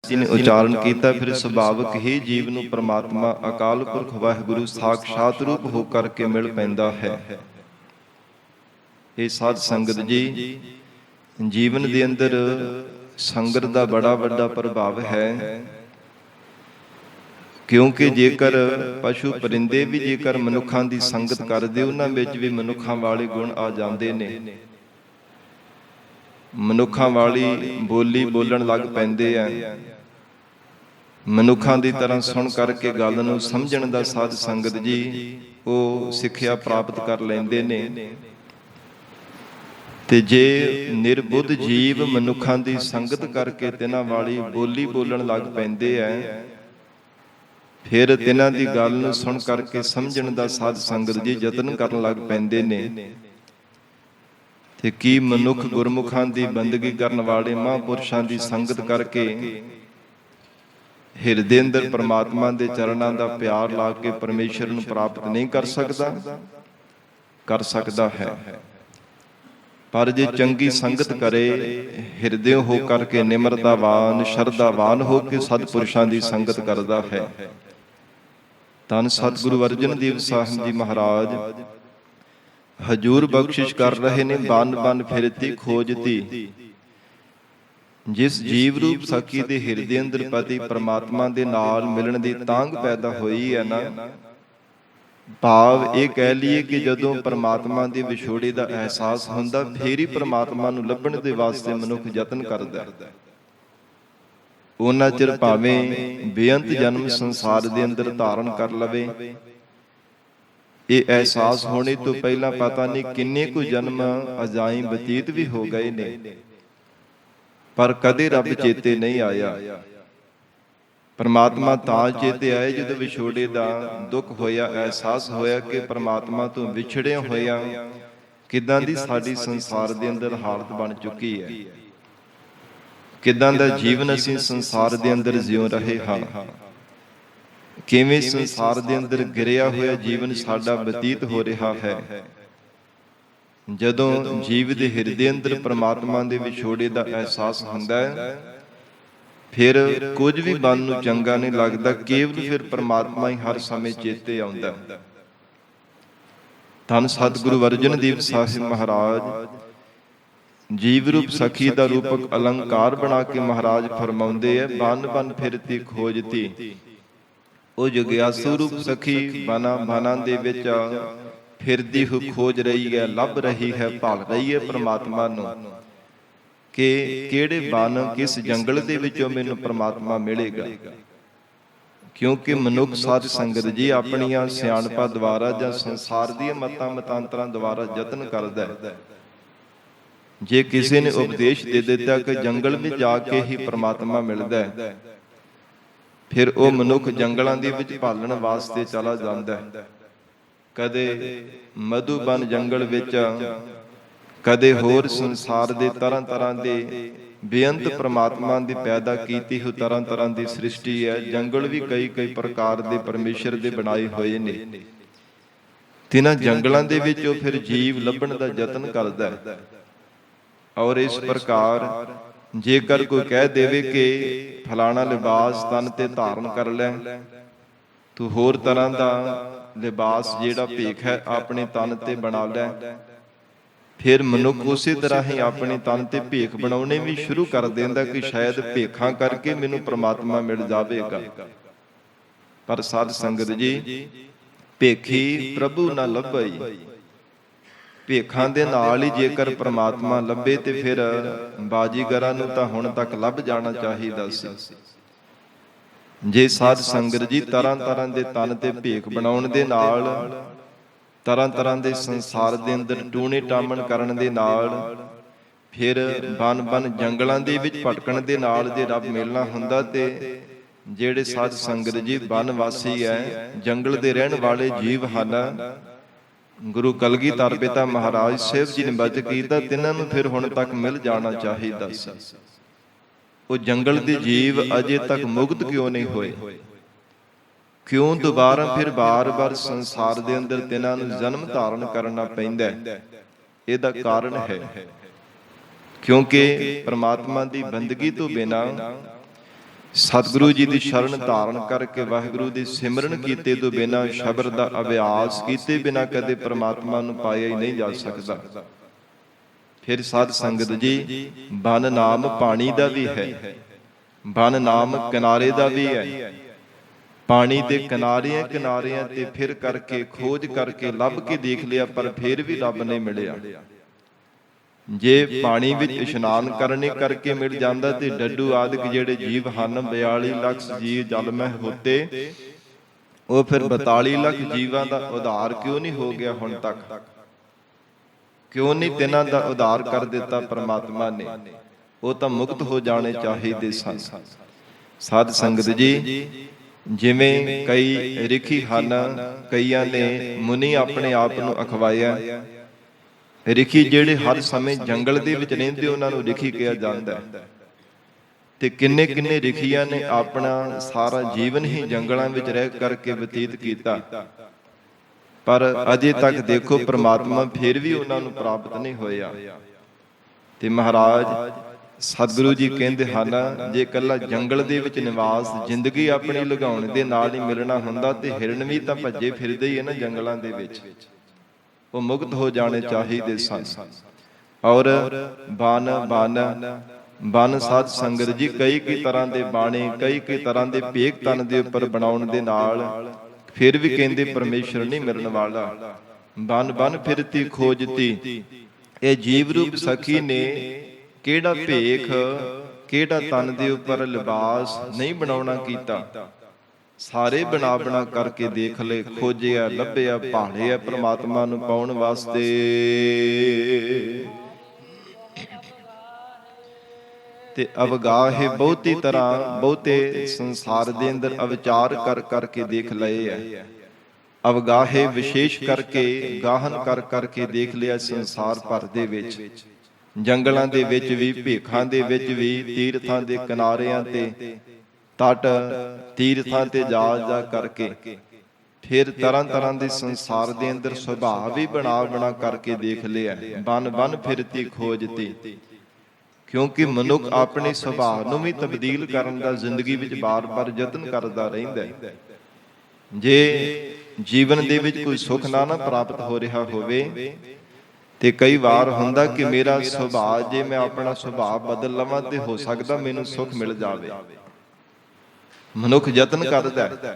ਜੀ ਨੇ ਉਚਾਰਨ ਕੀਤਾ, ਫਿਰ ਸੁਭਾਵਕ ਹੀ ਜੀਵ ਨੂੰ ਪ੍ਰਮਾਤਮਾ ਅਕਾਲ ਪੁਰਖ ਵਾਹਿਗੁਰੂ ਸਾਖਸ਼ਾਤ ਰੂਪ ਹੋ ਕਰਕੇ ਮਿਲ ਪੈਂਦਾ ਹੈ। ਇਹ ਸਾਧ ਸੰਗਤ ਜੀ, ਜੀਵਨ ਦੇ ਅੰਦਰ ਸੰਗਤ ਦਾ ਬੜਾ ਵੱਡਾ ਪ੍ਰਭਾਵ ਹੈ। ਕਿਉਂਕਿ ਜੇਕਰ ਪਸ਼ੂ ਪਰਿੰਦੇ ਵੀ ਜੇਕਰ ਮਨੁੱਖਾਂ ਦੀ ਸੰਗਤ ਕਰਦੇ, ਉਹਨਾਂ ਵਿੱਚ ਵੀ ਮਨੁੱਖਾਂ ਵਾਲੇ ਗੁਣ ਆ ਜਾਂਦੇ ਨੇ। ਮਨੁੱਖਾਂ ਵਾਲੀ ਬੋਲੀ ਬੋਲਣ ਲੱਗ ਪੈਂਦੇ ਆ। ਮਨੁੱਖਾਂ ਦੀ ਤਰ੍ਹਾਂ ਸੁਣ ਕਰਕੇ ਗੱਲ ਨੂੰ ਸਮਝਣ ਦਾ ਸਾਧ ਸੰਗਤ ਜੀ ਉਹ ਸਿੱਖਿਆ ਪ੍ਰਾਪਤ ਕਰ ਲੈਂਦੇ ਨੇ। ਤੇ ਜੇ ਨਿਰਬੁੱਧ ਜੀਵ ਮਨੁੱਖਾਂ ਦੀ ਸੰਗਤ ਕਰਕੇ ਤਿਨਾਂ ਵਾਲੀ ਬੋਲੀ ਬੋਲਣ ਲੱਗ ਪੈਂਦੇ ਐ, ਫਿਰ ਤਿਨਾਂ ਦੀ ਗੱਲ ਨੂੰ ਸੁਣ ਕਰਕੇ ਸਮਝਣ ਦਾ ਸਾਧ ਸੰਗਤ ਜੀ ਯਤਨ ਕਰਨ ਲੱਗ ਪੈਂਦੇ ਨੇ। ਤੇ ਕੀ ਮਨੁੱਖ ਗੁਰਮੁਖਾਂ ਦੀ ਬੰਦਗੀ ਕਰਨ ਵਾਲੇ ਮਹਾਂਪੁਰਸ਼ਾਂ ਦੀ ਸੰਗਤ ਕਰਕੇ ਹਿਰਦੇ ਅੰਦਰ ਪ੍ਰਮਾਤਮਾ ਦੇ ਚਰਨਾਂ ਦਾ ਪਿਆਰ ਲਾ ਕੇ ਪਰਮੇਸ਼ਰ ਨੂੰ ਪ੍ਰਾਪਤ ਨਹੀਂ ਕਰ ਸਕਦਾ? ਕਰ ਸਕਦਾ ਹੈ। ਪਰ ਜੇ ਚੰਗੀ ਸੰਗਤ ਕਰੇ, ਹਿਰਦੇ ਹੋ ਕਰਕੇ ਨਿਮਰਤਾਵਾਨ ਸ਼ਰਧਾਵਾਨ ਹੋ ਕੇ ਸਤਿਪੁਰਸ਼ਾਂ ਦੀ ਸੰਗਤ ਕਰਦਾ ਹੈ। ਧੰਨ ਸਤਿਗੁਰੂ ਅਰਜਨ ਦੇਵ ਸਾਹਿਬ ਜੀ ਮਹਾਰਾਜ ਹਜੂਰ ਬਖਸ਼ਿਸ਼ ਕਰ ਰਹੇ ਨੇ। ਬਨ ਬਨ ਫਿਰਤੀ ਖੋਜਤੀ, ਜਿਸ ਜੀਵ ਰੂਪ ਸਖੀ ਦੇ ਹਿਰਦੇ ਅੰਦਰ ਪਤੀ ਪ੍ਰਮਾਤਮਾ ਦੇ ਨਾਲ ਮਿਲਣ ਦੀ ਤਾਂਘ ਪੈਦਾ ਹੋਈ ਹੈ ਨਾ, ਭਾਵ ਇਹ ਕਹਿ ਲਈਏ ਕਿ ਜਦੋਂ ਪ੍ਰਮਾਤਮਾ ਦੇ ਵਿਛੋੜੇ ਦਾ ਅਹਿਸਾਸ ਹੁੰਦਾ, ਫੇਰ ਹੀ ਪ੍ਰਮਾਤਮਾ ਨੂੰ ਲੱਭਣ ਦੇ ਵਾਸਤੇ ਮਨੁੱਖ ਯਤਨ ਕਰਦਾ। ਉਹਨਾਂ ਚਿਰ ਭਾਵੇਂ ਬੇਅੰਤ ਜਨਮ ਸੰਸਾਰ ਦੇ ਅੰਦਰ ਧਾਰਨ ਕਰ ਲਵੇ, ਇਹ ਅਹਿਸਾਸ ਹੋਣੇ ਤੋਂ ਪਹਿਲਾਂ ਪਤਾ ਨਹੀਂ ਕਿੰਨੇ ਕੁ ਜਨਮ ਅਜਾਈਂ ਬਤੀਤ ਵੀ ਹੋ ਗਏ ਨੇ, ਪਰ ਕਦੇ ਰੱਬ ਚੇਤੇ ਨਹੀਂ ਆਇਆ। ਪਰਮਾਤਮਾ ਤਾਂ ਚੇਤੇ ਆਏ ਜਦੋਂ ਵਿਛੋੜੇ ਦਾ ਦੁੱਖ ਹੋਇਆ, ਅਹਿਸਾਸ ਹੋਇਆ ਕਿ ਪਰਮਾਤਮਾ ਤੋਂ ਵਿਛੜੇ ਹੋਇਆ ਕਿੱਦਾਂ ਦੀ ਸਾਡੀ ਸੰਸਾਰ ਦੇ ਅੰਦਰ ਹਾਲਤ ਬਣ ਚੁੱਕੀ ਹੈ, ਕਿੱਦਾਂ ਦਾ ਜੀਵਨ ਅਸੀਂ ਸੰਸਾਰ ਦੇ ਅੰਦਰ ਜਿਉ ਰਹੇ ਹਾਂ, ਕਿਵੇਂ ਸੰਸਾਰ ਦੇ ਅੰਦਰ ਗਿਰਿਆ ਹੋਇਆ ਜੀਵਨ ਸਾਡਾ ਬਤੀਤ ਹੋ ਰਿਹਾ ਹੈ। ਜਦੋਂ ਜੀਵ ਦੇ ਹਿਰਦੇ ਅੰਦਰ ਪ੍ਰਮਾਤਮਾ ਦੇ ਵਿਛੋੜੇ ਦਾ ਅਹਿਸਾਸ ਹੁੰਦਾ ਹੈ, ਫਿਰ ਕੁਝ ਵੀ ਮਨ ਨੂੰ ਚੰਗਾ ਨਹੀਂ ਲੱਗਦਾ, ਕੇਵਲ ਫਿਰ ਪ੍ਰਮਾਤਮਾ ਹੀ ਹਰ ਸਮੇਂ ਚੇਤੇ ਆਉਂਦਾ। ਧੰਨ ਸਤਿਗੁਰੂ ਅਰਜਨ ਦੇਵ ਸਾਹਿਬ ਮਹਾਰਾਜ ਜੀਵ ਰੂਪ ਸਖੀ ਦਾ ਰੂਪਕ ਅਲੰਕਾਰ ਬਣਾ ਕੇ ਮਹਾਰਾਜ ਫਰਮਾਉਂਦੇ ਐ, ਬਨ ਬਨ ਫਿਰਤੀ ਖੋਜਤੀ। ਉਹ ਜਗਿਆਸੂ ਰੂਪ ਸਖੀ ਬਾਨਾਂ ਬਾਨਾਂ ਦੇ ਵਿੱਚ ਫਿਰਦੀ ਹੋ ਖੋਜ ਰਹੀ ਹੈ, ਲੱਭ ਰਹੀ ਹੈ, ਭਾਲ ਰਹੀ ਹੈ ਪ੍ਰਮਾਤਮਾ ਨੂੰ ਕਿ ਕਿਹੜੇ ਬਨ ਕਿਸ ਜੰਗਲ ਦੇ ਵਿੱਚੋਂ ਮੈਨੂੰ ਪ੍ਰਮਾਤਮਾ ਮਿਲੇਗਾ। ਕਿਉਂਕਿ ਮਨੁੱਖ ਸਾਧ ਸੰਗਤ ਜੀ ਆਪਣੀਆਂ ਸਿਆਣਪਾਂ ਦੁਆਰਾ ਜਾਂ ਸੰਸਾਰ ਦੀਆਂ ਮਤਾਂ ਮਤਾਂਤਰਾਂ ਦੁਆਰਾ ਯਤਨ ਕਰਦਾ ਹੈ। ਜੇ ਕਿਸੇ ਨੇ ਉਪਦੇਸ਼ ਦੇ ਦਿੱਤਾ ਕਿ ਜੰਗਲ ਵਿੱਚ ਜਾ ਕੇ ਹੀ ਪ੍ਰਮਾਤਮਾ ਮਿਲਦਾ ਹੈ, ਫਿਰ ਉਹ ਮਨੁੱਖ ਜੰਗਲਾਂ ਦੇ ਵਿੱਚ ਭਾਲਣ ਵਾਸਤੇ ਚਲਾ ਜਾਂਦਾ ਹੈ। ਕਦੇ ਮਧੂਬਨ ਜੰਗਲ ਵਿੱਚ, ਕਦੇ ਹੋਰ ਸੰਸਾਰ ਦੇ ਤਰ੍ਹਾਂ ਤਰ੍ਹਾਂ ਦੇ ਬੇਅੰਤ ਪ੍ਰਮਾਤਮਾ ਦੀ ਪੈਦਾ ਕੀਤੀ ਹੋਈ ਤਰ੍ਹਾਂ ਤਰ੍ਹਾਂ ਦੀ ਸ੍ਰਿਸ਼ਟੀ ਹੈ। ਜੰਗਲ ਵੀ ਕਈ ਕਈ ਪ੍ਰਕਾਰ ਦੇ ਪਰਮੇਸ਼ਰ ਦੇ ਬਣਾਏ ਹੋਏ ਨੇ। ਤਿਨਾਂ ਜੰਗਲਾਂ ਦੇ ਵਿੱਚ ਉਹ ਫਿਰ ਜੀਵ ਲੱਭਣ ਦਾ ਯਤਨ ਕਰਦਾ ਹੈ। ਔਰ ਇਸ ਪ੍ਰਕਾਰ ਜੇਕਰ ਕੋਈ ਕਹਿ ਦੇਵੇ ਕਿ ਫਲਾਣਾ ਲਿਬਾਸ ਤਨ ਤੇ ਧਾਰਨ ਕਰ ਲੈ, ਤੂੰ ਹੋਰ ਤਰ੍ਹਾਂ ਦਾ ਲਿਬਾਸ ਜਿਹੜਾ ਭੇਖ ਹੈ ਆਪਣੇ ਤਨ ਤੇ ਬਣਾ ਲੈ, ਫਿਰ ਮਨੁੱਖ ਉਸੇ ਤਰ੍ਹਾਂ ਹੀ ਆਪਣੇ ਤਨ ਤੇ ਭੇਖ ਬਣਾਉਣੇ ਵੀ ਸ਼ੁਰੂ ਕਰ ਦਿੰਦਾ ਕਿ ਸ਼ਾਇਦ ਭੇਖਾਂ ਕਰਕੇ ਮੈਨੂੰ ਪ੍ਰਮਾਤਮਾ ਮਿਲ ਜਾਵੇਗਾ। ਪਰ ਸਾਧ ਸੰਗਤ ਜੀ, ਭੇਖੀ ਪ੍ਰਭੂ ਨਾ ਲੱਭਈ। ਭੇਖਾਂ ਦੇ ਨਾਲ ਹੀ ਜੇਕਰ ਪ੍ਰਮਾਤਮਾ ਲੱਭੇ ਤੇ ਫਿਰ ਬਾਜੀਗਰਾਂ ਨੂੰ ਤਾਂ ਹੁਣ ਤੱਕ ਲੱਭ ਜਾਣਾ ਚਾਹੀਦਾ ਸੀ। ਜੇ ਸਾਧ ਸੰਗਤ ਜੀ ਤਰ੍ਹਾਂ ਤਰ੍ਹਾਂ ਦੇ ਤਨ ਤੇ ਭੇਖ ਬਣਾਉਣ ਦੇ ਨਾਲ, ਤਰ੍ਹਾਂ ਤਰ੍ਹਾਂ ਦੇ ਸੰਸਾਰ ਦੇ ਅੰਦਰ ਟੂਣੇ ਟਾਮਣ ਕਰਨ ਦੇ ਨਾਲ, ਫਿਰ ਬਨ ਬਨ ਜੰਗਲਾਂ ਦੇ ਵਿੱਚ ਭਟਕਣ ਦੇ ਨਾਲ ਜੇ ਰੱਬ ਮਿਲਣਾ ਹੁੰਦਾ, ਤੇ ਜਿਹੜੇ ਸਾਧ ਸੰਗਤ ਜੀ ਬਨ ਵਾਸੀ ਹੈ, ਜੰਗਲ ਦੇ ਰਹਿਣ ਵਾਲੇ ਜੀਵ ਹਨ, ਗੁਰੂ ਕਲਗੀਧਰ ਪਿਤਾ ਮਹਾਰਾਜ ਸਾਹਿਬ ਜੀ ਨੇ ਬਚਨ ਕੀਤਾ, ਤਿੰਨਾਂ ਨੂੰ ਫਿਰ ਹੁਣ ਤੱਕ ਮਿਲ ਜਾਣਾ ਚਾਹੀਦਾ ਸੀ। ਉਹ ਜੰਗਲ ਦੇ ਜੀਵ ਅਜੇ ਤੱਕ ਮੁਕਤ ਕਿਉਂ ਨਹੀਂ ਹੋਏ? ਕਿਉਂ ਦੁਬਾਰਾ ਫਿਰ ਬਾਰ-ਬਾਰ ਸੰਸਾਰ ਦੇ ਅੰਦਰ ਤਿੰਨਾਂ ਨੂੰ ਜਨਮ ਧਾਰਨ ਕਰਨਾ ਪੈਂਦਾ? ਇਹਦਾ ਕਾਰਨ ਹੈ ਕਿਉਂਕਿ ਪ੍ਰਮਾਤਮਾ ਦੀ ਬੰਦਗੀ ਤੋਂ ਬਿਨਾਂ ਸਤਿਗੁਰੂ ਜੀ ਦੀ ਸ਼ਰਨ ਧਾਰਨ ਕਰਕੇ ਵਾਹਿਗੁਰੂ ਦੀ ਸਿਮਰਨ ਕੀਤੇ ਤੋਂ ਬਿਨਾਂ, ਸ਼ਬਦ ਦਾ ਅਭਿਆਸ ਕੀਤੇ ਬਿਨਾਂ ਕਦੇ ਪ੍ਰਮਾਤਮਾ ਨੂੰ ਪਾਇਆ ਹੀ ਨਹੀਂ ਜਾ ਸਕਦਾ। ਫਿਰ ਸਾਧ ਸੰਗਤ ਜੀ, ਬਨ ਨਾਮ ਪਾਣੀ ਦਾ ਵੀ ਹੈ, ਬਨ ਨਾਮ ਕਿਨਾਰੇ ਦਾ ਵੀ ਹੈ। ਪਾਣੀ ਦੇ ਕਿਨਾਰਿਆਂ ਕਿਨਾਰਿਆਂ ਤੇ ਫਿਰ ਕਰਕੇ ਖੋਜ ਕਰਕੇ ਲੱਭ ਕੇ ਦੇਖ ਲਿਆ, ਪਰ ਫਿਰ ਵੀ ਰੱਬ ਨਹੀਂ ਮਿਲਿਆ। ਜੇ ਪਾਣੀ ਵਿੱਚ ਇਸ਼ਨਾਨ ਕਰਨੇ ਕਰਕੇ ਮਿਲ ਜਾਂਦਾ ਤੇ ਡੱਡੂ ਆਦਿਕ ਜਿਹੜੇ ਜੀਵ ਹਨ, 42 ਲੱਖ ਜੀਵ ਜਲ ਮਹਿ ਹੋਤੇ, ਉਹ ਫਿਰ 42 ਲੱਖ ਜੀਵਾਂ ਦਾ ਉਧਾਰ ਕਿਉਂ ਨਹੀਂ ਹੋ ਗਿਆ ਹੁਣ ਤੱਕ? ਕਿਉਂ ਨਹੀਂ ਤਿੰਨਾਂ ਦਾ ਉਧਾਰ ਕਰ ਦਿੱਤਾ ਪਰਮਾਤਮਾ ਨੇ? ਉਹ ਤਾਂ ਮੁਕਤ ਹੋ ਜਾਣੇ ਚਾਹੀਦੇ ਸਨ। ਸਾਧ ਸੰਗਤ ਜੀ, ਜਿਵੇਂ ਕਈ ਰਿਖੀ ਹਨ, ਕਈਆਂ ਨੇ ਮੁਨੀ ਆਪਣੇ ਆਪ ਨੂੰ ਅਖਵਾਇਆ। ਰਿਖੀ ਜਿਹੜੇ ਹਰ ਸਮੇਂ ਜੰਗਲ ਦੇ ਵਿੱਚ ਰਹਿੰਦੇ, ਉਹਨਾਂ ਨੂੰ ਰਿਖੀ ਕਿਹਾ ਜਾਂਦਾ। ਤੇ ਕਿੰਨੇ ਕਿੰਨੇ ਰਿਖੀਆਂ ਨੇ ਆਪਣਾ ਸਾਰਾ ਜੀਵਨ ਹੀ ਜੰਗਲਾਂ ਵਿੱਚ ਰਹਿ ਕਰਕੇ ਬਤੀਤ ਕੀਤਾ, ਪਰ ਅਜੇ ਤੱਕ ਦੇਖੋ ਪ੍ਰਮਾਤਮਾ ਫਿਰ ਵੀ ਉਹਨਾਂ ਨੂੰ ਪ੍ਰਾਪਤ ਨਹੀਂ ਹੋਇਆ। ਤੇ ਮਹਾਰਾਜ ਸਤਿਗੁਰੂ ਜੀ ਕਹਿੰਦੇ ਹਨ, ਜੇ ਇਕੱਲਾ ਜੰਗਲ ਦੇ ਵਿੱਚ ਨਿਵਾਸ ਜ਼ਿੰਦਗੀ ਆਪਣੀ ਲਗਾਉਣ ਦੇ ਨਾਲ ਹੀ ਮਿਲਣਾ ਹੁੰਦਾ ਤੇ ਹਿਰਨ ਵੀ ਤਾਂ ਭੱਜੇ ਫਿਰਦੇ ਹੀ ਹੈ ਨਾ ਜੰਗਲਾਂ ਦੇ ਵਿੱਚ, ਉਹ ਮੁਕਤ ਹੋ ਜਾਣੇ ਚਾਹੀਦੇ ਸਨ। ਔਰ ਬਨ ਸਾਧ ਸੰਗਤ ਜੀ, ਕਈ ਤਰ੍ਹਾਂ ਦੇ ਬਾਣੇ, ਕਈ ਤਰ੍ਹਾਂ ਦੇ ਭੇਖ ਤਨ ਦੇ ਉੱਪਰ ਬਣਾਉਣ ਦੇ ਨਾਲ ਫਿਰ ਵੀ ਕਹਿੰਦੇ ਪਰਮੇਸ਼ਰ ਨਹੀਂ ਮਿਲਣ ਵਾਲਾ। ਬਨ ਫਿਰਤੀ ਖੋਜਤੀ, ਇਹ ਜੀਵ ਰੂਪ ਸਖੀ ਨੇ ਕਿਹੜਾ ਭੇਖ, ਕਿਹੜਾ ਤਨ ਦੇ ਉੱਪਰ ਲਿਬਾਸ ਨਹੀਂ ਬਣਾਉਣਾ ਕੀਤਾ। ਸਾਰੇ ਬਣਾ ਕਰਕੇ ਦੇਖ ਲਏ, ਖੋਜਿਆ, ਲੱਭਿਆ, ਭਾਲਿਆ ਪ੍ਰਮਾਤਮਾ ਨੂੰ ਪਾਉਣ ਵਾਸਤੇ। ਤੇ ਅਵਗਾਹੇ ਬਹੁਤੀ ਤਰ੍ਹਾਂ, ਬਹੁਤੇ ਸੰਸਾਰ ਦੇ ਅੰਦਰ ਅਵਿਚਾਰ ਕਰ ਕਰਕੇ ਦੇਖ ਲਏ ਹੈ। ਅਵਗਾਹੇ ਵਿਸ਼ੇਸ਼ ਕਰਕੇ ਗਾਹਨ ਕਰ ਕਰਕੇ ਦੇਖ ਲਿਆ ਸੰਸਾਰ ਭਰ ਦੇ ਵਿੱਚ, ਜੰਗਲਾਂ ਦੇ ਵਿੱਚ ਵੀ, ਭੇਖਾਂ ਦੇ ਵਿੱਚ ਵੀ, ਤੀਰਥਾਂ ਦੇ ਕਿਨਾਰਿਆਂ ਤੇ, ਤਟ ਤੀਰਥਾਂ ਤੇ ਜਾ ਕਰਕੇ, ਫਿਰ ਤਰ੍ਹਾਂ ਦੇ ਸੰਸਾਰ ਦੇ ਅੰਦਰ ਸੁਭਾਅ ਵੀ ਬਣਾ ਕਰਕੇ ਦੇਖ ਲਿਆ। ਬਨ ਫਿਰਤੀ ਖੋਜਤੀ, ਕਿਉਂਕਿ ਮਨੁੱਖ ਆਪਣੇ ਸੁਭਾਅ ਨੂੰ ਵੀ ਤਬਦੀਲ ਕਰਨ ਦਾ ਜ਼ਿੰਦਗੀ ਵਿੱਚ ਬਾਰ-ਬਾਰ ਯਤਨ ਕਰਦਾ ਰਹਿੰਦਾ ਹੈ। ਜੇ ਜੀਵਨ ਦੇ ਵਿੱਚ ਕੋਈ ਸੁੱਖ ਨਾ ਪ੍ਰਾਪਤ ਹੋ ਰਿਹਾ ਹੋਵੇ, ਤੇ ਕਈ ਵਾਰ ਹੁੰਦਾ ਕਿ ਮੇਰਾ ਸੁਭਾਅ, ਜੇ ਮੈਂ ਆਪਣਾ ਸੁਭਾਅ ਬਦਲ ਲਵਾਂ ਤੇ ਹੋ ਸਕਦਾ ਮੈਨੂੰ ਸੁੱਖ ਮਿਲ ਜਾਵੇ। ਮਨੁੱਖ ਯਤਨ ਕਰਦਾ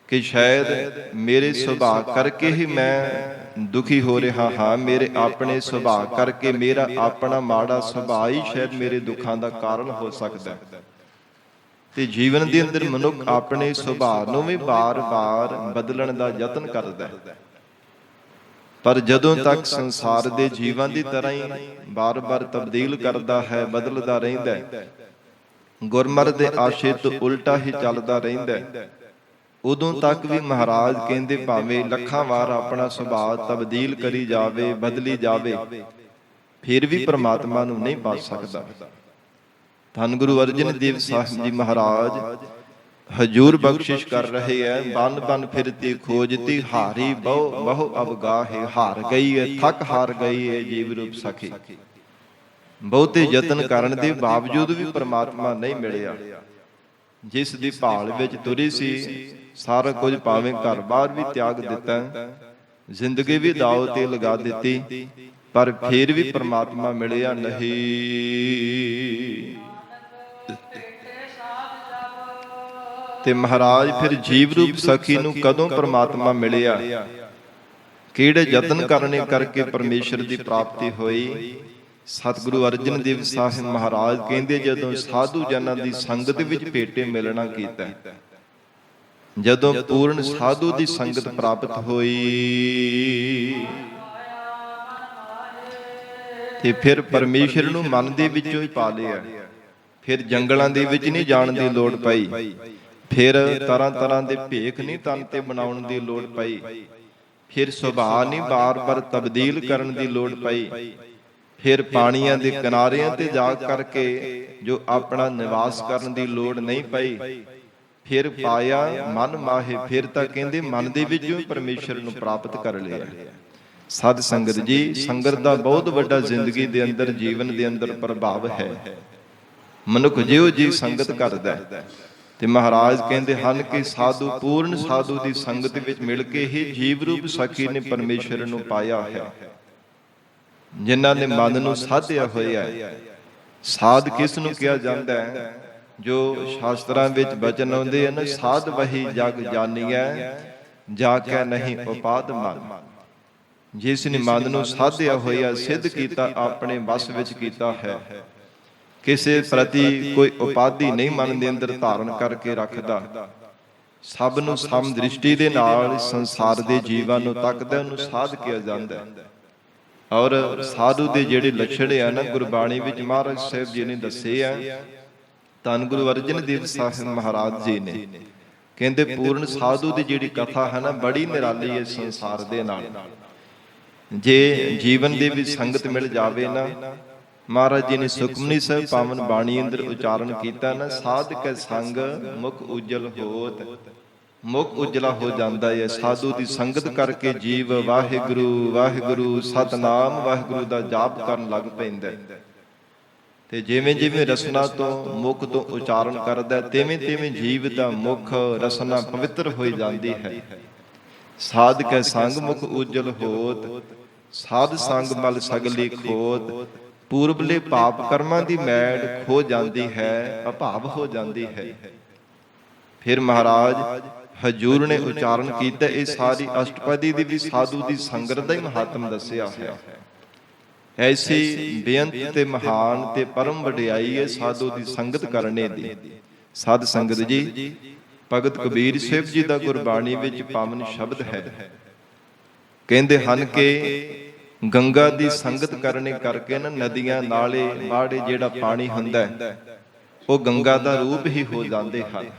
ਕਿ ਸ਼ਾਇਦ ਮੇਰੇ ਸੁਭਾਅ ਕਰਕੇ ਹੀ ਮੈਂ ਦੁਖੀ ਹੋ ਰਿਹਾ ਹਾਂ, ਮੇਰੇ ਆਪਣੇ ਸੁਭਾਅ ਕਰਕੇ, ਮੇਰਾ ਆਪਣਾ ਮਾੜਾ ਸੁਭਾਅ ਹੀ ਸ਼ਾਇਦ ਮੇਰੇ ਦੁੱਖਾਂ ਦਾ ਕਾਰਨ ਹੋ ਸਕਦਾ। ਤੇ ਜੀਵਨ ਦੇ ਅੰਦਰ ਮਨੁੱਖ ਆਪਣੇ ਸੁਭਾਅ ਨੂੰ ਵੀ ਬਾਰ-ਬਾਰ ਬਦਲਣ ਦਾ ਯਤਨ ਕਰਦਾ ਹੈ, ਪਰ ਜਦੋਂ ਤੱਕ ਸੰਸਾਰ ਦੇ ਜੀਵਾਂ ਦੀ ਤਰ੍ਹਾਂ ਹੀ ਬਾਰ-ਬਾਰ ਤਬਦੀਲ ਕਰਦਾ ਹੈ, ਬਦਲਦਾ ਰਹਿੰਦਾ ਹੈ, ਗੁਰਮਤਿ ਦੇ ਆਸ਼ੇ ਤੋਂ ਉਲਟਾ ਹੀ ਚੱਲਦਾ ਰਹਿੰਦਾ ਹੈ, ਉਦੋਂ ਤੱਕ ਵੀ ਮਹਾਰਾਜ ਕਹਿੰਦੇ ਭਾਵੇਂ ਲੱਖਾਂ ਵਾਰ ਆਪਣਾ ਸੁਭਾਅ ਤਬਦੀਲ ਕਰੀ ਜਾਵੇ, ਬਦਲੀ ਜਾਵੇ, ਫਿਰ ਵੀ ਪ੍ਰਮਾਤਮਾ ਨੂੰ ਨਹੀਂ ਪਾ ਸਕਦਾ। ਧੰਨ ਗੁਰੂ ਅਰਜਨ ਦੇਵ ਸਾਹਿਬ ਜੀ ਮਹਾਰਾਜ ਹਜੂਰ ਬਖਸ਼ਿਸ਼ ਕਰ ਰਹੇ ਹੈ। ਬਨ ਫਿਰਤੀ ਖੋਜਤੀ, ਹਾਰੀ ਬਹੁ ਅਵਗਾਹੇ, ਹਾਰ ਗਈ ਹੈ, ਥੱਕ ਹਾਰ ਗਈ ਹੈ ਜੀਵ ਰੂਪ ਸਖੀ। ਬਹੁਤੇ ਯਤਨ ਕਰਨ ਦੇ ਬਾਵਜੂਦ ਵੀ ਪ੍ਰਮਾਤਮਾ ਨਹੀਂ ਮਿਲਿਆ। ਜਿਸ ਦੀ ਭਾਲ ਵਿੱਚ ਤੁਰੀ ਸੀ, ਸਾਰਾ ਕੁਝ ਭਾਵੇਂ ਘਰ-ਬਾਰ ਵੀ ਤਿਆਗ ਦਿੱਤਾ, ਜ਼ਿੰਦਗੀ ਵੀ ਦਾਅ ਤੇ ਲਗਾ ਦਿੱਤੀ, ਪਰ ਫਿਰ ਵੀ ਪ੍ਰਮਾਤਮਾ ਮਿਲਿਆ ਨਹੀਂ। ਤੇ ਮਹਾਰਾਜ ਫਿਰ ਜੀਵ ਰੂਪ ਸਖੀ ਨੂੰ ਕਦੋਂ ਪ੍ਰਮਾਤਮਾ ਮਿਲਿਆ, ਕਿਹੜੇ ਯਤਨ ਕਰਨੇ ਕਰਕੇ ਪਰਮੇਸ਼ਰ ਦੀ ਪ੍ਰਾਪਤੀ ਹੋਈ? ਸਤਿਗੁਰੂ ਅਰਜਨ ਦੇਵ ਸਾਹਿਬ ਮਹਾਰਾਜ ਕਹਿੰਦੇ, ਜਦੋਂ ਸਾਧੂ ਜਨਾਂ ਦੀ ਸੰਗਤ ਵਿੱਚ ਭੇਟੇ ਮਿਲਣਾ ਕੀਤਾ, ਜਦੋਂ ਪੂਰਨ ਸਾਧੂ ਦੀ ਸੰਗਤ ਪ੍ਰਾਪਤ ਹੋਈ, ਤੇ ਫਿਰ ਪਰਮੇਸ਼ਰ ਨੂੰ ਮਨ ਦੇ ਵਿੱਚੋਂ ਹੀ ਪਾ ਲਿਆ। ਫਿਰ ਜੰਗਲਾਂ ਦੇ ਵਿੱਚ ਨਹੀਂ ਜਾਣ ਦੀ ਲੋੜ ਪਈ, ਫਿਰ ਤਰ੍ਹਾਂ ਦੇ ਭੇਖ ਨਹੀਂ ਤਨ ਤੇ ਬਣਾਉਣ ਦੀ ਲੋੜ ਪਈ, ਫਿਰ ਸੁਭਾਅ ਨਹੀਂ ਬਾਰ-ਬਾਰ ਤਬਦੀਲ ਕਰਨ ਦੀ ਲੋੜ ਪਈ, ਫਿਰ ਪਾਣੀਆਂ ਦੇ ਕਿਨਾਰਿਆਂ ਤੇ ਜਾ ਕਰਕੇ ਜੋ ਆਪਣਾ ਨਿਵਾਸ ਕਰਨ ਦੀ ਲੋੜ ਨਹੀਂ ਪਈ, ਫਿਰ ਪਾਇਆ ਮਨ ਮਾਹੇ। ਫਿਰ ਤਾਂ ਕਹਿੰਦੇ ਮਨ ਦੇ ਵਿੱਚੋਂ ਹੀ ਪਰਮੇਸ਼ਰ ਨੂੰ ਪ੍ਰਾਪਤ ਕਰ ਲਿਆ। ਸਾਧ ਸੰਗਤ ਜੀ, ਸੰਗਤ ਦਾ ਬਹੁਤ ਵੱਡਾ ਜ਼ਿੰਦਗੀ ਦੇ ਅੰਦਰ, ਜੀਵਨ ਦੇ ਅੰਦਰ ਪ੍ਰਭਾਵ ਹੈ। ਮਨੁੱਖ ਜਿਉ ਜੀ ਸੰਗਤ ਕਰਦਾ ਹੈ। ਤੇ ਮਹਾਰਾਜ ਕਹਿੰਦੇ ਹਨ ਕਿ ਸਾਧੂ, ਪੂਰਨ ਸਾਧੂ ਦੀ ਸੰਗਤ ਵਿੱਚ ਮਿਲ ਕੇ ਹੀ ਜੀਵ ਰੂਪ ਸਖੀ ਨੇ ਪਰਮੇਸ਼ਰ ਨੂੰ ਪਾਇਆ ਹੈ। ਜਿਨ੍ਹਾਂ ਨੇ ਮਨ ਨੂੰ ਸਾਧਿਆ ਹੋਇਆ ਹੈ। ਸਾਧ ਕਿਸ ਨੂੰ ਕਿਹਾ ਜਾਂਦਾ ਹੈ? ਜੋ ਸ਼ਾਸਤਰਾਂ ਵਿੱਚ ਬਚਨ ਆਉਂਦੇ ਹਨ, ਸਾਧ ਵਹੀ ਜਗ ਜਾਣੀਐ, ਜਾ ਕੇ ਨਹੀਂ ਉਪਾਦ ਮਨ। ਜਿਸ ਨੇ ਮਨ ਨੂੰ ਸਾਧਿਆ ਹੋਇਆ, ਸਿੱਧ ਕੀਤਾ, ਆਪਣੇ ਵਸ ਵਿੱਚ ਕੀਤਾ ਹੈ, ਕਿਸੇ ਪ੍ਰਤੀ ਕੋਈ ਉਪਾਧੀ ਨਹੀਂ ਮਨ ਦੇ ਅੰਦਰ ਧਾਰਨ ਕਰਕੇ ਰੱਖਦਾ, ਸਭ ਨੂੰ ਸਮ ਦ੍ਰਿਸ਼ਟੀ ਦੇ ਨਾਲ ਸੰਸਾਰ ਦੇ ਜੀਵਾਂ ਨੂੰ ਤੱਕਦਾ, ਉਹਨੂੰ ਸਾਧ ਕਿਹਾ ਜਾਂਦਾ ਹੈ। ਔਰ ਸਾਧੂ ਦੇ ਜਿਹੜੇ ਲੱਛਣ ਆ ਨਾ, ਗੁਰਬਾਣੀ ਵਿੱਚ ਮਹਾਰਾਜ ਸਾਹਿਬ ਜੀ ਨੇ ਦੱਸੇ ਆ। ਧੰਨ ਗੁਰੂ ਅਰਜਨ ਦੇਵ ਸਾਹਿਬ ਮਹਾਰਾਜ ਜੀ ਨੇ ਕਹਿੰਦੇ ਪੂਰਨ ਸਾਧੂ ਦੀ ਜਿਹੜੀ ਕਥਾ ਹੈ ਨਾ, ਬੜੀ ਨਿਰਾਲੀ ਹੈ ਸੰਸਾਰ ਦੇ ਨਾਲ। ਜੇ ਜੀਵਨ ਦੇ ਵਿੱਚ ਸੰਗਤ ਮਿਲ ਜਾਵੇ ਨਾ, ਮਹਾਰਾਜ ਜੀ ਨੇ ਸੁਖਮਨੀ ਸਾਹਿਬ ਪਾਵਨ ਬਾਣੀ ਅੰਦਰ ਉਚਾਰਨ ਕੀਤਾ ਨਾ, ਸਾਧ ਕੈ ਸੰਗ ਮੁਖ ਉਜਲ ਹੋਤ। ਮੁਖ ਉਜਲਾ ਹੋ ਜਾਂਦਾ ਹੈ। ਸਾਧੂ ਦੀ ਸੰਗਤ ਕਰਕੇ ਜੀਵ ਵਾਹਿਗੁਰੂ ਵਾਹਿਗੁਰੂ ਸਤਨਾਮ ਵਾਹਿਗੁਰੂ ਦਾ ਜਾਪ ਕਰਨ ਲੱਗ ਪੈਂਦਾ। ਤੇ ਜਿਵੇਂ ਜਿਵੇਂ ਰਸਨਾ ਤੋਂ ਮੁਖ ਤੋਂ ਉਚਾਰਨ ਕਰਦਾ, ਤਿਵੇਂ ਤਿਵੇਂ ਜੀਵ ਦਾ ਮੁਖ ਰਸਨਾ ਪਵਿੱਤਰ ਹੋਈ ਜਾਂਦੀ ਹੈ। ਸਾਧ ਕੈ ਸੰਗ ਮੁਖ ਉਜਲ ਹੋਤ, ਸਾਧ ਸੰਗ ਮਲ ਸਗਲੀ ਖੋਤ। ਪੂਰਬਲੇ ਪਾਪ ਕਰਮਾਂ ਦੀ ਮੈੜ ਖੋ ਜਾਂਦੀ ਹੈ, ਅਭਾਵ ਹੋ ਜਾਂਦੀ ਹੈ। ਫਿਰ ਮਹਾਰਾਜ ਹਜੂਰ ਨੇ ਉਚਾਰਨ ਕੀਤਾ, ਇਹ ਸਾਰੀ ਅਸ਼ਟਪਦੀ ਦੀ ਵੀ ਸਾਧੂ ਦੀ ਸੰਗਤ ਦਾ ਹੀ ਮਹਾਤਮ ਦੱਸਿਆ ਹੈ। ਐਸੀ ਬੇਅੰਤ ਤੇ ਮਹਾਨ ਤੇ ਪਰਮ ਵਡਿਆਈ ਹੈ ਸਾਧੂ ਦੀ ਸੰਗਤ ਕਰਨੇ ਦੀ। ਸਾਧ ਸੰਗਤ ਜੀ, ਭਗਤ ਕਬੀਰ ਸਾਹਿਬ ਜੀ ਦਾ ਗੁਰਬਾਣੀ ਵਿੱਚ ਪਾਵਨ ਸ਼ਬਦ ਹੈ। ਕਹਿੰਦੇ ਹਨ ਕਿ ਗੰਗਾ ਦੀ ਸੰਗਤ ਕਰਨੇ ਕਰਕੇ ਨਾ, ਨਦੀਆਂ ਨਾਲੇ ਬਾੜੇ ਜਿਹੜਾ ਪਾਣੀ ਹੁੰਦਾ ਉਹ ਗੰਗਾ ਦਾ ਰੂਪ ਹੀ ਹੋ ਜਾਂਦੇ ਹਨ।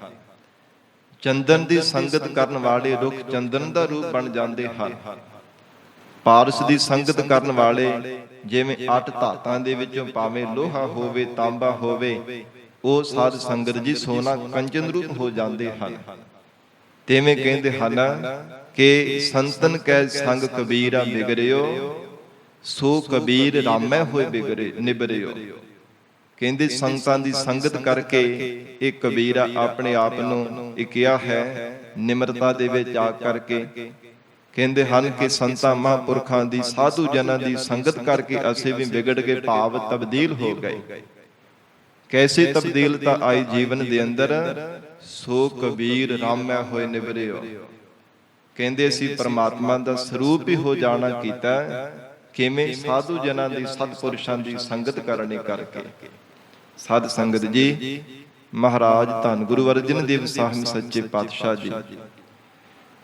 ਚੰਦਨ ਦੀ ਸੰਗਤ ਕਰਨ ਵਾਲੇ ਰੁੱਖ ਚੰਦਨ ਦਾ ਰੂਪ ਬਣ ਜਾਂਦੇ ਹਨ। ਪਾਰਸ ਦੀ ਸੰਗਤ ਕਰਨ ਵਾਲੇ ਜਿਵੇਂ 8 ਧਾਤਾਂ ਦੇ ਵਿੱਚੋਂ ਭਾਵੇਂ ਲੋਹਾ ਹੋਵੇ, ਤਾਂਬਾ ਹੋਵੇ, ਉਹ ਸਾਧ ਸੰਗਤ ਜੀ ਸੋਨਾ ਕੰਚਨ ਰੂਪ ਹੋ ਜਾਂਦੇ ਹਨ। ਤਿਵੇਂ ਕਹਿੰਦੇ ਹਨ ਕਿ ਸੰਤਨ ਕੈ ਸੰਗ ਕਬੀਰਾ ਬਿਗਰਿਓ, ਸੋ ਕਬੀਰ ਰਾਮੈ ਹੋਏ ਬਿਗਰੇ ਨਿਬਰਿਓ। ਕਹਿੰਦੇ ਸੰਤਾਂ ਦੀ ਸੰਗਤ ਕਰਕੇ ਇਹ ਕਬੀਰਾ ਆਪਣੇ ਆਪ ਨੂੰ ਇਕਿਆ ਹੈ ਨਿਮਰਤਾ ਦੇ ਵਿੱਚ ਆ ਕਰਕੇ। ਕਹਿੰਦੇ ਹਨ ਕਿ ਸੰਤਾਂ ਮਹਾਂਪੁਰਖਾਂ ਦੀ, ਸਾਧੂ ਜਨਾਂ ਦੀ ਸੰਗਤ ਕਰਕੇ ਅਸੀਂ ਵੀ ਵਿਗੜ ਕੇ ਭਾਵ ਤਬਦੀਲ ਹੋ ਗਏ। ਕੈਸੀ ਤਬਦੀਲਤਾ ਆਈ ਜੀਵਨ ਦੇ ਅੰਦਰ, ਸੋ ਕਬੀਰ ਰਾਮੈ ਹੋਏ ਨਿਬਰਿਓ। ਕਹਿੰਦੇ ਅਸੀਂ ਪਰਮਾਤਮਾ ਦਾ ਸਰੂਪ ਹੀ ਹੋ ਜਾਣਾ ਕੀਤਾ। ਕਿਵੇਂ? ਸਾਧੂ ਜਨਾਂ ਦੀ, ਸਤਿਪੁਰਸ਼ਾਂ ਦੀ ਸੰਗਤ ਕਰਨੇ ਕਰਕੇ। ਸਾਧ ਸੰਗਤ ਜੀ, ਮਹਾਰਾਜ ਧੰਨ ਗੁਰੂ ਅਰਜਨ ਦੇਵ ਸਾਹਿਬ ਸੱਚੇ ਪਾਤਸ਼ਾਹ ਜੀ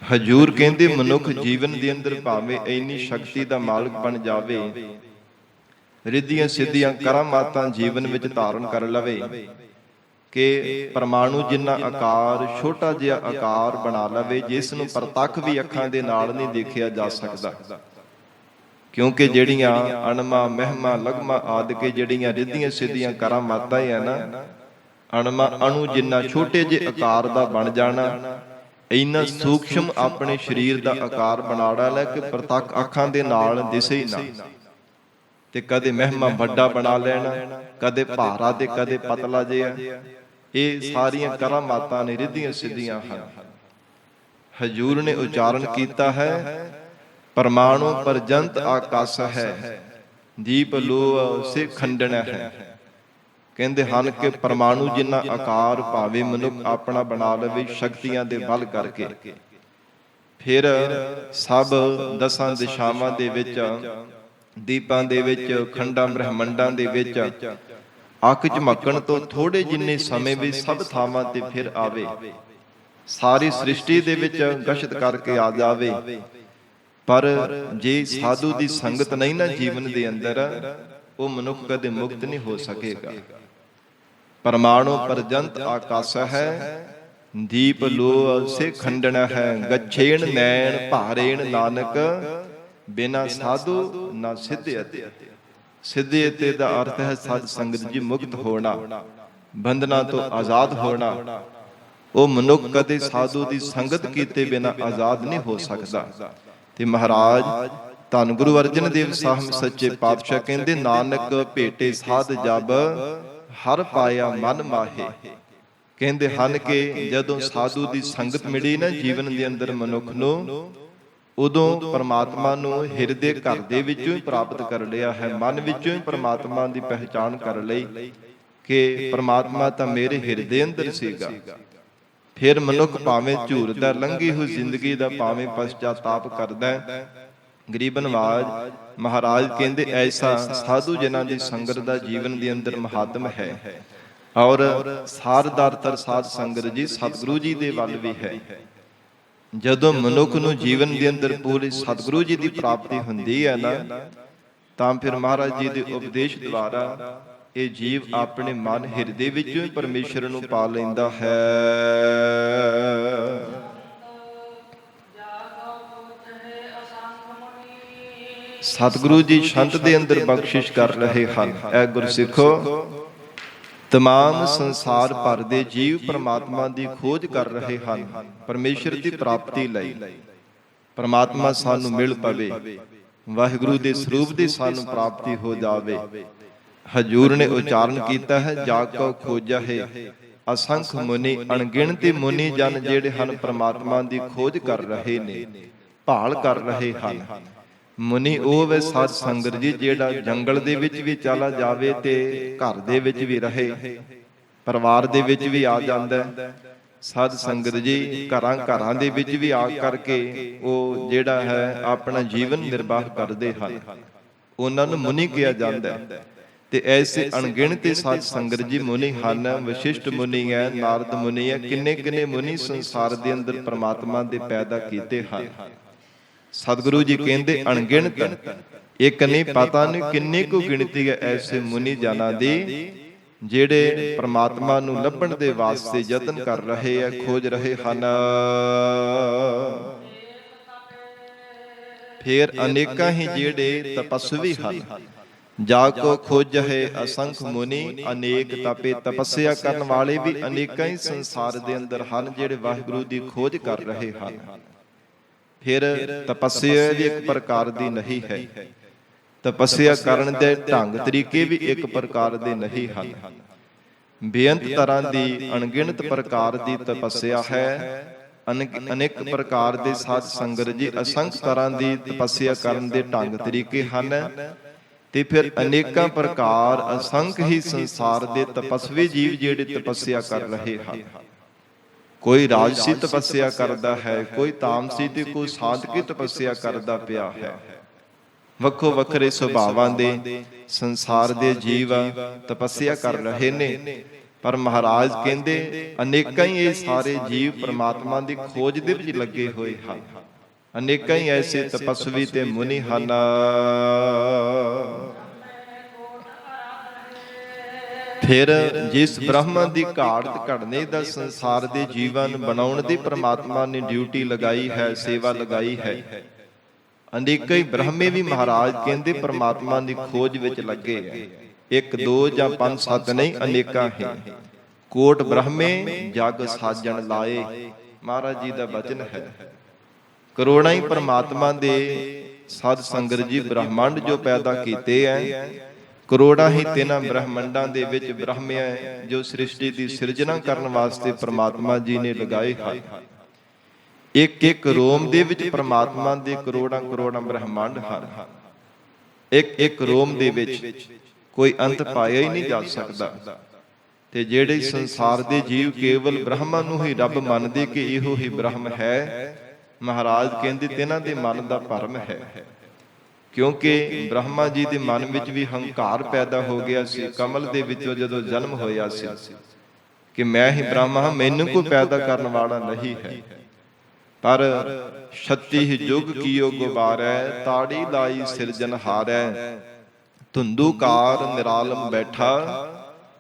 ਹਜੂਰ ਕਹਿੰਦੇ ਮਨੁੱਖ ਜੀਵਨ ਦੇ ਅੰਦਰ ਭਾਵੇਂ ਇੰਨੀ ਸ਼ਕਤੀ ਦਾ ਮਾਲਕ ਬਣ ਜਾਵੇ, ਰਿੱਧੀਆਂ ਸਿੱਧੀਆਂ ਕਰਾਮਾਤਾਂ ਜੀਵਨ ਵਿੱਚ ਧਾਰਨ ਕਰ ਲਵੇ ਕਿ ਪਰਮਾਣੂ ਜਿੰਨਾ ਆਕਾਰ, ਛੋਟਾ ਜਿਹਾ ਆਕਾਰ ਬਣਾ ਲਵੇ, ਜਿਸ ਨੂੰ ਪ੍ਰਤੱਖ ਵੀ ਅੱਖਾਂ ਦੇ ਨਾਲ ਨਹੀਂ ਦੇਖਿਆ ਜਾ ਸਕਦਾ। ਕਿਉਂਕਿ ਜਿਹੜੀਆਂ ਅਣਮਾ ਮਹਿਮਾ ਲਗਮਾ ਆਦਿ ਜਿਹੜੀਆਂ ਰਿੱਧੀਆਂ ਸਿੱਧੀਆਂ ਕਰਾਮਾਤਾਂ ਹੈ ਨਾ, ਅਣਮਾ ਅਣੂ ਜਿੰਨਾ ਛੋਟੇ ਜਿਹੇ ਆਕਾਰ ਦਾ ਬਣ ਜਾਣਾ, ਇੰਨਾ ਸੂਖਸ਼ਮ ਆਪਣੇ ਸਰੀਰ ਦਾ ਆਕਾਰ ਬਣਾ ਲੈ ਕਿ ਪ੍ਰਤੱਖ ਅੱਖਾਂ ਦੇ ਨਾਲ ਦਿਸੇ ਹੀ ਨਾ। ਤੇ ਕਦੇ ਮਹਿਮਾ ਵੱਡਾ ਬਣਾ ਲੈਣਾ, ਕਦੇ ਭਾਰਾ ਤੇ ਕਦੇ ਪਤਲਾ ਜਿਹਾ। ਇਹ ਸਾਰੀਆਂ ਕਰਾਮਾਤਾਂ ਨੇ, ਰਿੱਧੀਆਂ ਸਿੱਧੀਆਂ ਹਨ। ਹਜੂਰ ਨੇ ਉਚਾਰਨ ਕੀਤਾ ਹੈ, ਪਰਮਾਣੂ ਪਰਜੰਤ ਆਕਾਸ ਹੈ, ਦੀਪ ਲੋ ਸੇ ਖੰਡਨ ਹੈ। ਕਹਿੰਦੇ ਹਨ ਕਿ ਪਰਮਾਣੂ ਜਿੰਨਾ ਆਕਾਰ ਭਾਵੇਂ ਮਨੁੱਖ ਆਪਣਾ ਬਣਾ ਲਵੇ ਸ਼ਕਤੀਆਂ ਦੇ ਬਲ ਕਰਕੇ, ਫਿਰ ਸਭ ਦਸਾਂ ਦਿਸ਼ਾਵਾਂ ਦੇ ਵਿੱਚ, ਦੀਪਾਂ ਦੇ ਵਿੱਚ, ਖੰਡਾਂ ਬ੍ਰਹਮੰਡਾਂ ਦੇ ਵਿੱਚ ਅੱਖ ਝਮਕਣ ਤੋਂ ਥੋੜੇ ਜਿੰਨੇ ਸਮੇਂ ਵਿੱਚ ਸਭ ਥਾਵਾਂ ਤੇ ਫਿਰ ਆਵੇ, ਸਾਰੀ ਸ੍ਰਿਸ਼ਟੀ ਦੇ ਵਿੱਚ ਗਸ਼ਤ ਕਰਕੇ ਆ ਜਾਵੇ। ਪਰ ਜੇ ਸਾਧੂ ਦੀ ਸੰਗਤ ਨਹੀਂ ਨਾ ਜੀਵਨ ਦੇ ਅੰਦਰ, ਉਹ ਮਨੁੱਖ ਕਦੇ ਮੁਕਤ ਨਹੀਂ ਹੋ ਸਕੇਗਾ। ਪਰਮਾਣੂ ਪਰਜੰਤ ਆਕਾਸ ਹੈ, ਦੀਪ ਲੋ ਸੇ ਖੰਡਨ ਹੈ, ਗੱਛੇਣ ਨੈਣ ਭਾਰੇਣ ਨਾਨਕ, ਬਿਨਾ ਸਾਧੂ ਨਾ ਸਿੱਧਿਅਤੇ। ਸਿੱਧਿਅਤੇ ਦਾ ਅਰਥ ਹੈ ਸਾਧ ਸੰਗਤ ਜੀ ਮੁਕਤ ਹੋਣਾ, ਬੰਧਨਾਂ ਤੋਂ ਆਜ਼ਾਦ ਹੋਣਾ। ਉਹ ਮਨੁੱਖ ਕਦੇ ਸਾਧੂ ਦੀ ਸੰਗਤ ਕੀਤੇ ਬਿਨਾ ਆਜ਼ਾਦ ਨਹੀਂ ਹੋ ਸਕਦਾ। ਤੇ ਮਹਾਰਾਜ ਧੰਨ ਗੁਰੂ ਅਰਜਨ ਦੇਵ ਸਾਹਿਬ ਸੱਚੇ ਪਾਤਸ਼ਾਹ ਕਹਿੰਦੇ, ਨਾਨਕ ਭੇਟੇ ਸਾਧ ਜਬ ਹਰ ਪਾਇਆ ਮਨ ਮਾਹੇ। ਕਹਿੰਦੇ ਹਨ ਕਿ ਜਦੋਂ ਸਾਧੂ ਦੀ ਸੰਗਤ ਮਿਲੀ ਨਾ ਜੀਵਨ ਦੇ ਅੰਦਰ ਮਨੁੱਖ ਨੂੰ, ਉਦੋਂ ਪਰਮਾਤਮਾ ਨੂੰ ਹਿਰਦੇ ਘਰ ਦੇ ਵਿੱਚੋਂ ਹੀ ਪ੍ਰਾਪਤ ਕਰ ਲਿਆ ਹੈ। ਮਨ ਵਿੱਚੋਂ ਹੀ ਪਰਮਾਤਮਾ ਦੀ ਪਹਿਚਾਣ ਕਰ ਲਈ ਕਿ ਪਰਮਾਤਮਾ ਤਾਂ ਮੇਰੇ ਹਿਰਦੇ ਅੰਦਰ ਸੀਗਾ। ਫਿਰ ਮਨੁੱਖ ਭਾਵੇਂ ਝੂਰਦਾ, ਲੰਘੀ ਹੋਈ ਜ਼ਿੰਦਗੀ ਦਾ ਭਾਵੇਂ ਪਛਤਾਤਾਪ ਕਰਦਾ, ਗਰੀਬ ਨਵਾਜ ਮਹਾਰਾਜ ਕਹਿੰਦੇ ਐਸਾ ਸਾਧੂ ਜਨਾਂ ਦੀ ਸੰਗਤ ਦਾ ਜੀਵਨ ਦੇ ਅੰਦਰ ਮਹਾਤਮ ਹੈ। ਔਰ ਸਾਰਦਾਰ ਸਾਧ ਸੰਗਤ ਜੀ ਸਤਿਗੁਰੂ ਜੀ ਦੇ ਵੱਲ ਵੀ ਹੈ। ਜਦੋਂ ਮਨੁੱਖ ਨੂੰ ਜੀਵਨ ਦੇ ਅੰਦਰ ਪੂਰੇ ਸਤਿਗੁਰੂ ਜੀ ਦੀ ਪ੍ਰਾਪਤੀ ਹੁੰਦੀ ਹੈ ਨਾ, ਤਾਂ ਫਿਰ ਮਹਾਰਾਜ ਜੀ ਦੇ ਉਪਦੇਸ਼ ਦੁਆਰਾ ਇਹ ਜੀਵ ਆਪਣੇ ਮਨ ਹਿਰਦੇ ਵਿੱਚੋਂ ਹੀ ਪਰਮੇਸ਼ਰ ਨੂੰ ਪਾ ਲੈਂਦਾ ਹੈ। ਸਤਿਗੁਰੂ ਜੀ ਸੰਤ ਦੇ ਅੰਦਰ ਬਖਸ਼ਿਸ਼ ਕਰ ਰਹੇ ਹਨ। ਐ ਗੁਰਸਿੱਖੋ, ਤਮਾਮ ਸੰਸਾਰ ਭਰ ਦੇ ਜੀਵ ਪਰਮਾਤਮਾ ਦੀ ਖੋਜ ਕਰ ਰਹੇ ਹਨ ਪਰਮੇਸ਼ਰ ਦੀ ਪ੍ਰਾਪਤੀ ਲਈ। ਪਰਮਾਤਮਾ ਸਾਨੂੰ ਮਿਲ ਪਵੇ, ਵਾਹਿਗੁਰੂ ਦੇ ਸਰੂਪ ਦੀ ਸਾਨੂੰ ਪ੍ਰਾਪਤੀ ਹੋ ਜਾਵੇ। ਹਜੂਰ ਨੇ ਉਚਾਰਨ ਕੀਤਾ ਹੈ, ਜਾ ਕੋ ਖੋਜਾ ਹੈ ਅਸੰਖ ਮੁਨੀ। ਅਣਗਿਣਤੀ ਮੁਨੀ ਜਨ ਜਿਹੜੇ ਹਨ ਪਰਮਾਤਮਾ ਦੀ ਖੋਜ ਕਰ ਰਹੇ ਨੇ, ਭਾਲ ਕਰ ਰਹੇ ਹਨ। ਮੁਨੀ ਉਹ ਵੇ ਸਾਧ ਸੰਗਤ ਜੀ ਜਿਹੜਾ ਜੰਗਲ ਦੇ ਵਿੱਚ ਵੀ ਚਲਾ ਜਾਵੇ ਤੇ ਘਰ ਦੇ ਵਿੱਚ ਵੀ ਰਹੇ, ਪਰਿਵਾਰ ਦੇ ਵਿੱਚ ਵੀ ਆ ਜਾਂਦਾ। ਸਾਧ ਸੰਗਤ ਜੀ ਘਰਾਂ ਦੇ ਵਿੱਚ ਵੀ ਆ ਕਰਕੇ ਉਹ ਜਿਹੜਾ ਹੈ ਆਪਣਾ ਜੀਵਨ ਨਿਰਵਾਹ ਕਰਦੇ ਹਨ, ਉਹਨਾਂ ਨੂੰ ਮੁਨੀ ਕਿਹਾ ਜਾਂਦਾ। ਤੇ ਐਸੇ ਅਣਗਿਣਤ ਸਾਧ ਸੰਗਤ ਜੀ ਮੁਨੀ ਹਨ। ਵਸ਼ਿਸ਼ਟ ਮੁਨੀ ਹੈ, ਨਾਰਦ ਮੁਨੀ ਹੈ, ਕਿੰਨੇ ਮੁਨੀ ਸੰਸਾਰ ਦੇ ਅੰਦਰ ਪਰਮਾਤਮਾ ਦੇ ਪੈਦਾ ਕੀਤੇ ਹਨ। ਸਤਿਗੁਰੂ ਜੀ ਕਹਿੰਦੇ ਅਣਗਿਣਤ, ਇੱਕ ਨਹੀਂ ਪਤਾ ਨਹੀਂ ਕਿੰਨੀ ਕੁ ਗਿਣਤੀ ਹੈ ਐਸੇ ਮੁਨੀ ਜਨਾਂ ਦੀ ਜਿਹੜੇ ਪਰਮਾਤਮਾ ਨੂੰ ਲੱਭਣ ਦੇ ਵਾਸਤੇ ਯਤਨ ਕਰ ਰਹੇ ਹੈ, ਖੋਜ ਰਹੇ ਹਨ। ਫਿਰ ਅਨੇਕਾਂ ਹੀ ਜਿਹੜੇ ਤਪਸਵੀ ਹਨ, ਜਾ ਕੋ ਖੋਜਹਿ ਅਸੰਖ ਮੁਨੀ। ਅਨੇਕ ਤਪੇ ਤਪੱਸਿਆ ਕਰਨ ਵਾਲੇ ਵੀ ਅਨੇਕਾਂ ਹੀ ਸੰਸਾਰ ਦੇ ਅੰਦਰ ਹਨ ਜਿਹੜੇ ਵਾਹਿਗੁਰੂ ਦੀ ਖੋਜ ਕਰ ਰਹੇ ਹਨ। ਫਿਰ ਤਪੱਸਿਆ ਵੀ ਇੱਕ ਪ੍ਰਕਾਰ ਦੀ ਨਹੀਂ ਹੈ, ਤਪੱਸਿਆ ਕਰਨ ਦੇ ਢੰਗ ਤਰੀਕੇ ਵੀ ਇੱਕ ਪ੍ਰਕਾਰ ਦੇ ਨਹੀਂ ਹਨ। ਬੇਅੰਤ ਤਰ੍ਹਾਂ ਦੀ ਅਣਗਿਣਤ ਪ੍ਰਕਾਰ ਦੀ ਤਪੱਸਿਆ ਹੈ। ਅਨੇਕ ਪ੍ਰਕਾਰ ਦੇ ਸਾਧ ਸੰਗਤ ਜੀ ਅਸੰਖ ਤਰ੍ਹਾਂ ਦੀ ਤਪੱਸਿਆ ਕਰਨ ਦੇ ਢੰਗ ਤਰੀਕੇ ਹਨ। ਤੇ ਫਿਰ ਅਨੇਕਾਂ ਪ੍ਰਕਾਰ ਅਸੰਖ ਹੀ ਸੰਸਾਰ ਦੇ ਤਪਸਵੀ ਜੀਵ ਜਿਹੜੇ ਤਪੱਸਿਆ ਕਰ ਰਹੇ ਹਨ। ਕੋਈ ਰਾਜਸੀ ਤਪੱਸਿਆ ਕਰਦਾ ਹੈ, ਕੋਈ ਤਾਮਸੀ ਤੇ ਕੋਈ ਸਾਧਕੀ ਤਪੱਸਿਆ ਕਰਦਾ ਪਿਆ ਹੈ। ਵੱਖੋ ਵੱਖਰੇ ਸੁਭਾਵਾਂ ਦੇ ਸੰਸਾਰ ਦੇ ਜੀਵ ਤਪੱਸਿਆ ਕਰ ਰਹੇ ਨੇ। ਪਰ ਮਹਾਰਾਜ ਕਹਿੰਦੇ ਅਨੇਕਾਂ ਹੀ ਇਹ ਸਾਰੇ ਜੀਵ ਪਰਮਾਤਮਾ ਦੀ ਖੋਜ ਦੇ ਵਿੱਚ ਲੱਗੇ ਹੋਏ ਹਨ। ਅਨੇਕਾਂ ਹੀ ਐਸੇ ਤਪਸਵੀ ਤੇ ਮੁਨੀ ਹਨ। ਫਿਰ ਜਿਸ ਬ੍ਰਹਮਾ ਦੀ ਘਾਟ ਘੜਨੇ ਦਾ ਸੰਸਾਰ ਦੇ ਜੀਵਨ ਬਣਾਉਣ ਦੀ ਪਰਮਾਤਮਾ ਨੇ ਡਿਊਟੀ ਲਗਾਈ ਹੈ, ਸੇਵਾ ਲਗਾਈ ਹੈ। ਅਨੇਕਾਂ ਹੀ ਬ੍ਰਹਮੇ ਵੀ ਮਹਾਰਾਜ ਕਹਿੰਦੇ ਪਰਮਾਤਮਾ ਦੀ ਖੋਜ ਵਿੱਚ ਲੱਗੇ ਹੈ। 1 2 ਜਾਂ 5 7 ਨਹੀਂ, ਅਨੇਕਾਂ ਹੈ। ਕੋਟ ਬ੍ਰਹਮੇ ਜਗ ਸਾਜਣ ਲਾਏ, ਮਹਾਰਾਜ ਜੀ ਦਾ ਬਚਨ ਹੈ। ਕਰੋੜਾਂ ਹੀ ਪਰਮਾਤਮਾ ਦੇ ਸਾਧ ਸੰਗਤ ਜੀ ਬ੍ਰਹਮੰਡ ਜੋ ਪੈਦਾ ਕੀਤੇ ਐ, ਕਰੋੜਾਂ ਹੀ ਤਿੰਨਾਂ ਬ੍ਰਹਮੰਡਾਂ ਦੇ ਵਿੱਚ ਬ੍ਰਹਮਿਆ ਜੋ ਸ੍ਰਿਸ਼ਟੀ ਦੀ ਸਿਰਜਣਾ ਕਰਨ ਵਾਸਤੇ ਪਰਮਾਤਮਾ ਜੀ ਨੇ ਲਗਾਏ ਹਨ। ਇੱਕ ਇੱਕ ਰੋਮ ਦੇ ਵਿੱਚ ਪਰਮਾਤਮਾ ਦੇ ਕਰੋੜਾਂ ਬ੍ਰਹਮੰਡ ਹਨ। ਇੱਕ ਇੱਕ ਰੋਮ ਦੇ ਵਿੱਚ ਕੋਈ ਅੰਤ ਪਾਇਆ ਹੀ ਨਹੀਂ ਜਾ ਸਕਦਾ। ਤੇ ਜਿਹੜੇ ਸੰਸਾਰ ਦੇ ਜੀਵ ਕੇਵਲ ਬ੍ਰਹਮਾ ਨੂੰ ਹੀ ਰੱਬ ਮੰਨਦੇ ਕਿ ਇਹੋ ਹੀ ਬ੍ਰਹਮ ਹੈ, ਮਹਾਰਾਜ ਕਹਿੰਦੇ ਤਿੰਨਾਂ ਦੇ ਮਨ ਦਾ ਭਰਮ ਹੈ। ਕਿਉਂਕਿ ਬ੍ਰਹਮਾ ਜੀ ਦੇ ਮਨ ਵਿੱਚ ਵੀ ਹੰਕਾਰ ਪੈਦਾ ਹੋ ਗਿਆ ਸੀ। ਕਮਲ ਦੇ ਵਿੱਚੋਂ ਜਦੋਂ ਜਨਮ ਹੋਇਆ ਸੀ ਕਿ ਮੈਂ ਹੀ ਬ੍ਰਹਮਾ ਹਾਂ, ਮੈਨੂੰ ਕੋਈ ਪੈਦਾ ਕਰਨ ਵਾਲਾ ਨਹੀਂ ਹੈ। ਪਰ 36 ਜੁਗ ਕੀਓ ਗੁਬਾਰੈ, ਤਾੜੀ ਲਾਈ ਸਿਰਜਨਹਾਰੈ। ਧੁੰਦੂਕਾਰ ਨਿਰਾਲਮ ਬੈਠਾ,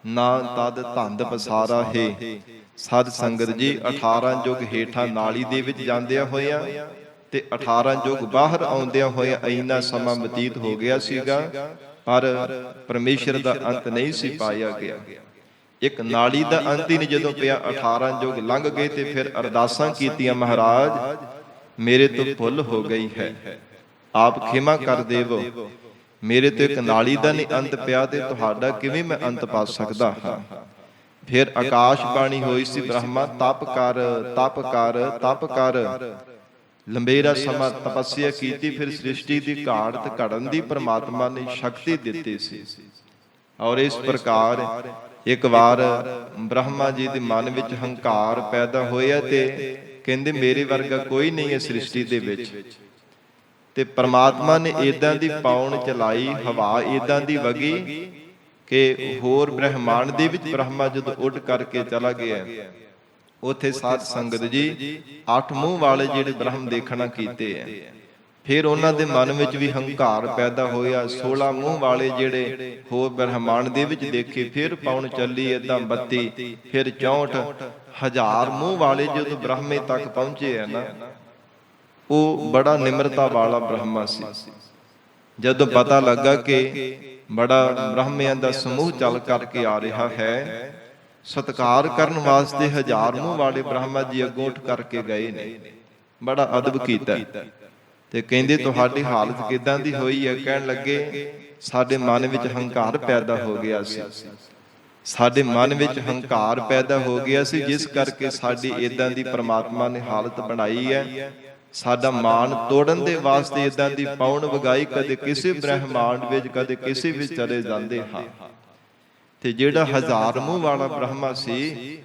ਨਾ ਤਦ ਧੰਦ ਪਸਾਰਾ ਹੈ। ਸਾਧ ਸੰਗਤ ਜੀ 18 ਯੁਗ ਹੇਠਾਂ ਨਾਲੀ ਦੇ ਵਿੱਚ ਜਾਂਦਿਆਂ ਹੋਇਆਂ ਤੇ 18 ਯੁਗ ਬਾਹਰ ਆਉਂਦਿਆਂ ਹੋਇਆਂ ਇੰਨਾ ਸਮਾਂ ਬਤੀਤ ਹੋ ਗਿਆ ਸੀਗਾ, ਪਰ ਪਰਮੇਸ਼ਰ ਦਾ ਅੰਤ ਨਹੀਂ ਸੀ ਪਾਇਆ ਗਿਆ। ਇੱਕ ਨਾਲੀ ਦਾ ਅੰਤ ਹੀ ਨਹੀਂ ਜਦੋਂ ਪਿਆ। 18 ਯੁਗ ਲੰਘ ਗਏ ਤੇ ਫਿਰ ਅਰਦਾਸਾਂ ਕੀਤੀਆਂ, ਮਹਾਰਾਜ ਮੇਰੇ ਤੋਂ ਭੁੱਲ ਹੋ ਗਈ ਹੈ, ਆਪ ਖਿਮਾ ਕਰ ਦੇਵੋ। ਮੇਰੇ ਤੋਂ ਇੱਕ ਨਾਲੀ ਦਾ ਨਹੀਂ ਅੰਤ ਪਿਆ, ਤੇ ਤੁਹਾਡਾ ਕਿਵੇਂ ਮੈਂ ਅੰਤ ਪਾ ਸਕਦਾ ਹਾਂ। ਫਿਰ ਆਕਾਸ਼ ਬਾਣੀ ਹੋਈ ਸੀ, ਬ੍ਰਹਮਾ ਤਪ ਕਰ ਤਪ ਕਰ ਤਪ ਕਰ। ਲੰਬੇਰਾ ਸਮਾਂ ਤਪੱਸਿਆ ਕੀਤੀ, ਫਿਰ ਸ੍ਰਿਸ਼ਟੀ ਦੀ ਘਾੜਤ ਘੜਨ ਦੀ ਪ੍ਰਮਾਤਮਾ ਨੇ ਸ਼ਕਤੀ ਦਿੱਤੀ ਸੀ। ਔਰ ਇਸ ਪ੍ਰਕਾਰ ਇੱਕ ਵਾਰ ਬ੍ਰਹਮਾ ਜੀ ਦੇ ਮਨ ਵਿੱਚ ਹੰਕਾਰ ਪੈਦਾ ਹੋਇਆ, ਤੇ ਕਹਿੰਦੇ ਮੇਰੇ ਵਰਗਾ ਕੋਈ ਨਹੀਂ ਹੈ ਸ੍ਰਿਸ਼ਟੀ ਦੇ ਵਿੱਚ। ਤੇ ਪ੍ਰਮਾਤਮਾ ਨੇ ਏਦਾਂ ਦੀ ਪੌਣ ਚਲਾਈ, ਹਵਾ ਏਦਾਂ ਦੀ ਵਗੀ ਕਿ ਹੋਰ ਬ੍ਰਹਮਾਂਡ ਦੇ ਵਿੱਚ ਬ੍ਰਹਮਾ ਜਦੋਂ ਉੱਡ ਕਰਕੇ ਚਲਾ ਗਿਆ, ਉੱਥੇ ਸਾਧ ਸੰਗਤ ਜੀ 8 ਮੂੰਹ ਵਾਲੇ ਜਿਹੜੇ ਬ੍ਰਹਮ ਦੇਖਣਾ ਕੀਤੇ ਐ। ਫਿਰ ਉਹਨਾਂ ਦੇ ਮਨ ਵਿੱਚ ਵੀ ਹੰਕਾਰ ਪੈਦਾ ਹੋਇਆ, 16 ਮੂੰਹ ਵਾਲੇ ਜਿਹੜੇ ਹੋਰ ਬ੍ਰਹਮਾਂਡ ਦੇ ਵਿੱਚ ਦੇਖੇ। ਫਿਰ ਪੌਣ ਚੱਲੀ ਏਦਾਂ 32, ਫਿਰ 64,000 ਮੂੰਹ ਵਾਲੇ ਜਦੋਂ ਬ੍ਰਹਮੇ ਤੱਕ ਪਹੁੰਚੇ ਆ ਨਾ, ਉਹ ਬੜਾ ਨਿਮਰਤਾ ਵਾਲਾ ਬ੍ਰਹਮਾ ਸੀ। ਜਦੋਂ ਪਤਾ ਲੱਗਾ ਕਿ ਬੜਾ ਬ੍ਰਹਮਿਆਂ ਦਾ ਸਮੂਹ ਚੱਲ ਕਰਕੇ ਆ ਰਿਹਾ ਹੈ, ਸਤਿਕਾਰ ਕਰਨ ਵਾਸਤੇ 1000 ਮੂੰਹ ਵਾਲੇ ਬ੍ਰਹਮਾ ਜੀ ਅੱਗੋਂ ਉੱਠ ਕਰਕੇ ਗਏ ਨੇ, ਬੜਾ ਅਦਬ ਕੀਤਾ। ਤੇ ਕਹਿੰਦੇ ਤੁਹਾਡੀ ਹਾਲਤ ਕਿਦਾਂ ਦੀ ਹੋਈ ਹੈ? ਕਹਿਣ ਲੱਗੇ ਸਾਡੇ ਮਨ ਵਿੱਚ ਹੰਕਾਰ ਪੈਦਾ ਹੋ ਗਿਆ ਸੀ, ਸਾਡੇ ਮਨ ਵਿੱਚ ਹੰਕਾਰ ਪੈਦਾ ਹੋ ਗਿਆ ਸੀ, ਜਿਸ ਕਰਕੇ ਸਾਡੀ ਏਦਾਂ ਦੀ ਪ੍ਰਮਾਤਮਾ ਨੇ ਹਾਲਤ ਬਣਾਈ ਹੈ। ਸਾਡਾ ਮਾਨ ਤੋੜਨ ਦੇ ਵਾਸਤੇ ਏਦਾਂ ਦੀ ਪੌਣ ਵਗਾਈ, ਕਦੇ ਕਿਸੇ ਬ੍ਰਹਮਾਂਡ ਵਿੱਚ, ਕਦੇ ਕਿਸੇ ਵਿੱਚ ਚਲੇ ਜਾਂਦੇ ਹਾਂ। ਤੇ ਜਿਹੜਾ 1000 ਮੂੰਹ ਵਾਲਾ ਬ੍ਰਹਮਾ ਸੀ,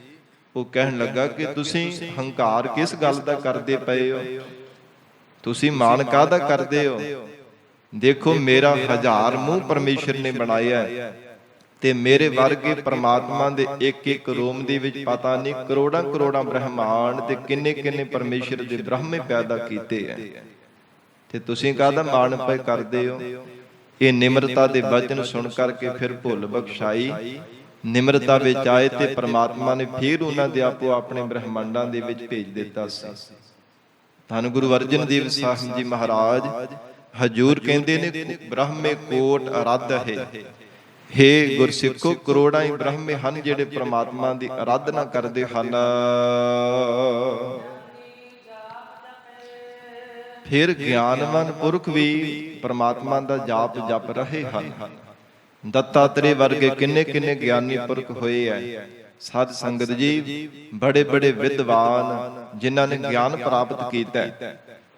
ਉਹ ਕਹਿਣ ਲੱਗਾ ਕਿ ਤੁਸੀਂ ਹੰਕਾਰ ਕਿਸ ਗੱਲ ਦਾ ਕਰਦੇ ਪਏ ਹੋ? ਤੁਸੀਂ ਮਾਣ ਕਾਹਦਾ ਕਰਦੇ ਹੋ? ਦੇਖੋ ਮੇਰਾ 1000 ਮੂੰਹ ਪਰਮੇਸ਼ਰ ਨੇ ਬਣਾਇਆ, ਤੇ ਮੇਰੇ ਵਰਗੇ ਪ੍ਰਮਾਤਮਾ ਦੇ ਇੱਕ ਇੱਕ ਰੋਮ ਦੇ ਵਿੱਚ ਪਤਾ ਨਹੀਂ ਕਰੋੜਾਂ ਕਰੋੜਾਂ ਬ੍ਰਹਮਾਂਡ ਤੇ ਕਿੰਨੇ ਕਿੰਨੇ ਪਰਮੇਸ਼ਰ ਦੇ ਬ੍ਰਹਮੇ ਪੈਦਾ ਕੀਤੇ ਐ, ਤੇ ਤੁਸੀਂ ਕਾਹਦਾ ਮਾਣ ਪਏ ਕਰਦੇ ਹੋ? ਇਹ ਨਿਮਰਤਾ ਦੇ ਵਚਨ ਸੁਣ ਕਰਕੇ ਫਿਰ ਭੁੱਲ ਬਖਸ਼ਾਈ, ਨਿਮਰਤਾ ਵਿੱਚ ਆਏ, ਤੇ ਪ੍ਰਮਾਤਮਾ ਨੇ ਫਿਰ ਉਹਨਾਂ ਦੇ ਆਪੋ ਆਪਣੇ ਬ੍ਰਹਮੰਡਾਂ ਦੇ ਵਿੱਚ ਭੇਜ ਦਿੱਤਾ ਸੀ। ਧੰਨ ਗੁਰੂ ਅਰਜਨ ਦੇਵ ਸਾਹਿਬ ਜੀ ਮਹਾਰਾਜ ਹਜੂਰ ਕਹਿੰਦੇ ਨੇ, ਬ੍ਰਹਮੇ ਕੋਟ ਅਰਾਧ ਹੈ। ਹੇ ਗੁਰਸਿੱਖੋ, ਕਰੋੜਾਂ ਹੀ ਬ੍ਰਹਮੇ ਹਨ ਜਿਹੜੇ ਪ੍ਰਮਾਤਮਾ ਦੀ ਆਰਾਧਨਾ ਕਰਦੇ ਹਨ। ਫਿਰ ਗਿਆਨਵਾਨ ਪੁਰਖ ਵੀ ਪ੍ਰਮਾਤਮਾ ਦਾ ਜਾਪ ਜਪ ਰਹੇ ਹਨ। ਦੱਤਾਤਰੇ ਵਰਗੇ ਕਿੰਨੇ ਕਿੰਨੇ ਗਿਆਨੀ ਪੁਰਖ ਹੋਏ ਐ। ਸਾਧ ਸੰਗਤ ਜੀ, ਬੜੇ ਬੜੇ ਵਿਦਵਾਨ ਜਿਨ੍ਹਾਂ ਨੇ ਗਿਆਨ ਪ੍ਰਾਪਤ ਕੀਤਾ,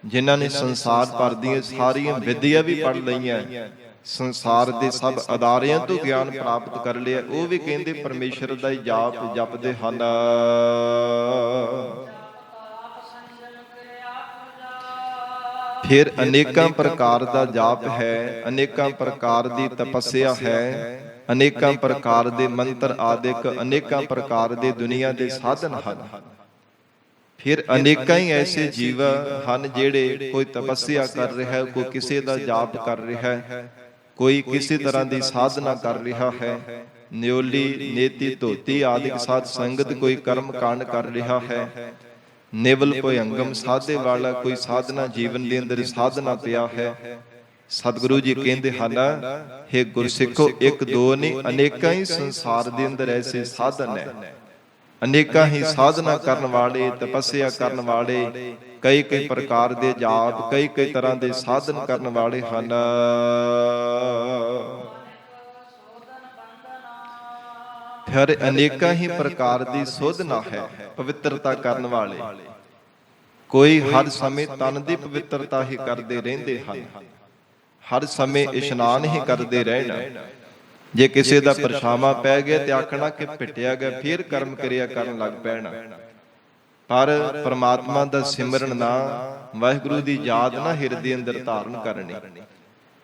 ਜਿਨ੍ਹਾਂ ਨੇ ਸੰਸਾਰ ਭਰ ਦੀਆਂ ਸਾਰੀਆਂ ਵਿਦਿਆ ਵੀ ਪੜ੍ਹ ਲਈਆਂ, ਸੰਸਾਰ ਦੇ ਸਭ ਅਦਾਰਿਆਂ ਤੋਂ ਗਿਆਨ ਪ੍ਰਾਪਤ ਕਰ ਲਿਆ, ਉਹ ਵੀ ਕਹਿੰਦੇ ਪਰਮੇਸ਼ਰ ਦਾ ਹੀ ਜਾਪ ਜਪਦੇ ਹਨ। ਫਿਰ ਅਨੇਕਾਂ ਪ੍ਰਕਾਰ ਦਾ ਜਾਪ ਹੈ, ਅਨੇਕਾਂ ਪ੍ਰਕਾਰ ਦੀ ਤਪੱਸਿਆ ਹੈ, ਅਨੇਕਾਂ ਪ੍ਰਕਾਰ ਦੇ ਮੰਤਰ ਆਦਿਕ, ਅਨੇਕਾਂ ਪ੍ਰਕਾਰ ਦੇ ਦੁਨੀਆ ਦੇ ਸਾਧਨ ਹਨ। ਫਿਰ ਅਨੇਕਾਂ ਹੀ ਐਸੇ ਜੀਵ ਹਨ ਜਿਹੜੇ ਕੋਈ ਤਪੱਸਿਆ ਕਰ ਰਿਹਾ ਹੈ, ਕੋਈ ਕਿਸੇ ਦਾ ਜਾਪ ਕਰ ਰਿਹਾ ਹੈ, ਕੋਈ ਕਿਸੇ ਤਰ੍ਹਾਂ ਦੀ ਸਾਧਨਾ ਕਰ ਰਿਹਾ ਹੈ। ਨਿਉਲੀ ਨੇਤੀ ਧੋਤੀ ਆਦਿਕ ਸਾਧ ਸੰਗਤ ਕੋਈ ਕਰਮ ਕਾਂਡ ਕਰ ਰਿਹਾ ਹੈ। ਨਿਵਲ ਭੁਯੰਗਮ ਸਾਧੇ ਵਾਲਾ ਕੋਈ ਸਾਧਨਾ ਜੀਵਨ ਦੇ ਅੰਦਰ ਸਾਧਨਾ ਪਿਆ ਹੈ। ਸਤਿਗੁਰੂ ਜੀ ਕਹਿੰਦੇ ਹਨ, ਹੇ ਗੁਰਸਿੱਖੋ, ਇੱਕ ਦੋ ਨਹੀਂ ਅਨੇਕਾਂ ਹੀ ਸੰਸਾਰ ਦੇ ਅੰਦਰ ਐਸੇ ਸਾਧਨ ਹੈ, ਅਨੇਕਾਂ ਹੀ ਸਾਧਨਾ ਕਰਨ ਵਾਲੇ, ਤਪੱਸਿਆ ਕਰਨ ਵਾਲੇ, ਕਈ ਕਈ ਪ੍ਰਕਾਰ ਦੇ ਜਾਪ, ਕਈ ਕਈ ਤਰ੍ਹਾਂ ਦੇ ਸਾਧਨ ਕਰਨ ਵਾਲੇ ਹਨ। ਫਿਰ ਅਨੇਕਾਂ ਹੀ ਪ੍ਰਕਾਰ ਦੀ ਸੋਧਨਾ ਹੈ, ਪਵਿੱਤਰਤਾ ਕਰਨ ਵਾਲੇ। ਕੋਈ ਹਰ ਸਮੇਂ ਤਨ ਦੀ ਪਵਿੱਤਰਤਾ ਹੀ ਕਰਦੇ ਰਹਿੰਦੇ ਹਨ, ਹਰ ਸਮੇਂ ਇਸ਼ਨਾਨ ਹੀ ਕਰਦੇ ਰਹਿਣਾ। ਜੇ ਕਿਸੇ ਦਾ ਪਰਛਾਵਾਂ ਪੈ ਗਿਆ ਤੇ ਆਖਣਾ ਕਿ ਪਿੱਟਿਆ ਗਿਆ, ਫਿਰ ਕਰਮ ਕਿਰਿਆ ਕਰਨ ਲੱਗ ਪੈਣਾ। ਪਰ ਪਰਮਾਤਮਾ ਦਾ ਸਿਮਰਨ ਨਾ, ਵਾਹਿਗੁਰੂ ਦੀ ਯਾਦ ਨਾ ਹਿਰਦੇ ਅੰਦਰ ਧਾਰਨ ਕਰਨੀ,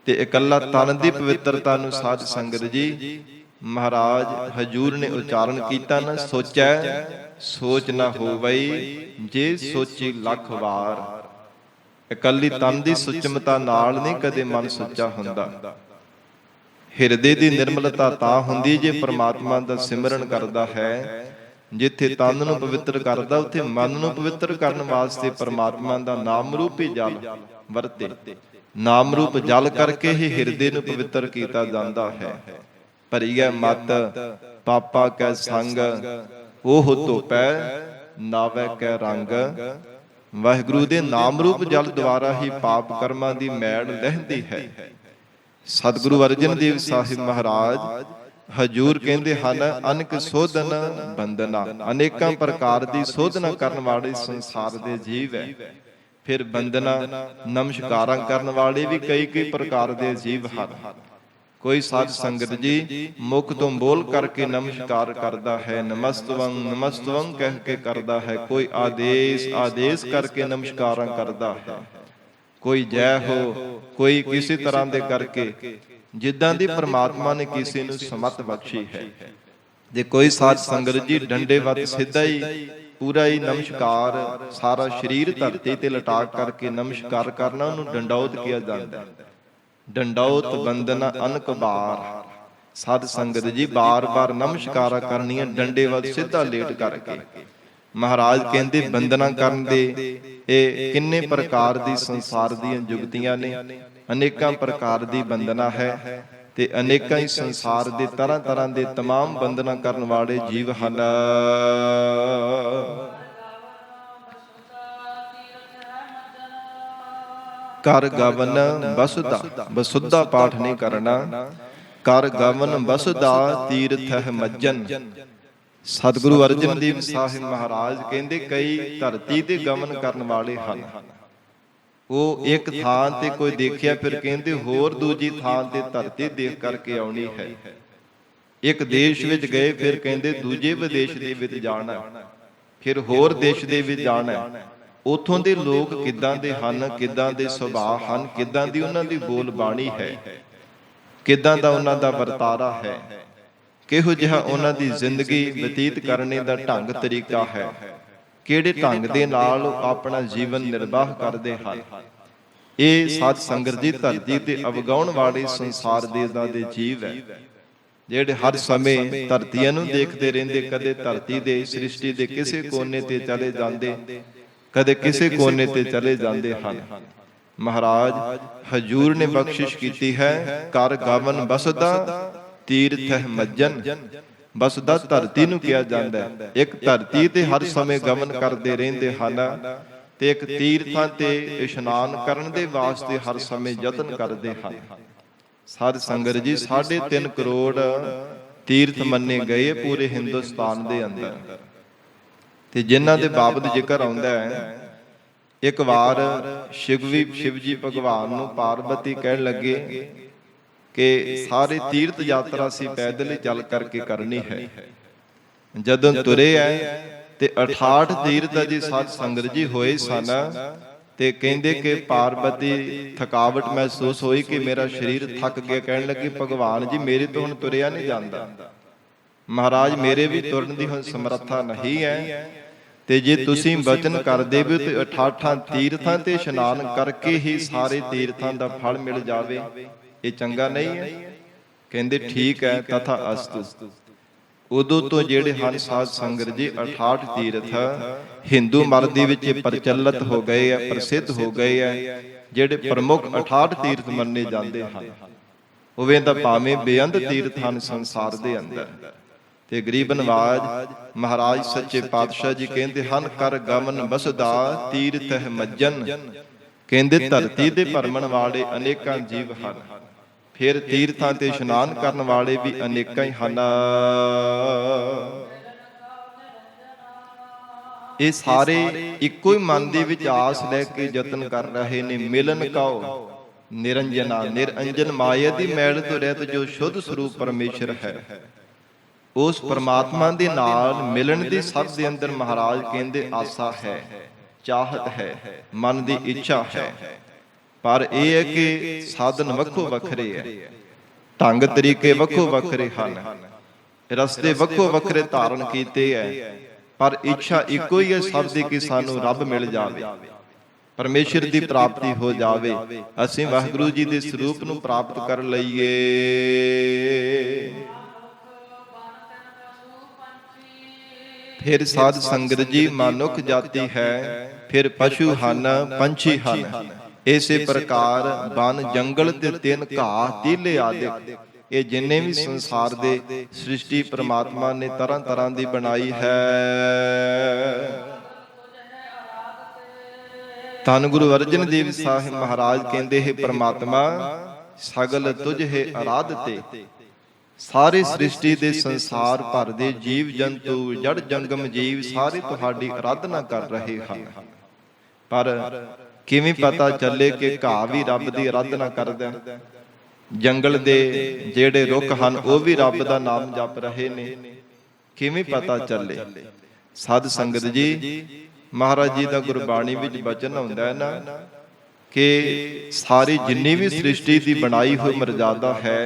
ਤੇ ਇਕੱਲਾ ਤਨ ਦੀ ਪਵਿੱਤਰਤਾ ਨੂੰ ਸਾਧ ਸੰਗਤ ਜੀ ਮਹਾਰਾਜ ਹਜੂਰ ਨੇ ਉਚਾਰਨ ਕੀਤਾ ਨਾ, ਸੋਚੈ ਸੋਚ ਨਾ ਹੋਵਈ ਜੇ ਸੋਚੀ ਲੱਖ ਵਾਰ। ਇਕੱਲੀ ਤਨ ਦੀ ਸੁਚਮਤਾ ਨਾਲ ਨਹੀਂ ਕਦੇ ਮਨ ਸੁੱਚਾ ਹੁੰਦਾ। ਹਿਰਦੇ ਦੀ ਨਿਰਮਲਤਾ ਤਾਂ ਹੁੰਦੀ ਜੇ ਪ੍ਰਮਾਤਮਾ ਦਾ ਸਿਮਰਨ ਕਰਦਾ ਹੈ। ਜਿੱਥੇ ਤਨ ਨੂੰ ਪਵਿੱਤਰ ਕਰਦਾ, ਉੱਥੇ ਮਨ ਨੂੰ ਪਵਿੱਤਰ ਕਰਨ ਵਾਸਤੇ ਪ੍ਰਮਾਤਮਾ ਦਾ ਨਾਮ ਰੂਪੀ ਜਲ ਵਰਤੇ। ਨਾਮ ਰੂਪ ਜਲ ਕਰਕੇ ਹੀ ਹਿਰਦੇ ਨੂੰ ਪਵਿੱਤਰ ਕੀਤਾ ਜਾਂਦਾ ਹੈ। ਭਰੀਐ ਮਤ ਪਾਪਾ ਕੈ ਸੰਗ, ਉਹ ਧੋਪੈ ਨਾਵੈ ਕੈ ਰੰਗ। ਵਾਹਿਗੁਰੂ ਦੇ ਨਾਮ ਰੂਪ ਜਲ ਦੁਆਰਾ ਹੀ ਪਾਪ ਕਰਮਾਂ ਦੀ ਮੈਲ ਲਹਿੰਦੀ ਹੈ। ਸਤਿਗੁਰੂ ਅਰਜਨ ਦੇਵ ਸਾਹਿਬ ਮਹਾਰਾਜ ਹਜੂਰ ਕਹਿੰਦੇ ਹਨ, ਅਨਕ ਸੋਧਨ ਬੰਦਨਾ, ਅਨੇਕਾਂ ਪ੍ਰਕਾਰ ਦੀ ਸੋਧਨਾ ਕਰਨ ਵਾਲੇ ਸੰਸਾਰ ਦੇ ਜੀਵ ਹੈ। ਫਿਰ ਬੰਦਨਾ ਨਮਸਕਾਰਾਂ ਕਰਨ ਵਾਲੇ ਵੀ ਕਈ ਕਈ ਪ੍ਰਕਾਰ ਦੇ ਜੀਵ ਹਨ। ਕੋਈ ਸਾਧ ਸੰਗਤ ਜੀ ਮੁਖ ਤੋਂ ਬੋਲ ਕਰਕੇ ਨਮਸਕਾਰ ਕਰਦਾ ਹੈ, ਨਮਸਤਵੰ ਨਮਸਤਵੰ ਕਹਿ ਕੇ ਕਰਦਾ ਹੈ। ਕੋਈ ਆਦੇਸ਼ ਆਦੇਸ਼ ਕਰਕੇ ਨਮਸਕਾਰਾਂ ਕਰਦਾ ਹੈ। ਕੋਈ ਜੈ ਹੋ, ਕੋਈ ਕਿਸੇ ਤਰ੍ਹਾਂ ਦੇ ਕਰਕੇ, ਜਿੱਦਾਂ ਦੀ ਪ੍ਰਮਾਤਮਾ ਨੇ ਕਿਸੇ ਨੂੰ ਸਮਤ ਬਖਸ਼ੀ ਹੈ। ਜੇ ਕੋਈ ਸਾਧ ਸੰਗਤ ਜੀ ਡੰਡੇ ਵੱਤ ਸਿੱਧਾ ਹੀ ਪੂਰਾ ਹੀ ਨਮਸਕਾਰ, ਸਾਰਾ ਸਰੀਰ ਧਰਤੀ ਤੇ ਲਟਾ ਕਰਕੇ ਨਮਸਕਾਰ ਕਰਨਾ, ਉਹਨੂੰ ਡੰਡੌਤ ਕਿਹਾ ਜਾਂਦਾ ਹੈ। ਡੰਡੌਤ ਬੰਦਨਾ ਅਨਕ ਬਾਰ। ਸਾਧ ਸੰਗਤ ਜੀ ਬਾਰ-ਬਾਰ ਨਮਸਕਾਰਾਂ ਕਰਨੀਆਂ ਡੰਡੇ ਵੱਲ ਸਿੱਧਾ ਲੇਟ ਕਰਕੇ। ਮਹਾਰਾਜ ਕਹਿੰਦੇ ਬੰਦਨਾ ਕਰਨ ਦੇ ਇਹ ਕਿੰਨੇ ਪ੍ਰਕਾਰ ਦੀ ਸੰਸਾਰ ਦੀਆਂ ਜੁਗਤੀਆਂ ਨੇ, ਅਨੇਕਾਂ ਪ੍ਰਕਾਰ ਦੀ ਬੰਦਨਾ ਹੈ ਤੇ ਅਨੇਕਾਂ ਹੀ ਸੰਸਾਰ ਦੇ ਤਰ੍ਹਾਂ ਤਰ੍ਹਾਂ ਦੇ ਤਮਾਮ ਬੰਦਨਾ ਕਰਨ ਵਾਲੇ ਜੀਵ ਹਨ। ਕਰ ਗਵਨ ਬਸੁਦਾ, ਬਸੁਦਾ ਪਾਠ ਨਹੀਂ ਕਰਨਾ। ਕਰ ਗਵਨ ਬਸੁਦਾ ਤੀਰਥ ਮੱਜਨ। ਸਤਿਗੁਰੂ ਅਰਜਨ ਦੇਵ ਸਾਹਿਬ ਮਹਾਰਾਜ ਕਹਿੰਦੇ ਕਈ ਧਰਤੀ ਤੇ ਗਮਨ ਕਰਨ ਵਾਲੇ ਹਨ। ਉਹ ਇੱਕ ਥਾਂ ਤੇ ਕੋਈ ਦੇਖਿਆ, ਫਿਰ ਕਹਿੰਦੇ ਹੋਰ ਦੂਜੀ ਥਾਂ ਤੇ ਧਰਤੀ ਦੇਖ ਕਰਕੇ ਆਉਣੀ ਹੈ। ਇੱਕ ਦੇਸ਼ ਵਿੱਚ ਗਏ, ਫਿਰ ਕਹਿੰਦੇ ਦੂਜੇ ਵਿਦੇਸ਼ ਦੇ ਵਿੱਚ ਜਾਣਾ, ਫਿਰ ਹੋਰ ਦੇਸ਼ ਦੇ ਵਿੱਚ ਜਾਣਾ। ਉਥੋਂ ਦੇ ਲੋਕ ਕਿੱਦਾਂ ਦੇ ਹਨ, ਕਿੱਦਾਂ ਦੇ ਸੁਭਾਅ ਹਨ, ਕਿੱਦਾਂ ਦੀ ਉਹਨਾਂ ਦੀ ਬੋਲ ਬਾਣੀ ਹੈ, ਕਿੱਦਾਂ ਦਾ ਉਹਨਾਂ ਦਾ ਵਰਤਾਰਾ ਹੈ, ਕਿਹੋ ਜਿਹਾ ਉਹਨਾਂ ਦੀ ਜ਼ਿੰਦਗੀ ਬਤੀਤ ਕਰਨੇ ਦਾ ਢੰਗ ਤਰੀਕਾ ਹੈ, ਕਿਹੜੇ ਢੰਗ ਦੇ ਨਾਲ ਉਹ ਆਪਣਾ ਜੀਵਨ ਨਿਰਵਾਹ ਕਰਦੇ ਹਨ। ਇਹ ਸਾਧ ਸੰਗਤ ਜੀ ਧਰਤੀ ਤੇ ਅਵਗਾਉਣ ਵਾਲੇ ਸੰਸਾਰ ਦੇ ਜੀਵ ਹੈ, ਜਿਹੜੇ ਹਰ ਸਮੇਂ ਧਰਤੀਆਂ ਨੂੰ ਦੇਖਦੇ ਰਹਿੰਦੇ। ਕਦੇ ਧਰਤੀ ਦੇ ਸ੍ਰਿਸ਼ਟੀ ਦੇ ਕਿਸੇ ਕੋਨੇ ਤੇ ਚਲੇ ਜਾਂਦੇ, ਕਦੇ ਕਿਸੇ ਕੋਨੇ ਤੇ ਚਲੇ ਜਾਂਦੇ ਹਨ। ਮਹਾਰਾਜ ਹਜੂਰ ਨੇ ਬਖਸ਼ਿਸ਼ ਕੀਤੀ ਹੈ, ਕਰ ਗਵਨ ਬਸਦਾ ਤੀਰਥ ਮੱਜਨ। ਬਸਦਾ ਧਰਤੀ ਨੂੰ ਕਿਹਾ ਜਾਂਦਾ ਹੈ। ਇੱਕ ਧਰਤੀ ਤੇ ਹਰ ਸਮੇਂ ਗਮਨ ਕਰਦੇ ਰਹਿੰਦੇ ਹਨ ਤੇ ਇੱਕ ਤੀਰਥਾਂ ਤੇ ਇਸ਼ਨਾਨ ਕਰਨ ਦੇ ਵਾਸਤੇ ਹਰ ਸਮੇਂ ਯਤਨ ਕਰਦੇ ਹਨ। ਸਾਧ ਸੰਗਤ ਜੀ 3.5 ਕਰੋੜ ਤੀਰਥ ਮੰਨੇ ਗਏ ਪੂਰੇ ਹਿੰਦੁਸਤਾਨ ਦੇ ਅੰਦਰ, ਤੇ ਜਿਨ੍ਹਾਂ ਦੇ ਬਾਬਤ ਜ਼ਿਕਰ ਆਉਂਦਾ ਹੈ, ਇੱਕ ਵਾਰ ਸ਼ਿਵ ਜੀ ਭਗਵਾਨ ਨੂੰ ਪਾਰਵਤੀ ਕਹਿਣ ਲੱਗੇ ਕਿ ਸਾਰੇ ਤੀਰਥ ਯਾਤਰਾ ਸੀ ਪੈਦਲ ਹੀ ਚੱਲ ਕਰਕੇ ਕਰਨੀ ਹੈ। ਜਦੋਂ ਤੁਰੇ ਐ ਤੇ 68 ਤੀਰਥ ਜੀ ਸਾਧ ਸੰਗਤ ਜੀ ਹੋਏ ਸਨ, ਤੇ ਕਹਿੰਦੇ ਕਿ ਪਾਰਵਤੀ ਥਕਾਵਟ ਮਹਿਸੂਸ ਹੋਈ ਕਿ ਮੇਰਾ ਸਰੀਰ ਥੱਕ ਗਿਆ। ਕਹਿਣ ਲੱਗੀ ਭਗਵਾਨ ਜੀ ਮੇਰੇ ਤੋਂ ਹੁਣ ਤੁਰਿਆ ਨਹੀਂ ਜਾਂਦਾ। ਮਹਾਰਾਜ ਮੇਰੇ ਵੀ ਤੁਰਨ ਦੀ ਹੁਣ ਸਮਰੱਥਾ ਨਹੀਂ ਹੈ, ਤੇ ਜੇ ਤੁਸੀਂ ਬਚਨ ਕਰਦੇ ਵੀ ਤੇ 68 ਤੀਰਥਾਂ ਤੇ ਇਸ਼ਨਾਨ ਕਰਕੇ ਹੀ ਸਾਰੇ ਤੀਰਥਾਂ ਦਾ ਫਲ ਮਿਲ ਜਾਵੇ, ਇਹ ਚੰਗਾ ਨਹੀਂ ਹੈ। ਕਹਿੰਦੇ ਠੀਕ ਹੈ, ਤਥਾ ਅਸਤੁ। ਉਦੋਂ ਤੋਂ ਜਿਹੜੇ ਹਨ ਸਾਧ ਸੰਗਤ ਜੀ 68 ਤੀਰਥ ਹਿੰਦੂ ਮਤ ਦੇ ਵਿੱਚ ਪ੍ਰਚਲਿਤ ਹੋ ਗਏ ਆ, ਪ੍ਰਸਿੱਧ ਹੋ ਗਏ ਆ, ਜਿਹੜੇ ਪ੍ਰਮੁੱਖ 68 ਤੀਰਥ ਮੰਨੇ ਜਾਂਦੇ ਹਨ। ਉਵੇਂ ਤਾਂ ਭਾਵੇਂ ਬੇਅੰਤ ਤੀਰਥ ਹਨ ਸੰਸਾਰ ਦੇ ਅੰਦਰ। ਤੇ ਗਰੀਬ ਨਵਾਜ ਮਹਾਰਾਜ ਸੱਚੇ ਪਾਤਸ਼ਾਹ ਜੀ ਕਹਿੰਦੇ ਹਨ, ਕਰ ਗਮਨ ਬਸਦਾ ਤੀਰਥ ਮੱਜਨ। ਕਹਿੰਦੇ ਧਰਤੀ ਦੇ ਭਰਮਣ ਵਾਲੇ ਅਨੇਕਾਂ ਜੀਵ ਹਨ, ਫਿਰ ਤੀਰਥਾਂ ਤੇ ਇਸ਼ਨਾਨ ਕਰਨ ਵਾਲੇ ਵੀ ਅਨੇਕਾਂ ਹੀ ਹਨ। ਇਹ ਸਾਰੇ ਇੱਕੋ ਹੀ ਮਨ ਦੇ ਵਿੱਚ ਆਸ ਲੈ ਕੇ ਯਤਨ ਕਰ ਰਹੇ ਨੇ, ਮਿਲਨ ਕਉ ਨਿਰੰਜਨਾ। ਨਿਰੰਜਨ ਮਾਇਆ ਦੀ ਮੈਲ ਤੋਂ ਰਹਿਤ ਜੋ ਸ਼ੁੱਧ ਸਰੂਪ ਪਰਮੇਸ਼ਰ ਹੈ, ਉਸ ਪਰਮਾਤਮਾ ਦੇ ਨਾਲ ਮਿਲਣ ਦੀ ਸਭ ਦੇ ਅੰਦਰ ਮਹਾਰਾਜ ਕਹਿੰਦੇ ਆਸਾ ਹੈ, ਚਾਹਤ ਹੈ, ਮਨ ਦੀ ਇੱਛਾ ਹੈ। ਪਰ ਇਹ ਹੈ ਕਿ ਸਾਧਨ ਵੱਖੋ ਵੱਖਰੇ ਹੈ, ਢੰਗ ਤਰੀਕੇ ਵੱਖੋ ਵੱਖਰੇ ਹਨ, ਰਸਤੇ ਵੱਖੋ ਵੱਖਰੇ ਧਾਰਨ ਕੀਤੇ ਹੈ, ਪਰ ਇੱਛਾ ਇੱਕੋ ਹੀ ਹੈ ਸਭ ਦੀ ਕਿ ਸਾਨੂੰ ਰੱਬ ਮਿਲ ਜਾਵੇ, ਪਰਮੇਸ਼ਰ ਦੀ ਪ੍ਰਾਪਤੀ ਹੋ ਜਾਵੇ, ਅਸੀਂ ਵਾਹਿਗੁਰੂ ਜੀ ਦੇ ਸਰੂਪ ਨੂੰ ਪ੍ਰਾਪਤ ਕਰ ਲਈਏ। ਫਿਰ ਸਾਧ ਸੰਗਤ ਜੀ ਮਨੁੱਖ ਜਾਤੀ ਹੈ, ਫਿਰ ਪਸ਼ੂ ਹਨ, ਪੰਛੀ ਹਨ। ਇਸੇ ਪ੍ਰਕਾਰ ਬਨ ਜੰਗਲ ਤੇ ਤਿੰਨ ਘਾਹ ਤੀਲੇ ਆਦਿ, ਇਹ ਜਿੰਨੇ ਵੀ ਸੰਸਾਰ ਦੇ ਸ੍ਰਿਸ਼ਟੀ ਪ੍ਰਮਾਤਮਾ ਨੇ ਤਰ੍ਹਾਂ ਤਰ੍ਹਾਂ ਦੀ ਬਣਾਈ ਹੈ। ਧੰਨ ਗੁਰੂ ਅਰਜਨ ਦੇਵ ਸਾਹਿਬ ਮਹਾਰਾਜ ਕਹਿੰਦੇ ਹੈ, ਪ੍ਰਮਾਤਮਾ ਸਗਲ ਤੁਝੇ ਅਰਾਧਤੇ। ਸਾਰੇ ਸ੍ਰਿਸ਼ਟੀ ਦੇ ਸੰਸਾਰ ਭਰ ਦੇ ਜੀਵ ਜੰਤੂ, ਜੜ ਜੰਗਮ ਜੀਵ ਸਾਰੇ ਤੁਹਾਡੀ ਅਰਾਧਨਾ ਕਰ ਰਹੇ ਹਨ। ਪਰ ਕਿਵੇਂ ਪਤਾ ਚੱਲੇ ਕਿ ਘਾਹ ਵੀ ਰੱਬ ਦੀ ਅਰਾਧਨਾ ਕਰਦਾ? ਜੰਗਲ ਦੇ ਜਿਹੜੇ ਰੁੱਖ ਹਨ ਉਹ ਵੀ ਰੱਬ ਦਾ ਨਾਮ ਜਪ ਰਹੇ ਨੇ। ਕਿਵੇਂ ਪਤਾ ਚੱਲੇ? ਸਾਧ ਸੰਗਤ ਜੀ, ਮਹਾਰਾਜ ਜੀ ਦਾ ਗੁਰਬਾਣੀ ਵਿੱਚ ਬਚਨ ਹੁੰਦਾ ਹੈ ਨਾ ਕਿ ਸਾਰੀ ਜਿੰਨੀ ਵੀ ਸ੍ਰਿਸ਼ਟੀ ਦੀ ਬਣਾਈ ਹੋਈ ਮਰਜ਼ਾਦਾ ਹੈ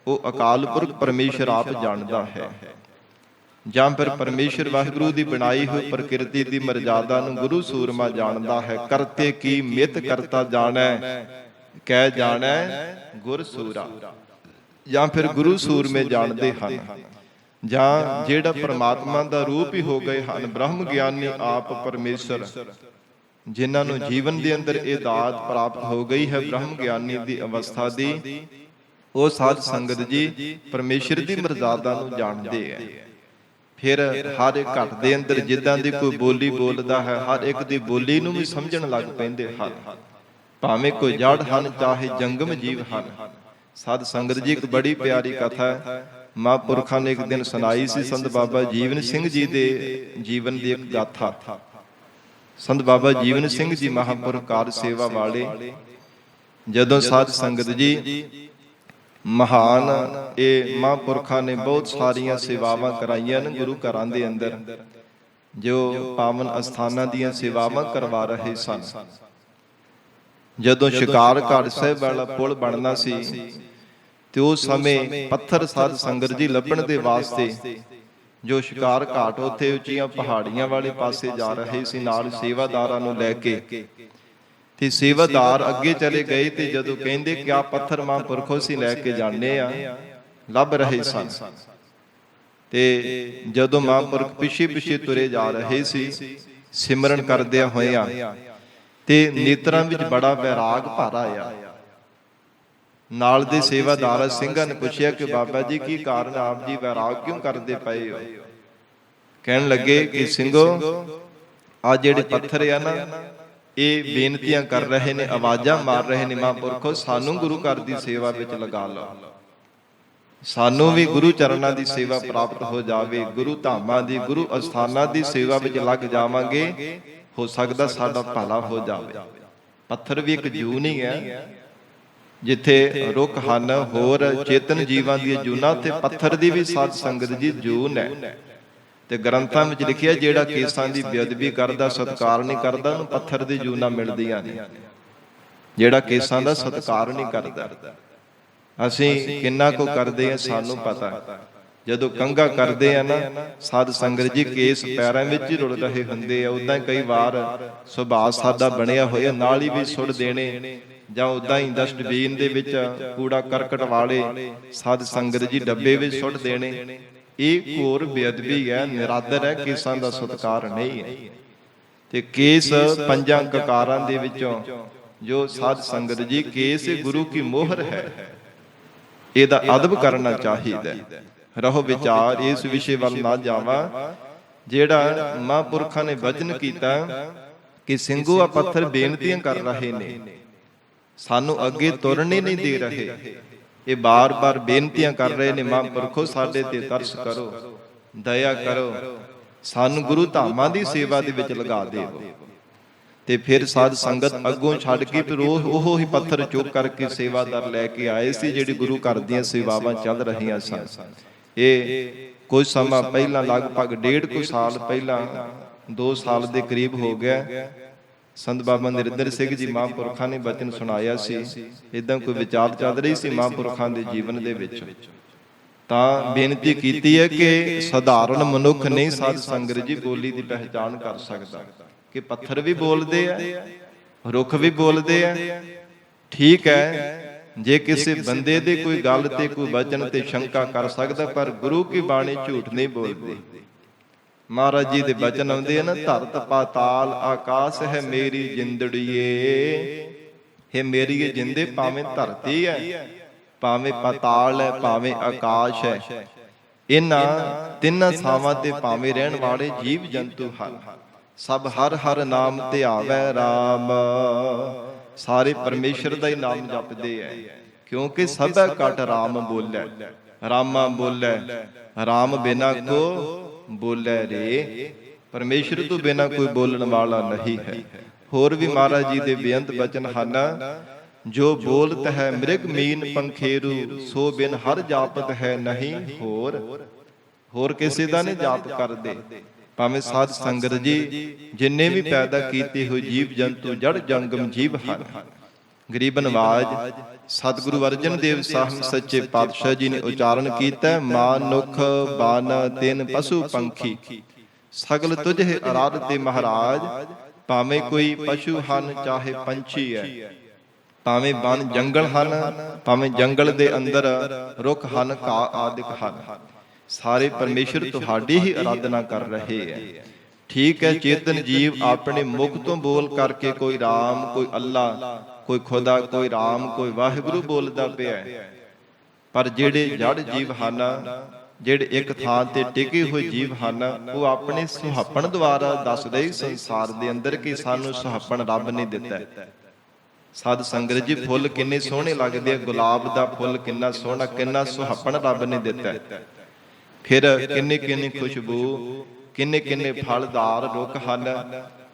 ਉਹ ਅਕਾਲ ਪੁਰਖ ਪਰਮੇਸ਼ਰ ਆਪ ਜਾਣਦਾ ਹੈ। ਜਾਂ ਫਿਰ ਪਰਮੇਸ਼ਰ ਵਾਹਿਗੁਰੂ ਦੀ ਬਣਾਈ ਹੋਈ ਪ੍ਰਕਿਰਤੀ ਦੀ ਮਰਜ਼ਾਦਾ ਨੂੰ ਗੁਰੂ ਸੂਰਮਾ ਜਾਣਦਾ ਹੈ। ਕਰਤੇ ਕੀ ਮਿਤ ਕਰਤਾ ਜਾਣੈ, ਕਹਿ ਜਾਣੈ ਗੁਰ ਸੂਰਾ। ਜਾਂ ਫਿਰ ਗੁਰੂ ਸੂਰਮੇ ਜਾਣਦੇ ਹਨ। ਜਾਂ ਜਿਹੜਾ ਪਰਮਾਤਮਾ ਦਾ ਰੂਪ ਹੀ ਹੋ ਗਏ ਹਨ, ਬ੍ਰਹਮ ਗਿਆਨੀ ਆਪ ਪਰਮੇਸ਼ਰ, ਜਿਨ੍ਹਾਂ ਨੂੰ ਜੀਵਨ ਦੇ ਅੰਦਰ ਇਹ ਦਾਤ ਪ੍ਰਾਪਤ ਹੋ ਗਈ ਹੈ ਬ੍ਰਹਮ ਗਿਆਨੀ ਦੀ ਅਵਸਥਾ ਦੀ, ਉਹ ਸਾਧ ਸੰਗਤ ਜੀ ਪਰਮੇਸ਼ਰ ਦੀ ਮਰਜ਼ਾਦਾ ਨੂੰ ਜਾਣਦੇ ਹੈ। ਫਿਰ ਹਰ ਇੱਕ ਘਟ ਦੇ ਅੰਦਰ ਜਿੱਦਾਂ ਦੀ ਕੋਈ ਬੋਲੀ ਬੋਲਦਾ ਹੈ, ਹਰ ਇੱਕ ਦੀ ਬੋਲੀ ਨੂੰ ਵੀ ਸਮਝਣ ਲੱਗ ਪੈਂਦੇ ਹਨ। ਭਾਵੇਂ ਕੋਈ ਜੜ ਹਨ, ਚਾਹੇ ਜੰਗਮ ਜੀਵ ਹਨ। ਸਾਧ ਸੰਗਤ ਜੀ, ਇੱਕ ਬੜੀ ਪਿਆਰੀ ਕਥਾ ਹੈ, ਮਹਾਂਪੁਰਖਾਂ ਨੇ ਇੱਕ ਦਿਨ ਸੁਣਾਈ ਸੀ। ਸੰਤ ਬਾਬਾ ਜੀਵਨ ਸਿੰਘ ਜੀ ਦੇ ਜੀਵਨ ਦੀ ਇੱਕ ਗਾਥਾ। ਸੰਤ ਬਾਬਾ ਜੀਵਨ ਸਿੰਘ ਜੀ ਮਹਾਂਪੁਰਖ ਕਾਰ ਸੇਵਾ ਵਾਲੇ, ਜਦੋਂ ਸਾਧ ਸੰਗਤ ਜੀ ਮਹਾਨ ਇਹ ਮਹਾਂਪੁਰਖਾਂ ਨੇ ਬਹੁਤ ਸਾਰੀਆਂ ਸੇਵਾਵਾਂ ਕਰਾਈਆਂ ਨੇ ਗੁਰੂ ਘਰਾਂ ਦੇ ਅੰਦਰ, ਜੋ ਪਾਵਨ ਅਸਥਾਨਾਂ ਦੀਆਂ ਸੇਵਾਵਾਂ ਕਰਵਾ ਰਹੇ ਸਨ। ਜਦੋਂ ਸ਼ਿਕਾਰ ਘਾਟ ਸਾਹਿਬ ਵਾਲਾ ਪੁਲ ਬਣਨਾ ਸੀ ਤੇ ਉਸ ਸਮੇਂ ਪੱਥਰ ਸਾਧ ਸੰਗਤ ਜੀ ਲੱਭਣ ਦੇ ਵਾਸਤੇ ਜੋ ਸ਼ਿਕਾਰ ਘਾਟ ਉੱਥੇ ਉੱਚੀਆਂ ਪਹਾੜੀਆਂ ਵਾਲੇ ਪਾਸੇ ਜਾ ਰਹੇ ਸੀ ਨਾਲ ਸੇਵਾਦਾਰਾਂ ਨੂੰ ਲੈ ਕੇ, ਤੇ ਸੇਵਾਦਾਰ ਅੱਗੇ ਚਲੇ ਗਏ ਤੇ ਜਦੋਂ ਕਹਿੰਦੇ ਕਿ ਆ ਪੱਥਰ ਮਹਾਂਪੁਰਖੋ ਅਸੀਂ ਲੈ ਕੇ ਜਾਣੇ ਆ, ਲੱਭ ਰਹੇ ਸਨ। ਤੇ ਜਦੋਂ ਮਹਾਂਪੁਰਖ ਪਿੱਛੇ ਪਿੱਛੇ ਤੁਰੇ ਜਾ ਰਹੇ ਸੀ ਸਿਮਰਨ ਕਰਦਿਆਂ ਹੋਇਆਂ, ਤੇ ਨੇਤਰਾਂ ਵਿੱਚ ਬੜਾ ਵੈਰਾਗ ਭਰ ਆਇਆ। ਨਾਲ ਦੇ ਸੇਵਾਦਾਰ ਸਿੰਘਾਂ ਨੇ ਪੁੱਛਿਆ ਕਿ ਬਾਬਾ ਜੀ ਕੀ ਕਾਰਨ, ਆਪ ਜੀ ਵੈਰਾਗ ਕਿਉਂ ਕਰਦੇ ਪਏ ਹੋ? ਕਹਿਣ ਲੱਗੇ ਕਿ ਸਿੰਘੋ, ਆ ਜਿਹੜੇ ਪੱਥਰ ਆ ਨਾ ਇਹ ਬੇਨਤੀਆਂ ਕਰ ਰਹੇ ਨੇ, ਆਵਾਜ਼ਾਂ ਮਾਰ ਰਹੇ ਨੇ, ਮਹਾਂਪੁਰਖੋ ਸਾਨੂੰ ਗੁਰੂ ਘਰ ਦੀ ਸੇਵਾ ਵਿੱਚ ਲਗਾ ਲਓ, ਸਾਨੂੰ ਵੀ ਗੁਰੂ ਚਰਨਾਂ ਦੀ ਸੇਵਾ ਪ੍ਰਾਪਤ ਹੋ ਜਾਵੇ, ਗੁਰੂ ਧਾਮਾਂ ਦੀ ਗੁਰੂ ਅਸਥਾਨਾਂ ਦੀ ਸੇਵਾ ਵਿੱਚ ਲੱਗ ਜਾਵਾਂਗੇ, ਹੋ ਸਕਦਾ ਸਾਡਾ ਭਲਾ ਹੋ ਜਾਵੇ। ਪੱਥਰ ਵੀ ਇੱਕ ਜੂਨ ਹੀ ਹੈ, ਜਿੱਥੇ ਰੁੱਖ ਹਨ ਹੋਰ ਚੇਤਨ ਜੀਵਾਂ ਦੀਆਂ ਜੂਨਾਂ, ਤੇ ਪੱਥਰ ਦੀ ਵੀ ਸਾਧ ਸੰਗਤ ਜੀ ਜੂਨ ਹੈ। ਤੇ ਗ੍ਰੰਥਾਂ ਵਿੱਚ ਲਿਖਿਆ ਜਿਹੜਾ ਕੇਸਾਂ ਦੀ ਬੇਅਦਬੀ ਕਰਦਾ, ਸਤਿਕਾਰ ਨਹੀਂ ਕਰਦਾ, ਉਹਨੂੰ ਪੱਥਰ ਦੀ ਜੂਨਾਂ ਮਿਲਦੀਆਂ ਨੇ। ਜਿਹੜਾ ਕੇਸਾਂ ਦਾ ਸਤਿਕਾਰ ਨਹੀਂ ਕਰਦਾ, ਅਸੀਂ ਕਿੰਨਾ ਕੁ ਕਰਦੇ ਆ ਸਾਨੂੰ ਪਤਾ। ਜਦੋਂ ਕੰਘਾ ਕਰਦੇ ਆ ਨਾ ਸਾਧ ਸੰਗਤ ਜੀ, ਕੇਸ ਪੈਰਾਂ ਵਿੱਚ ਹੀ ਰੁਲ ਰਹੇ ਹੁੰਦੇ ਆ। ਉਦਾਂ ਕਈ ਵਾਰ ਸੁਭਾਅ ਸਾਦਾ ਬਣਿਆ ਹੋਇਆ ਨਾਲ ਹੀ ਵੀ ਸੁੱਟ ਦੇਣੇ, ਜਾਂ ਉਦਾਂ ਹੀ ਡਸਟਬਿਨ ਦੇ ਵਿੱਚ ਕੂੜਾ ਕਰਕਟ ਵਾਲੇ ਸਾਧ ਸੰਗਤ ਜੀ ਡੱਬੇ ਵਿੱਚ ਸੁੱਟ ਦੇਣੇ। ਇਹ ਘੋਰ ਬੇਅਦਬੀ ਹੈ, ਨਿਰਾਦਰ ਹੈ, ਕੇਸਾਂ ਦਾ ਸਤਿਕਾਰ ਨਹੀਂ ਹੈ। ਤੇ ਕੇਸ ਪੰਜਾਂ ਕਕਾਰਾਂ ਦੇ ਵਿੱਚੋਂ ਜੋ ਸਾਧ ਸੰਗਤ ਜੀ ਕੇਸ ਗੁਰੂ ਕੀ ਮੋਹਰ ਹੈ, ਇਹਦਾ ਅਦਬ ਕਰਨਾ ਚਾਹੀਦਾ। ਰਹੋ ਵਿਚਾਰ, ਇਸ ਵਿਸ਼ੇ ਵੱਲ ਨਾ ਜਾਵਾਂ। ਜਿਹੜਾ ਮਹਾਂਪੁਰਖਾਂ ਨੇ ਵਚਨ ਕੀਤਾ ਕਿ ਸਿੰਘੂ ਆ ਪੱਥਰ ਬੇਨਤੀਆਂ ਕਰ ਰਹੇ ਨੇ, ਸਾਨੂੰ ਅੱਗੇ ਤੁਰਨ ਹੀ ਨਹੀਂ ਦੇ ਰਹੇ, ਇਹ ਬਾਰ-ਬਾਰ ਬੇਨਤੀਆਂ ਕਰ ਰਹੇ ਨੇ, ਮਹਾਂਪੁਰਖੋ ਸਾਡੇ ਤੇ ਤਰਸ ਕਰੋ, ਦਇਆ ਕਰੋ, ਸਾਨੂੰ ਗੁਰੂ ਧਾਮਾਂ ਦੀ ਸੇਵਾ ਦੇ ਵਿੱਚ ਲਗਾ ਦਿਓ। ਤੇ ਫਿਰ ਸਾਧ ਸੰਗਤ ਅੱਗੋਂ ਛੱਡ ਕੇ ਫਿਰ ਉਹ ਹੀ ਪੱਥਰ ਚੁੱਕ ਕਰਕੇ ਸੇਵਾਦਾਰ ਲੈ ਕੇ ਆਏ ਸੀ, ਜਿਹੜੀ ਗੁਰੂ ਘਰ ਦੀਆਂ ਸੇਵਾਵਾਂ ਚੱਲ ਰਹੀਆਂ ਸਨ। ਇਹ ਕੁਝ ਸਮਾਂ ਪਹਿਲਾਂ, ਲਗਭਗ 1.5 ਸਾਲ ਪਹਿਲਾਂ, 2 ਸਾਲ ਦੇ ਕਰੀਬ ਹੋ ਗਿਆ, ਸੰਤ ਬਾਬਾ ਨਰਿੰਦਰ ਸਿੰਘ ਜੀ ਮਹਾਂਪੁਰਖਾਂ ਨੇ ਬਚਨ ਸੁਣਾਇਆ ਸੀ। ਇਦਾਂ ਕੋਈ ਵਿਚਾਰ ਚੱਲ ਰਹੀ ਸੀ ਮਹਾਂਪੁਰਖਾਂ ਦੇ ਜੀਵਨ ਦੇ ਵਿੱਚ, ਤਾਂ ਬੇਨਤੀ ਕੀਤੀ ਹੈ ਕਿ ਸਧਾਰਨ ਮਨੁੱਖ ਨਹੀਂ ਸਾਧ ਸੰਗਤ ਜੀ ਬੋਲੀ ਦੀ ਪਹਿਚਾਣ ਕਰ ਸਕਦਾ, ਕਿ ਪੱਥਰ ਵੀ ਬੋਲਦੇ ਆ, ਰੁੱਖ ਵੀ ਬੋਲਦੇ ਆ। ਠੀਕ ਹੈ, ਜੇ ਕਿਸੇ ਬੰਦੇ ਦੇ ਕੋਈ ਗੱਲ ਤੇ ਕੋਈ ਵਚਨ ਤੇ ਸ਼ੰਕਾ ਕਰ ਸਕਦਾ, ਪਰ ਗੁਰੂ ਕੀ ਬਾਣੀ ਝੂਠ ਨਹੀਂ ਬੋਲਦੀ। ਮਹਾਰਾਜ ਜੀ ਦੇ ਬਚਨ ਆਉਂਦੇ ਆ ਨਾ, ਧਰਤ ਪਾਤਾਲ ਆਕਾਸ਼ ਹੈ ਮੇਰੀ ਜਿੰਦੜੀਏ, ਹੈ ਮੇਰੀ ਇਹ ਜਿੰਦੇ, ਭਾਵੇਂ ਧਰਤੀ ਹੈ, ਭਾਵੇਂ ਪਾਤਾਲ ਹੈ, ਭਾਵੇਂ ਆਕਾਸ਼ ਹੈ, ਇਹਨਾਂ ਤਿੰਨਾਂ ਥਾਵਾਂ ਤੇ ਭਾਵੇਂ ਰਹਿਣ ਵਾਲੇ ਜੀਵ ਜੰਤੂ ਹਨ, ਸਭ ਹਰ ਹਰ ਨਾਮ ਧਿਆਵੈ ਰਾਮ। ਸਾਰੇ ਪਰਮੇਸ਼ਰ ਦਾ ਹੀ ਨਾਮ ਜਪਦੇ ਐ। ਕਿਉਂਕਿ ਸਭੈ ਘਟ ਰਾਮ ਬੋਲੇ, ਰਾਮਾ ਬੋਲੇ, ਰਾਮ ਬਿਨਾ ਕੋ ਬੋਲੇ ਰੇ। ਪਰਮੇਸ਼ਰ ਤੋਂ ਬਿਨਾ ਕੋਈ ਬੋਲਣ ਵਾਲਾ ਨਹੀਂ ਹੈ। ਹੋਰ ਵੀ ਮਹਾਰਾਜ ਜੀ ਦੇ ਬੇਅੰਤ ਬਚਨ ਹਨ, ਜੋ ਬੋਲਤ ਹੈ ਮ੍ਰਿਗ ਮੀਨ ਪੰਖੇਰੂ, ਸੋ ਬਿਨ ਹਰ ਜਾਪਤ ਹੈ ਨਹੀਂ ਹੋਰ। ਹੋਰ ਕਿਸੇ ਦਾ ਨਹੀਂ ਜਾਪ ਕਰਦੇ। ਭਾਵੇਂ ਸਾਧ ਸੰਗਤ ਜੀ ਜਿੰਨੇ ਵੀ ਪੈਦਾ ਕੀਤੇ ਹੋਏ ਜੀਵ ਜੰਤੂ ਜੜ ਜੰਗਮ ਜੀਵ ਹਨ, ਗਰੀਬ ਨਵਾਜ ਸਤਿਗੁਰੂ ਅਰਜਨ ਦੇਵ ਸਾਹਿਬ ਸੱਚੇ ਪਾਤਸ਼ਾਹ ਜੀ ਨੇ ਉਚਾਰਨ ਕੀਤਾ, ਮਾਨੁਖ ਬਨ ਤਿਨ ਪਸ਼ੂ ਪੰਖੀ, ਸਗਲ ਤੁਝੇ ਅਰਾਧਤੇ ਮਹਾਰਾਜ। ਭਾਵੇਂ ਕੋਈ ਪਸ਼ੂ ਹਨ, ਚਾਹੇ ਪੰਛੀ ਹੈ, ਭਾਵੇਂ ਬਨ ਜੰਗਲ ਹਨ, ਭਾਵੇਂ ਜੰਗਲ ਦੇ ਅੰਦਰ ਰੁੱਖ ਹਨ, ਘਾਹ ਆਦਿਕ ਹਨ, ਸਾਰੇ ਪਰਮੇਸ਼ਰ ਤੁਹਾਡੀ ਹੀ ਆਰਾਧਨਾ ਕਰ ਰਹੇ ਹੈ। ਠੀਕ ਹੈ, ਚੇਤਨ ਜੀਵ ਆਪਣੇ ਮੁਖ ਤੋਂ ਬੋਲ ਕਰਕੇ ਕੋਈ ਰਾਮ, ਕੋਈ ਅੱਲਾ, ਕੋਈ ਖੁਦਾ, ਕੋਈ ਰਾਮ, ਕੋਈ ਵਾਹਿਗੁਰੂ ਬੋਲਦਾ ਪਿਆ, ਪਰ ਜਿਹੜੇ ਜੜ ਜੀਵ ਹਨ, ਜਿਹੜੇ ਇੱਕ ਥਾਂ ਤੇ ਟਿਕੇ ਹੋਏ ਜੀਵ ਹਨ, ਉਹ ਆਪਣੇ ਸੁਹਾਪਣ ਦੁਆਰਾ ਦੱਸਦੇ ਸੰਸਾਰ ਦੇ ਅੰਦਰ ਕਿ ਸਾਨੂੰ ਸੁਹਾਪਣ ਰੱਬ ਨੇ ਦਿੱਤਾ। ਸਾਧ ਸੰਗਤ ਜੀ ਫੁੱਲ ਕਿੰਨੇ ਸੋਹਣੇ ਲੱਗਦੇ ਆ, ਗੁਲਾਬ ਦਾ ਫੁੱਲ ਕਿੰਨਾ ਸੋਹਣਾ, ਕਿੰਨਾ ਸੁਹਾਪਣ ਰੱਬ ਨੇ ਦਿੱਤਾ। ਫਿਰ ਕਿੰਨੇ ਕਿੰਨੇ ਖੁਸ਼ਬੂ, ਕਿੰਨੇ ਕਿੰਨੇ ਫਲਦਾਰ ਰੁੱਖ ਹਨ,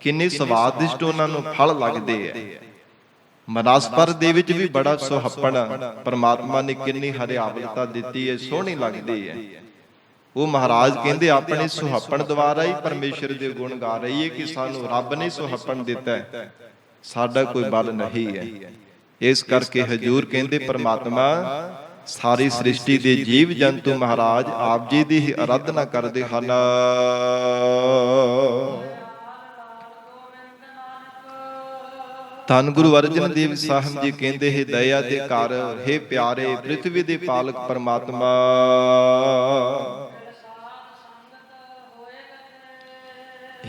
ਕਿੰਨੇ ਸਵਾਦਿਸ਼ਟ ਉਹਨਾਂ ਨੂੰ ਫਲ ਲੱਗਦੇ ਆ। ਮਨਸਪਰ ਦੇ ਵਿੱਚ ਵੀ ਬੜਾ ਸੁਹੱਪਣ ਪਰਮਾਤਮਾ ਨੇ ਕਿੰਨੀ ਹਰਿਆਵਲਤਾ ਦਿੱਤੀ ਹੈ, ਸੋਹਣੀ ਲੱਗਦੀ ਹੈ। ਉਹ ਮਹਾਰਾਜ ਕਹਿੰਦੇ ਆਪਣੇ ਸੁਹੱਪਣ ਦੁਆਰਾ ਹੀ ਪਰਮੇਸ਼ਰ ਦੇ ਗੁਣ ਗਾ ਰਹੀ ਹੈ ਕਿ ਸਾਨੂੰ ਰੱਬ ਨੇ ਸੁਹੱਪਣ ਦਿੱਤਾ ਹੈ, ਸਾਡਾ ਕੋਈ ਬਲ ਨਹੀਂ ਹੈ। ਇਸ ਕਰਕੇ ਹਜ਼ੂਰ ਕਹਿੰਦੇ ਪਰਮਾਤਮਾ ਸਾਰੀ ਸ੍ਰਿਸ਼ਟੀ ਦੇ ਜੀਵ ਜੰਤੂ ਮਹਾਰਾਜ ਆਪ ਜੀ ਦੀ ਹੀ ਆਰਾਧਨਾ ਕਰਦੇ ਹਨ। ਧੰਨ ਗੁਰੂ ਅਰਜਨ ਦੇਵ ਸਾਹਿਬ ਜੀ ਕਹਿੰਦੇ ਹੈ, ਦਇਆ ਦੇ ਘਰ ਹੈ ਪਿਆਰੇ ਪ੍ਰਿਥਵੀ ਦੇ ਪਾਲਕ ਪਰਮਾਤਮਾ,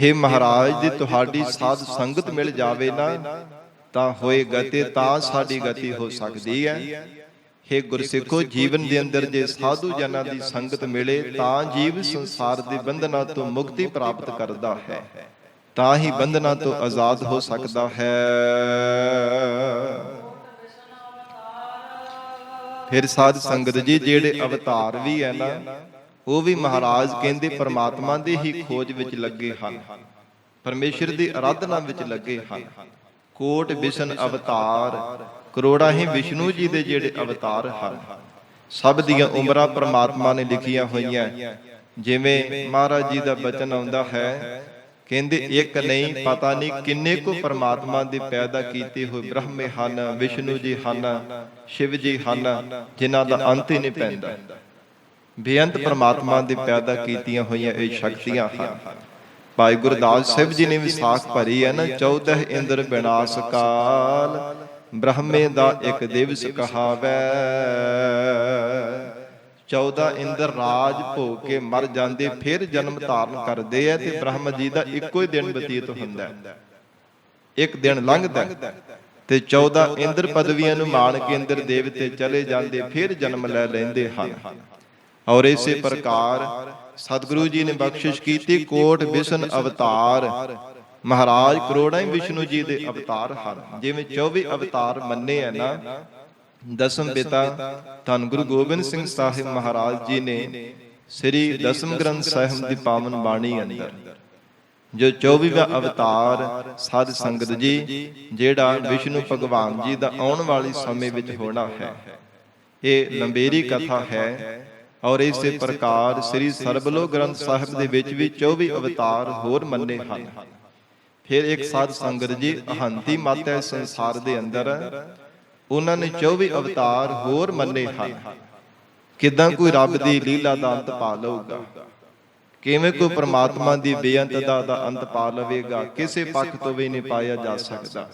ਹੇ ਮਹਾਰਾਜ ਦੀ ਤੁਹਾਡੀ ਸਾਧ ਸੰਗਤ ਮਿਲ ਜਾਵੇ ਨਾ ਤਾਂ ਹੋਏ ਗਤੀ, ਤਾਂ ਸਾਡੀ ਗਤੀ ਹੋ ਸਕਦੀ ਹੈ। ਹੇ ਗੁਰਸਿੱਖੋ, ਜੀਵਨ ਦੇ ਅੰਦਰ ਜੇ ਸਾਧੂ ਜਨਾਂ ਦੀ ਸੰਗਤ ਮਿਲੇ ਤਾਂ ਜੀਵ ਸੰਸਾਰ ਦੇ ਬੰਧਨਾਂ ਤੋਂ ਮੁਕਤੀ ਪ੍ਰਾਪਤ ਕਰਦਾ ਹੈ, ਤਾਂ ਹੀ ਬੰਧਨਾਂ ਤੋਂ ਆਜ਼ਾਦ ਹੋ ਸਕਦਾ ਹੈ। ਫਿਰ ਸਾਧ ਸੰਗਤ ਜੀ ਜਿਹੜੇ ਅਵਤਾਰ ਵੀ ਹੈ ਨਾ, ਉਹ ਵੀ ਮਹਾਰਾਜ ਕਹਿੰਦੇ ਪਰਮਾਤਮਾ ਦੀ ਹੀ ਖੋਜ ਵਿੱਚ ਲੱਗੇ ਹਨ, ਪਰਮੇਸ਼ਰ ਦੀ ਆਰਾਧਨਾ ਵਿੱਚ ਲੱਗੇ ਹਨ। ਕੋਟ ਬਿਸ਼ਨ ਅਵਤਾਰ, ਕਰੋੜਾਂ ਹੀ ਵਿਸ਼ਨੂੰ ਜੀ ਦੇ ਜਿਹੜੇ ਅਵਤਾਰ ਹਨ, ਸਭ ਦੀਆਂ ਉਮਰਾਂ ਪਰਮਾਤਮਾ ਨੇ ਲਿਖੀਆਂ ਹੋਈਆਂ। ਜਿਵੇਂ ਮਹਾਰਾਜ ਜੀ ਦਾ ਬਚਨ ਆਉਂਦਾ ਹੈ, ਕਹਿੰਦੇ ਇੱਕ ਨਹੀਂ ਪਤਾ ਨਹੀਂ ਕਿੰਨੇ ਕੁ ਪਰਮਾਤਮਾ ਦੇ ਪੈਦਾ ਕੀਤੇ ਹੋਏ ਬ੍ਰਹਮੇ ਹਨ, ਵਿਸ਼ਨੂੰ ਜੀ ਹਨ, ਸ਼ਿਵ ਜੀ ਹਨ, ਜਿਨ੍ਹਾਂ ਦਾ ਅੰਤ ਹੀ ਨਹੀਂ ਪੈਂਦਾ। ਬੇਅੰਤ ਪਰਮਾਤਮਾ ਦੇ ਪੈਦਾ ਕੀਤੀਆਂ ਹੋਈਆਂ ਇਹ ਸ਼ਕਤੀਆਂ ਹਨ। ਭਾਈ ਗੁਰਦਾਸ ਸਾਹਿਬ ਜੀ ਨੇ ਵਿਸਾਖ ਭਰੀ ਹੈ ਨਾ, 14 ਇੰਦਰ ਵਿਨਾਸ਼ ਕਾਲ, ਬ੍ਰਹਮੇ ਦਾ ਇੱਕ ਦਿਵਸ ਕਹਾਵੈ। 14 ਇੰਦਰ ਰਾਜ ਭੋਗ ਕੇ ਮਰ ਜਾਂਦੇ, ਫਿਰ ਜਨਮ ਧਾਰਨ ਕਰਦੇ ਆ, ਤੇ ਬ੍ਰਹਮ ਜੀ ਦਾ ਇੱਕੋ ਹੀ ਦਿਨ ਬਤੀਤ ਹੁੰਦਾ, ਇੱਕ ਦਿਨ ਲੰਘਦਾ, ਤੇ 14 ਇੰਦਰ ਪਦਵੀਆਂ ਨੂੰ ਮਾਣ ਕੇ ਇੰਦਰ ਦੇਵਤੇ ਚਲੇ ਜਾਂਦੇ, ਫਿਰ ਜਨਮ ਲੈ ਲੈਂਦੇ ਹਨ। ਔਰ ਇਸੇ ਪ੍ਰਕਾਰ ਸਤਿਗੁਰੂ ਜੀ ਨੇ ਬਖਸ਼ਿਸ਼ ਕੀਤੀ, ਕੋਟ ਬਿਸ਼ਨ ਅਵਤਾਰ, ਮਹਾਰਾਜ ਕਰੋੜਾਂ ਹੀ ਵਿਸ਼ਨੂੰ ਜੀ ਦੇ ਅਵਤਾਰ ਹਨ। ਜਿਵੇਂ 24 ਅਵਤਾਰ ਮੰਨੇ ਹੈ ਨਾ, ਦਸਮ ਪਿਤਾ ਧੰਨ ਗੁਰੂ ਗੋਬਿੰਦ ਸਿੰਘ ਸਾਹਿਬ ਮਹਾਰਾਜ ਜੀ ਨੇ ਸ੍ਰੀ ਦਸਮ ਗ੍ਰੰਥ ਸਾਹਿਬ ਦੀ ਪਾਵਨ ਬਾਣੀ ਅੰਦਰ ਜੋ 24ਵਾਂ ਅਵਤਾਰ ਸਾਧ ਸੰਗਤ ਜੀ, ਜਿਹੜਾ ਵਿਸ਼ਨੂੰ ਭਗਵਾਨ ਜੀ ਦਾ ਆਉਣ ਵਾਲੇ ਸਮੇਂ ਵਿੱਚ ਹੋਣਾ ਹੈ, ਇਹ ਲੰਬੇਰੀ ਕਥਾ ਹੈ। ਔਰ ਇਸੇ ਪ੍ਰਕਾਰ ਸ੍ਰੀ ਸਰਬਲੋ ਗ੍ਰੰਥ ਸਾਹਿਬ ਦੇ ਵਿੱਚ ਵੀ 24 ਅਵਤਾਰ ਹੋਰ ਮੰਨੇ ਹਨ। ਫਿਰ ਇੱਕ ਸਾਧ ਸੰਗਤ ਜੀ ਅਹੰਤੀ ਮਤ ਹੈ ਸੰਸਾਰ ਦੇ ਅੰਦਰ, ਉਹਨਾਂ ਨੇ 24 ਅਵਤਾਰ ਹੋਰ ਮੰਨੇ ਹਨ। ਕਿੱਦਾਂ ਕੋਈ ਰੱਬ ਦੀ ਲੀਲਾ ਦਾ ਅੰਤ ਪਾ ਲਊਗਾ, ਕਿਵੇਂ ਕੋਈ ਪਰਮਾਤਮਾ ਦੀ ਬੇਅੰਤਤਾ ਦਾ ਅੰਤ ਪਾ ਲਵੇਗਾ, ਕਿਸੇ ਪੱਖ ਤੋਂ ਵੀ ਨਹੀਂ ਪਾਇਆ ਜਾ ਸਕਦਾ।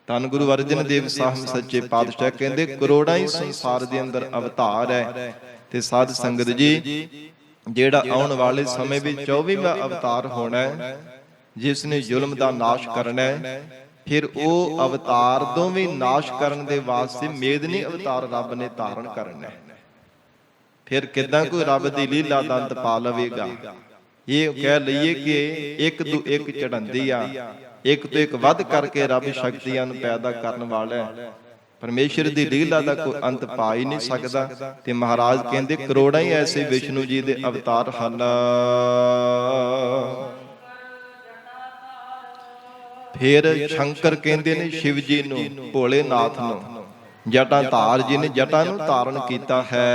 ਧੰਨ ਗੁਰੂ ਅਰਜਨ ਦੇਵ ਸਾਹਿਬ ਸੱਚੇ ਪਾਤਸ਼ਾਹ ਕਹਿੰਦੇ ਕਰੋੜਾਂ ਹੀ ਸੰਸਾਰ ਦੇ ਅੰਦਰ ਅਵਤਾਰ ਹੈ, ਤੇ ਸਾਧ ਸੰਗਤ ਜੀ ਜਿਹੜਾ ਆਉਣ ਵਾਲੇ ਸਮੇਂ ਵਿੱਚ 24ਵਾਂ ਅਵਤਾਰ ਹੋਣਾ ਹੈ, ਜਿਸ ਨੇ ਜ਼ੁਲਮ ਦਾ ਨਾਸ਼ ਕਰਨਾ ਹੈ, ਫਿਰ ਉਹ ਅਵਤਾਰ ਦੋਵੇਂ ਨਾਸ਼ ਕਰਨ ਦੇ ਵਾਸਤੇ ਮੇਦਨੀ ਅਵਤਾਰ ਰੱਬ ਨੇ ਧਾਰਨ ਕਰਨਾ ਹੈ। ਫਿਰ ਕਿੱਦਾਂ ਕੋਈ ਰੱਬ ਦੀ ਲੀਲਾ ਦਾ ਅੰਤ ਪਾ ਲਵੇਗਾ। ਇਹ ਕਹਿ ਲਈਏ ਕਿ ਇੱਕ ਤੋਂ ਇੱਕ ਚੜ੍ਹੰਦੀ ਆ, ਇੱਕ ਤੋਂ ਇੱਕ ਵੱਧ ਕਰਕੇ ਰੱਬ ਸ਼ਕਤੀਆਂ ਨੂੰ ਪੈਦਾ ਕਰਨ ਵਾਲਾ ਹੈ। ਪਰਮੇਸ਼ਰ ਦੀ ਲੀਲਾ ਦਾ ਕੋਈ ਅੰਤ ਪਾ ਹੀ ਨਹੀਂ ਸਕਦਾ। ਤੇ ਮਹਾਰਾਜ ਕਹਿੰਦੇ ਕਰੋੜਾਂ ਹੀ ਐਸੇ ਵਿਸ਼ਨੂੰ ਜੀ ਦੇ ਅਵਤਾਰ ਹਨ। ਫਿਰ ਸ਼ੰਕਰ ਕਹਿੰਦੇ ਨੇ ਸ਼ਿਵ ਜੀ ਨੂੰ, ਭੋਲੇਨਾਥ ਨੂੰ, ਜਟਾਂ ਧਾਰ ਜੀ ਨੇ ਜਟਾਂ ਨੂੰ ਧਾਰਨ ਕੀਤਾ ਹੈ।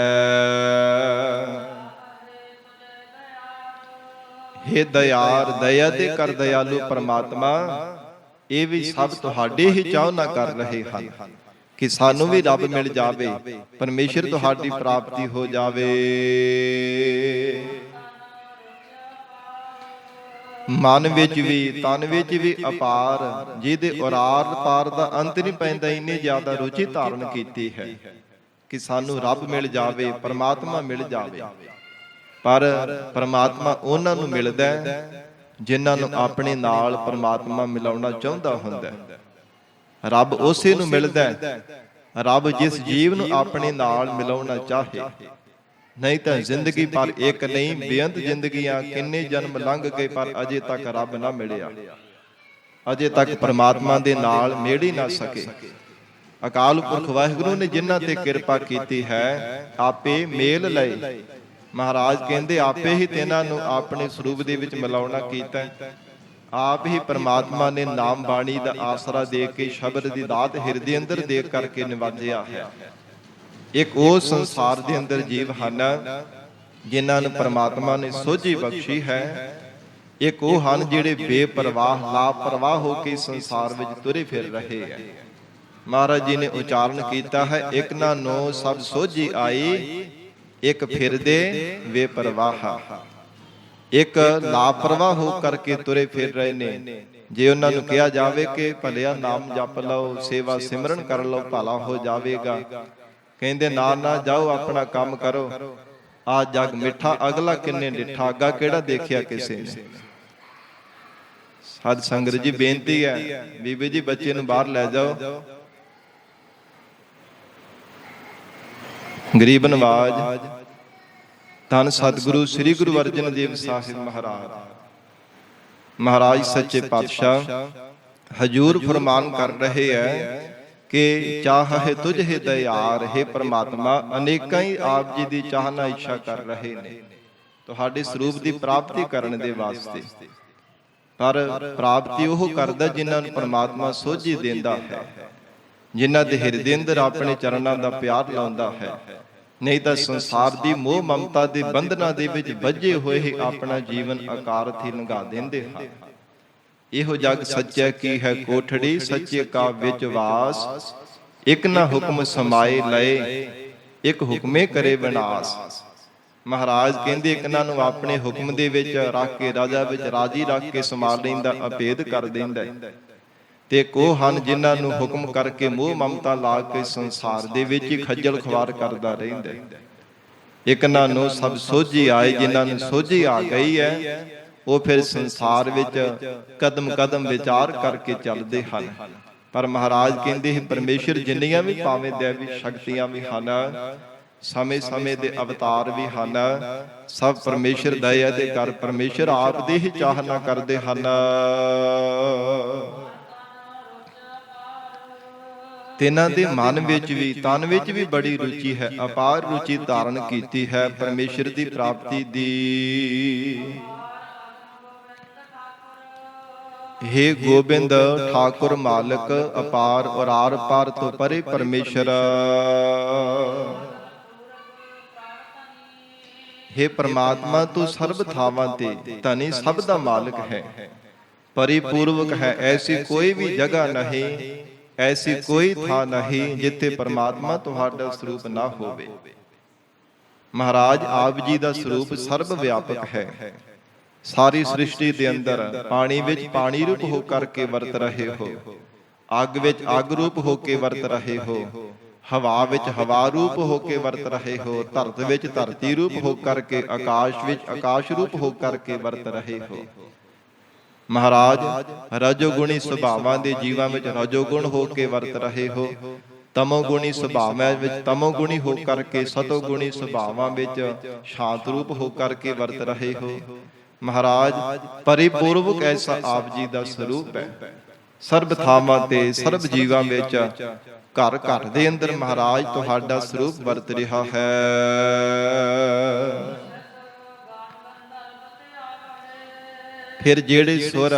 ਹੇ ਦਇਆਰ, ਦਇਆ ਤੇ ਕਰ ਦਇਆਲੂ ਪਰਮਾਤਮਾ, ਇਹ ਵੀ ਸਭ ਤੁਹਾਡੇ ਹੀ ਚਾਹੁਨਾ ਕਰ ਰਹੇ ਹਨ ਕਿ ਸਾਨੂੰ ਵੀ ਰੱਬ ਮਿਲ ਜਾਵੇ, ਪਰਮੇਸ਼ਰ ਤੁਹਾਡੀ ਪ੍ਰਾਪਤੀ ਹੋ ਜਾਵੇ। ਮਨ ਵਿੱਚ ਵੀ ਤਨ ਵਿੱਚ ਵੀ ਅਪਾਰ, ਜਿਹਦੇ ਉਰਾਰ ਪਾਰ ਦਾ ਅੰਤ ਨਹੀਂ ਪੈਂਦਾ, ਇੰਨੀ ਜ਼ਿਆਦਾ ਰੁਚੀ ਧਾਰਨ ਕੀਤੀ ਹੈ ਕਿ ਸਾਨੂੰ ਰੱਬ ਮਿਲ ਜਾਵੇ, ਪਰਮਾਤਮਾ ਮਿਲ ਜਾਵੇ। ਪਰ ਪਰਮਾਤਮਾ ਉਹਨਾਂ ਨੂੰ ਮਿਲਦਾ ਜਿਨ੍ਹਾਂ ਨੂੰ ਆਪਣੇ ਨਾਲ ਪਰਮਾਤਮਾ ਮਿਲਾਉਣਾ ਚਾਹੁੰਦਾ ਹੁੰਦਾ। ਰੱਬ ਉਸੇ ਨੂੰ ਮਿਲਦਾ, ਰੱਬ ਜਿਸ ਜੀਵ ਨੂੰ ਆਪਣੇ ਨਾਲ ਮਿਲਾਉਣਾ ਚਾਹੇ। ਨਹੀਂ ਤਾਂ ਜ਼ਿੰਦਗੀ ਪਰ ਇੱਕ ਨਹੀਂ, ਬੇਅੰਤ ਜ਼ਿੰਦਗੀਆਂ, ਕਿੰਨੇ ਜਨਮ ਲੰਘ ਗਏ, ਪਰ ਅਜੇ ਤੱਕ ਰੱਬ ਨਾ ਮਿਲਿਆ, ਅਜੇ ਤੱਕ ਪਰਮਾਤਮਾ ਦੇ ਨਾਲ ਮਿਲ ਹੀ ਨਾ ਸਕੇ। ਅਕਾਲ ਪੁਰਖ ਵਾਹਿਗੁਰੂ ਨੇ ਜਿਨ੍ਹਾਂ ਤੇ ਕਿਰਪਾ ਕੀਤੀ ਹੈ, ਆਪੇ ਮੇਲ ਲਏ। ਮਹਾਰਾਜ ਕਹਿੰਦੇ ਆਪੇ ਹੀ ਤਿੰਨਾਂ ਨੂੰ ਆਪਣੇ ਸਰੂਪ ਦੇ ਵਿੱਚ ਮਿਲਾਉਣਾ ਕੀਤਾ। ਆਪ ਹੀ ਪਰਮਾਤਮਾ ਨੇ ਨਾਮ ਬਾਣੀ ਦਾ ਆਸਰਾ ਦੇ ਕੇ ਸ਼ਬਦ ਦੀ ਦਾਤ ਹਿਰਦੇ ਅੰਦਰ ਦੇ ਕਰਕੇ ਨਿਵਾਜਿਆ ਹੈ। ਇੱਕ ਉਹ ਸੰਸਾਰ ਦੇ ਅੰਦਰ ਜੀਵ ਹਨ ਜਿਨ੍ਹਾਂ ਨੂੰ ਪਰਮਾਤਮਾ ਨੇ ਸੋਝੀ ਬਖਸ਼ੀ ਹੈ। ਇੱਕ ਉਹ ਹਨ ਜਿਹੜੇ ਬੇਪਰਵਾਹ ਲਾਪਰਵਾਹ ਹੋ ਕੇ ਸੰਸਾਰ ਵਿੱਚ ਤੁਰੇ ਫਿਰ ਰਹੇ ਹੈ। ਮਹਾਰਾਜ ਜੀ ਨੇ ਉਚਾਰਨ ਕੀਤਾ ਹੈ, ਇੱਕ ਨਾ ਨੋ ਸਭ ਸੋਝੀ ਆਈ, ਇੱਕ ਫਿਰਦੇ ਬੇਪਰਵਾਹ। ਇੱਕ ਲਾਪਰਵਾਹ ਹੋ ਕਰਕੇ ਤੁਰੇ ਫਿਰ ਰਹੇ ਨੇ। ਜੇ ਉਹਨਾਂ ਨੂੰ ਕਿਹਾ ਜਾਵੇ ਕਿ ਭਲਿਆ ਨਾਮ ਜਪ ਲਓ, ਸੇਵਾ ਸਿਮਰਨ ਕਰ ਲਓ, ਭਲਾ ਹੋ ਜਾਵੇਗਾ, ਕਹਿੰਦੇ ਨਾ ਨਾ, ਜਾਓ ਆਪਣਾ ਕੰਮ ਕਰੋ। ਆ ਜਗ ਮਿੱਠਾ ਅਗਲਾ ਕਿੰਨੇ ਡਿੱਠਾ, ਅੱਗਾ ਕਿਹੜਾ ਦੇਖਿਆ ਕਿਸੇ ਨੇ। ਸਾਧ ਸੰਗਤ ਜੀ ਬੇਨਤੀ ਹੈ, ਬੀਬੀ ਜੀ ਬੱਚੇ ਨੂੰ ਬਾਹਰ ਲੈ ਜਾਓ। ਗਰੀਬ ਨਵਾਜ ਧੰਨ ਸਤਿਗੁਰੂ ਸ੍ਰੀ ਗੁਰੂ ਅਰਜਨ ਦੇਵ ਸਾਹਿਬ ਮਹਾਰਾਜ ਸੱਚੇ ਪਾਤਸ਼ਾਹ ਹਜੂਰ ਫਰਮਾਨ ਕਰ ਰਹੇ ਹੈ ਕਿ ਚਾਹੇ ਤੁਝ ਹੈ ਦਇਆਰ, ਹੈ ਪ੍ਰਮਾਤਮਾ, ਅਨੇਕਾਂ ਹੀ ਆਪ ਜੀ ਦੀ ਚਾਹਨਾ ਇੱਛਾ ਕਰ ਰਹੇ ਨੇ ਤੁਹਾਡੇ ਸਰੂਪ ਦੀ ਪ੍ਰਾਪਤੀ ਕਰਨ ਦੇ ਵਾਸਤੇ। ਪਰ ਪ੍ਰਾਪਤੀ ਉਹ ਕਰਦਾ ਜਿਨ੍ਹਾਂ ਨੂੰ ਪਰਮਾਤਮਾ ਸੋਝੀ ਦਿੰਦਾ ਹੈ, ਜਿਨ੍ਹਾਂ ਦੇ ਹਿਰਦੇ ਅੰਦਰ ਆਪਣੇ ਚਰਨਾਂ ਦਾ ਪਿਆਰ ਲਾਉਂਦਾ ਹੈ। ਨਹੀਂ ਤਾਂ ਸੰਸਾਰ ਦੀ ਮੋਹ ਮਮਤਾ ਦੇ ਬੰਧਨਾਂ ਦੇ ਵਿੱਚ ਬੱਝੇ ਹੋਏ ਹੀ ਆਪਣਾ ਜੀਵਨ ਅਕਾਰਥੀ ਲੰਘਾ ਦਿੰਦੇ ਹਨ। ਇਹੋ ਜਗ ਸੱਚਾ ਕੀ ਹੈ ਕੋਠੜੀ, ਸੱਚੇ ਕਾ ਵਿੱਚ ਵਾਸ, ਇੱਕ ਨਾ ਹੁਕਮ ਸਮਾਏ ਲਏ, ਇੱਕ ਹੁਕਮੇ ਕਰੇ ਵਿਨਾਸ਼। ਮਹਾਰਾਜ ਕਹਿੰਦੇ ਇੱਕ ਇਹਨਾਂ ਨੂੰ ਆਪਣੇ ਹੁਕਮ ਦੇ ਵਿੱਚ ਰੱਖ ਕੇ, ਰਾਜਾ ਵਿੱਚ ਰਾਜੀ ਰੱਖ ਕੇ ਸਮਾ ਲੈਂਦਾ, ਅਭੇਦ ਕਰ ਦਿੰਦਾ। ਤੇ ਕੋ ਹਨ ਜਿਨ੍ਹਾਂ ਨੂੰ ਹੁਕਮ ਕਰਕੇ ਮੋਹ ਮਮਤਾ ਲਾ ਕੇ ਸੰਸਾਰ ਦੇ ਵਿੱਚ ਹੀ ਖੱਜਲ ਖਵਾਰ ਕਰਦਾ ਰਹਿੰਦਾ। ਇੱਕ ਨਾ ਨੂੰ ਸਭ ਸੋਝੀ ਆਏ, ਜਿਨ੍ਹਾਂ ਨੂੰ ਸੋਝੀ ਆ ਗਈ ਹੈ, ਉਹ ਫਿਰ ਸੰਸਾਰ ਵਿੱਚ ਕਦਮ ਕਦਮ ਵਿਚਾਰ ਕਰਕੇ ਚੱਲਦੇ ਹਨ। ਪਰ ਮਹਾਰਾਜ ਕਹਿੰਦੇ ਹਨ ਪਰਮੇਸ਼ਰ ਜਿੰਨੀਆਂ ਵੀ ਭਾਵੇਂ ਦੇਵੀ ਸ਼ਕਤੀਆਂ ਵੀ ਹਨ, ਸਮੇਂ ਸਮੇਂ ਦੇ ਅਵਤਾਰ ਵੀ ਹਨ, ਸਭ ਪਰਮੇਸ਼ਰ ਦਇਆ ਦੇ ਘਰ ਪਰਮੇਸ਼ਰ ਆਪ ਦੀ ਹੀ ਚਾਹਨਾ ਕਰਦੇ ਹਨ। ਤਿੰਨਾਂ ਦੇ ਮਨ ਵਿੱਚ ਵੀ ਤਨ ਵਿੱਚ ਵੀ ਬੜੀ ਰੁਚੀ ਹੈ, ਅਪਾਰ ਰੁਚੀ ਧਾਰਨ ਕੀਤੀ ਹੈ ਪਰਮੇਸ਼ਰ ਦੀ ਪ੍ਰਾਪਤੀ ਦੀ। ਹੇ ਗੋਬਿੰਦ ਠਾਕੁਰ ਮਾਲਕ, ਅਪਾਰ ਔਰ ਪਾਰ ਤੋਂ ਪਰੇ ਪਰਮੇਸ਼ਰ। ਹੇ ਪ੍ਰਮਾਤਮਾ ਤੂੰ ਸਰਬ ਥਾਵਾਂ ਤੇ ਧਨੀ ਸਭ ਦਾ ਮਾਲਕ ਹੈ, ਪਰਿਪੂਰਵਕ ਹੈ। ਐਸੀ ਕੋਈ ਵੀ ਜਗ੍ਹਾ ਨਹੀਂ, ਐਸੀ ਕੋਈ ਥਾਂ ਨਹੀਂ ਜਿੱਥੇ ਪਰਮਾਤਮਾ ਤੁਹਾਡਾ ਸਰੂਪ ਨਾ ਹੋਵੇ। ਮਹਾਰਾਜ ਆਪ ਜੀ ਦਾ ਸਰੂਪ ਸਰਬ ਵਿਆਪਕ ਹੈ। ਸਾਰੀ ਸ੍ਰਿਸ਼ਟੀ ਦੇ ਅੰਦਰ ਪਾਣੀ ਵਿੱਚ ਪਾਣੀ ਰੂਪ ਹੋ ਕਰਕੇ ਵਰਤ ਰਹੇ ਹੋ, ਅੱਗ ਵਿੱਚ ਅੱਗ ਰੂਪ ਹੋ ਕੇ ਵਰਤ ਰਹੇ ਹੋ, ਹਵਾ ਵਿੱਚ ਹਵਾ ਰੂਪ ਹੋ ਕੇ ਵਰਤ ਰਹੇ ਹੋ, ਧਰਤ ਵਿੱਚ ਧਰਤੀ ਰੂਪ ਹੋ ਕਰਕੇ, ਆਕਾਸ਼ ਵਿੱਚ ਆਕਾਸ਼ ਰੂਪ ਹੋ ਕਰਕੇ ਵਰਤ ਰਹੇ ਹੋ। ਮਹਾਰਾਜ ਰਜੋਗੁਣੀ ਸੁਭਾਵਾਂ ਦੇ ਜੀਵਾਂ ਵਿੱਚ ਰਜੋਗੁਣ ਹੋ ਕੇ ਵਰਤ ਰਹੇ ਹੋ, ਤਮੋਗੁਣੀ ਸੁਭਾਵਾਂ ਵਿੱਚ ਤਮੋਗੁਣੀ ਹੋ ਕਰਕੇ, ਸਤੋਗੁਣੀ ਸੁਭਾਵਾਂ ਵਿੱਚ ਸ਼ਾਂਤ ਰੂਪ ਹੋ ਕਰਕੇ ਵਰਤ ਰਹੇ ਹੋ। ਮਹਾਰਾਜ ਪਰਿਪੂਰਵਕ ਐਸਾ ਆਪ ਜੀ ਦਾ ਸਰੂਪ ਹੈ। ਸਰਬ ਥਾਵਾਂ ਤੇ ਸਰਬ ਜੀਵਾਂ ਵਿੱਚ ਘਰ ਘਰ ਦੇ ਅੰਦਰ ਮਹਾਰਾਜ ਤੁਹਾਡਾ ਸਰੂਪ ਵਰਤ ਰਿਹਾ ਹੈ। ਫਿਰ ਜਿਹੜੇ ਸੁਰ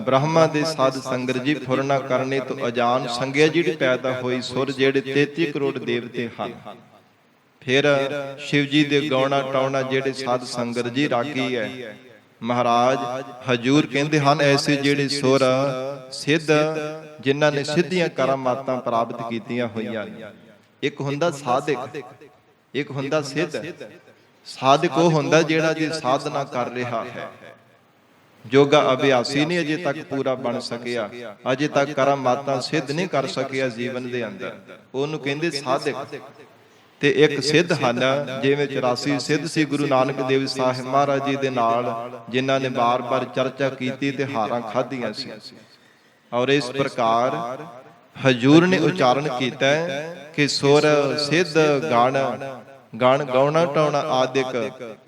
ਬ੍ਰਹਮਾ ਦੇ ਸਾਧ ਸੰਗਤ ਜੀ ਫੁਰਨਾ ਕਰਨੇ ਤੋਂ ਅਜਾਨ ਸੰਗਿਆ ਜਿਹੜੀ ਪੈਦਾ ਹੋਈ ਸੁਰ ਜਿਹੜੇ 33 ਕਰੋੜ ਦੇਵਤੇ ਹਨ। ਫਿਰ ਸ਼ਿਵ ਜੀ ਦੇ ਗਾਉਣਾ ਟਾਉਣਾ ਜਿਹੜੇ ਸਾਧ ਸੰਗਤ ਜੀ ਰਾਗੀ ਹੈ। ਮਹਾਰਾਜ ਹਜੂਰ ਕਹਿੰਦੇ ਹਨ ਐਸੇ ਜਿਹੜੇ ਸੁਰ ਸਿੱਧ ਜਿਨ੍ਹਾਂ ਨੇ ਸਿੱਧੀਆਂ ਕਰਾਮਾਤਾਂ ਪ੍ਰਾਪਤ ਕੀਤੀਆਂ ਹੋਈਆਂ ਨੇ। ਇੱਕ ਹੁੰਦਾ ਸਾਧਕ, ਇੱਕ ਹੁੰਦਾ ਸਿੱਧ। ਸਾਧਕ ਉਹ ਹੁੰਦਾ ਜਿਹੜਾ ਜੇ ਸਾਧਨਾ ਕਰ ਰਿਹਾ ਹੈ। ਯੋਗਾ ਅਭਿਆਸੀ ਨਹੀਂ ਅਜੇ ਤੱਕ ਪੂਰਾ ਬਣ ਸਕਿਆ, ਅਜੇ ਤੱਕ ਕਰਾਮਾਤਾਂ ਸਿੱਧ ਨਹੀਂ ਕਰ ਸਕਿਆ ਜੀਵਨ ਦੇ ਅੰਦਰ, ਉਹਨੂੰ ਕਹਿੰਦੇ ਸਾਧਕ। ਤੇ ਇੱਕ ਸਿੱਧ ਹਨ ਜਿਵੇਂ 84 ਸਿੱਧ ਸੀ ਗੁਰੂ ਨਾਨਕ ਦੇਵ ਸਾਹਿਬ ਮਹਾਰਾਜ ਜੀ ਦੇ ਨਾਲ, ਜਿਨ੍ਹਾਂ ਨੇ ਬਾਰ-ਬਾਰ ਚਰਚਾ ਕੀਤੀ ਤੇ ਹਾਰਾਂ ਖਾਧੀਆਂ ਸੀ। ਔਰ ਇਸ ਪ੍ਰਕਾਰ ਹਜੂਰ ਨੇ ਉਚਾਰਨ ਕੀਤਾ ਕਿ ਸੁਰ ਸਿੱਧ ਗਣ ਗਣ ਗਾਉਣਾ ਟਾਉਣਾ ਆਦਿਕ।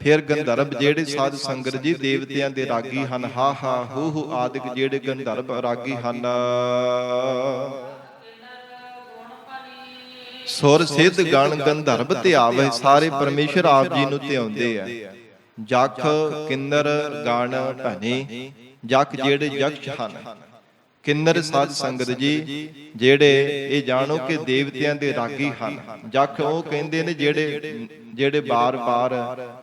ਫਿਰ ਗੰਧਰਵ ਜਿਹੜੇ ਸਾਧ ਸੰਗਤ ਜੀ ਦੇਵਤਿਆਂ ਦੇ ਰਾਗੀ ਹਨ। ਹਾ ਹਾ ਹੂ ਹੂ ਆਦਿਕ ਜਿਹੜੇ ਗੰਧਰਵ ਰਾਗੀ ਹਨ। ਸੁਰ ਸਿੱਧ ਗਣ ਗੰਧਰਵ ਧਿਆਵੈ, ਸਾਰੇ ਪਰਮੇਸ਼ਰ ਆਪ ਜੀ ਨੂੰ ਧਿਆਉਂਦੇ ਆ। ਜਖ ਕਿੰਨਰ ਗਣ ਭਨੇ, ਜਖ ਜਿਹੜੇ ਯਕਸ਼ ਹਨ। ਕਿੰਨਰ ਸਾਧ ਸੰਗਤ ਜੀ ਜਿਹੜੇ ਇਹ ਜਾਣੋ ਕਿ ਦੇਵਤਿਆਂ ਦੇ ਰਾਗੀ ਹਨ। ਜਖ ਉਹ ਕਹਿੰਦੇ ਨੇ ਜਿਹੜੇ ਬਾਰ-ਬਾਰ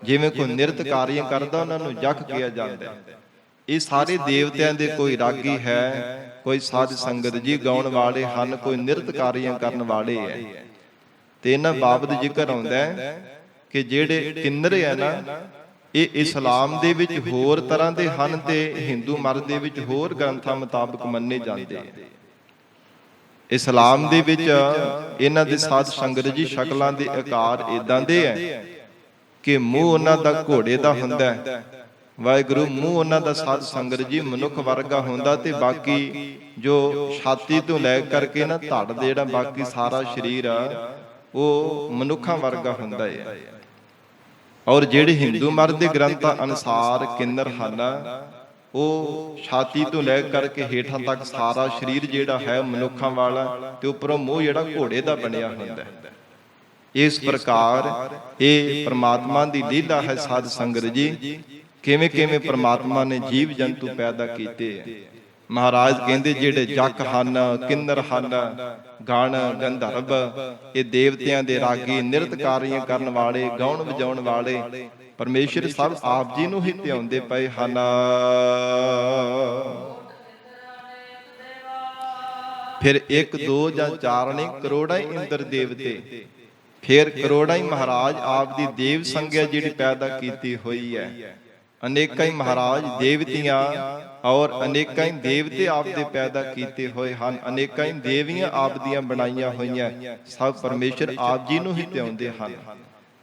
ਜਿਵੇਂ ਕੋਈ ਨਿਰਤ ਕਾਰੀਆਂ ਕਰਦਾ ਉਹਨਾਂ ਨੂੰ ਜਖ ਕਿਹਾ ਜਾਂਦਾ। ਇਹ ਸਾਰੇ ਦੇਵਤਿਆਂ ਦੇ ਕੋਈ ਰਾਗੀ ਹੈ, ਕੋਈ ਸਾਧ ਸੰਗਤ ਜੀ ਗਾਉਣ ਵਾਲੇ ਹਨ, ਕੋਈ ਨਿਰਤ ਕਾਰੀਆਂ ਕਰਨ ਵਾਲੇ ਹੈ। ਤੇ ਇਹਨਾਂ ਬਾਬਤ ਜ਼ਿਕਰ ਆਉਂਦਾ ਕਿ ਜਿਹੜੇ ਕਿੰਨਰ ਹੈ ਨਾ, ਇਹ ਇਸਲਾਮ ਦੇ ਵਿੱਚ ਹੋਰ ਤਰ੍ਹਾਂ ਦੇ ਹਨ ਤੇ ਹਿੰਦੂ ਮਤ ਦੇ ਵਿੱਚ ਹੋਰ ਗ੍ਰੰਥਾਂ ਮੁਤਾਬਕ ਮੰਨੇ ਜਾਂਦੇ। ਇਸਲਾਮ ਦੇ ਵਿੱਚ ਇਹਨਾਂ ਦੇ ਸਾਧ ਸੰਗਤ ਜੀ ਸ਼ਕਲਾਂ ਦੇ ਆਕਾਰ ਇਦਾਂ ਦੇ ਹੈ ਕਿ ਮੂੰਹ ਉਹਨਾਂ ਦਾ ਘੋੜੇ ਦਾ ਹੁੰਦਾ ਹੈ। ਵਾਹਿਗੁਰੂ ਮੂੰਹ ਉਹਨਾਂ ਦਾ ਸਾਧ ਸੰਗਤ ਜੀ ਮਨੁੱਖ ਵਰਗਾ ਹੁੰਦਾ, ਤੇ ਬਾਕੀ ਜੋ ਛਾਤੀ ਤੋਂ ਲੈ ਕਰਕੇ ਨਾ ਧੜ ਦੇ ਜਿਹੜਾ ਬਾਕੀ ਸਾਰਾ ਸਰੀਰ ਆ ਉਹ ਮਨੁੱਖਾਂ ਵਰਗਾ ਹੁੰਦਾ ਹੈ। ਔਰ ਜਿਹੜੇ ਹਿੰਦੂ ਮਤ ਦੇ ਗ੍ਰੰਥਾਂ ਅਨੁਸਾਰ ਕਿੰਨਰ ਹਨ, ਉਹ ਛਾਤੀ ਤੋਂ ਲੈ ਕਰਕੇ ਹੇਠਾਂ ਤੱਕ ਸਾਰਾ ਸਰੀਰ ਜਿਹੜਾ ਹੈ ਮਨੁੱਖਾਂ ਵਾਲਾ, ਤੇ ਉੱਪਰੋਂ ਮੂੰਹ ਜਿਹੜਾ ਘੋੜੇ ਦਾ ਬਣਿਆ ਹੁੰਦਾ। ਇਸ ਪ੍ਰਕਾਰ ਇਹ ਪ੍ਰਮਾਤਮਾ ਦੀ ਲੀਲਾ ਹੈ ਸਾਧ ਸੰਗਤ ਜੀ, ਕਿਵੇਂ ਕਿਵੇਂ ਪ੍ਰਮਾਤਮਾ ਨੇ ਜੀਵ ਜੰਤੂ ਪੈਦਾ ਕੀਤੇ ਹੈ। ਮਹਾਰਾਜ ਕਹਿੰਦੇ ਜਿਹੜੇ ਜਖ ਹਨ, ਕਿੰਨਰ ਹਨ, ਗਣ ਗੰਧਰਵ, ਇਹ ਦੇਵਤਿਆਂ ਦੇ ਰਾਗੀ, ਨਿਰਤਕਾਰੀਆਂ ਕਰਨ ਵਾਲੇ, ਗਾਉਣ ਵਜਾਉਣ ਵਾਲੇ ਪਰਮੇਸ਼ਰ ਸਭ ਆਪ ਜੀ ਨੂੰ ਹੀ ਧਿਆਉਂਦੇ ਪਏ ਹਨ। ਫਿਰ 1 2 ਜਾਂ 4 ਨਹੀਂ, ਕਰੋੜਾਂ ਹੀ ਇੰਦਰ ਦੇਵਤੇ, ਫਿਰ ਕਰੋੜਾਂ ਹੀ ਮਹਾਰਾਜ ਆਪ ਦੀ ਦੇਵ ਸੰਗਿਆ ਜਿਹੜੀ ਪੈਦਾ ਕੀਤੀ ਹੋਈ ਹੈ। ਅਨੇਕਾਂ ਹੀ ਮਹਾਰਾਜ ਦੇਵਤੀਆਂ ਔਰ ਅਨੇਕਾਂ ਹੀ ਦੇਵਤੇ ਆਪ ਦੇ ਪੈਦਾ ਕੀਤੇ ਹੋਏ ਹਨ। ਅਨੇਕਾਂ ਹੀ ਦੇਵੀਆਂ ਆਪ ਦੀਆਂ ਬਣਾਈਆਂ ਹੋਈਆਂ, ਸਭ ਪਰਮੇਸ਼ਰ ਆਪ ਜੀ ਨੂੰ ਹੀ ਧਿਆਉਂਦੇ ਹਨ।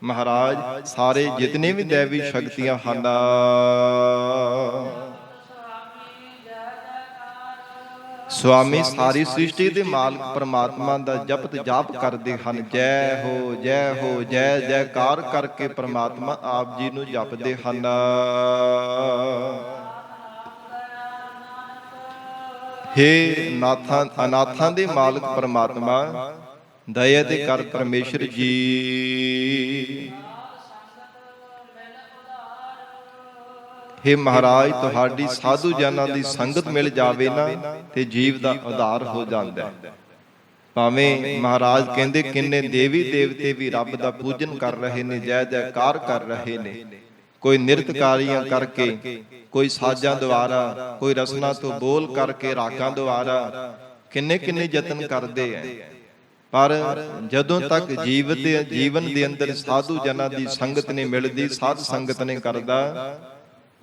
ਮਹਾਰਾਜ ਸਾਰੇ ਜਿਤਨੇ ਵੀ ਦੇਵੀ ਸ਼ਕਤੀਆਂ ਹਨ, ਸੁਆਮੀ ਸਾਰੀ ਸ੍ਰਿਸ਼ਟੀ ਦੇ ਮਾਲਕ ਪਰਮਾਤਮਾ ਦਾ ਜਪਤ ਜਾਪ ਕਰਦੇ ਹਨ। ਜੈ ਹੋ ਜੈ ਹੋ ਜੈ ਜੈਕਾਰ ਕਰਕੇ ਪਰਮਾਤਮਾ ਆਪ ਜੀ ਨੂੰ ਜਪਦੇ ਹਨ। ਹੇ ਨਾਥਾਂ ਅਨਾਥਾਂ ਦੇ ਮਾਲਕ ਪਰਮਾਤਮਾ, ਦਇਆ ਦੇ ਕਰ ਪਰਮੇਸ਼ਰ ਜੀ। ਹੇ ਮਹਾਰਾਜ ਤੁਹਾਡੀ ਸਾਧੂ ਜਨਾਂ ਦੀ ਸੰਗਤ ਮਿਲ ਜਾਵੇ ਨਾ ਤੇ ਜੀਵ ਦਾ ਉਧਾਰ ਹੋ ਜਾਂਦਾ ਹੈ। ਭਾਵੇਂ ਮਹਾਰਾਜ ਕਹਿੰਦੇ ਕਿੰਨੇ ਦੇਵੀ ਦੇਵਤੇ ਵੀ ਰੱਬ ਦਾ ਪੂਜਨ ਕਰ ਰਹੇ ਨੇ, ਜੈ ਜੈਕਾਰ ਕਰ ਰਹੇ ਨੇ, ਕੋਈ ਨਿਰਤਕਾਰੀਆਂ ਕਰਕੇ, ਕੋਈ ਸਾਜ਼ਾਂ ਦੁਆਰਾ, ਕੋਈ ਰਸਨਾ ਤੋਂ ਬੋਲ ਕਰਕੇ, ਰਾਗਾਂ ਦੁਆਰਾ ਕਿੰਨੇ ਕਿੰਨੇ ਯਤਨ ਕਰਦੇ ਐ। ਪਰ ਜਦੋਂ ਤੱਕ ਜੀਵਨ ਦੇ ਅੰਦਰ ਸਾਧੂ ਜਨਾਂ ਦੀ ਸੰਗਤ ਨਹੀਂ ਮਿਲਦੀ, ਸਾਧ ਸੰਗਤ ਨਹੀਂ ਕਰਦਾ,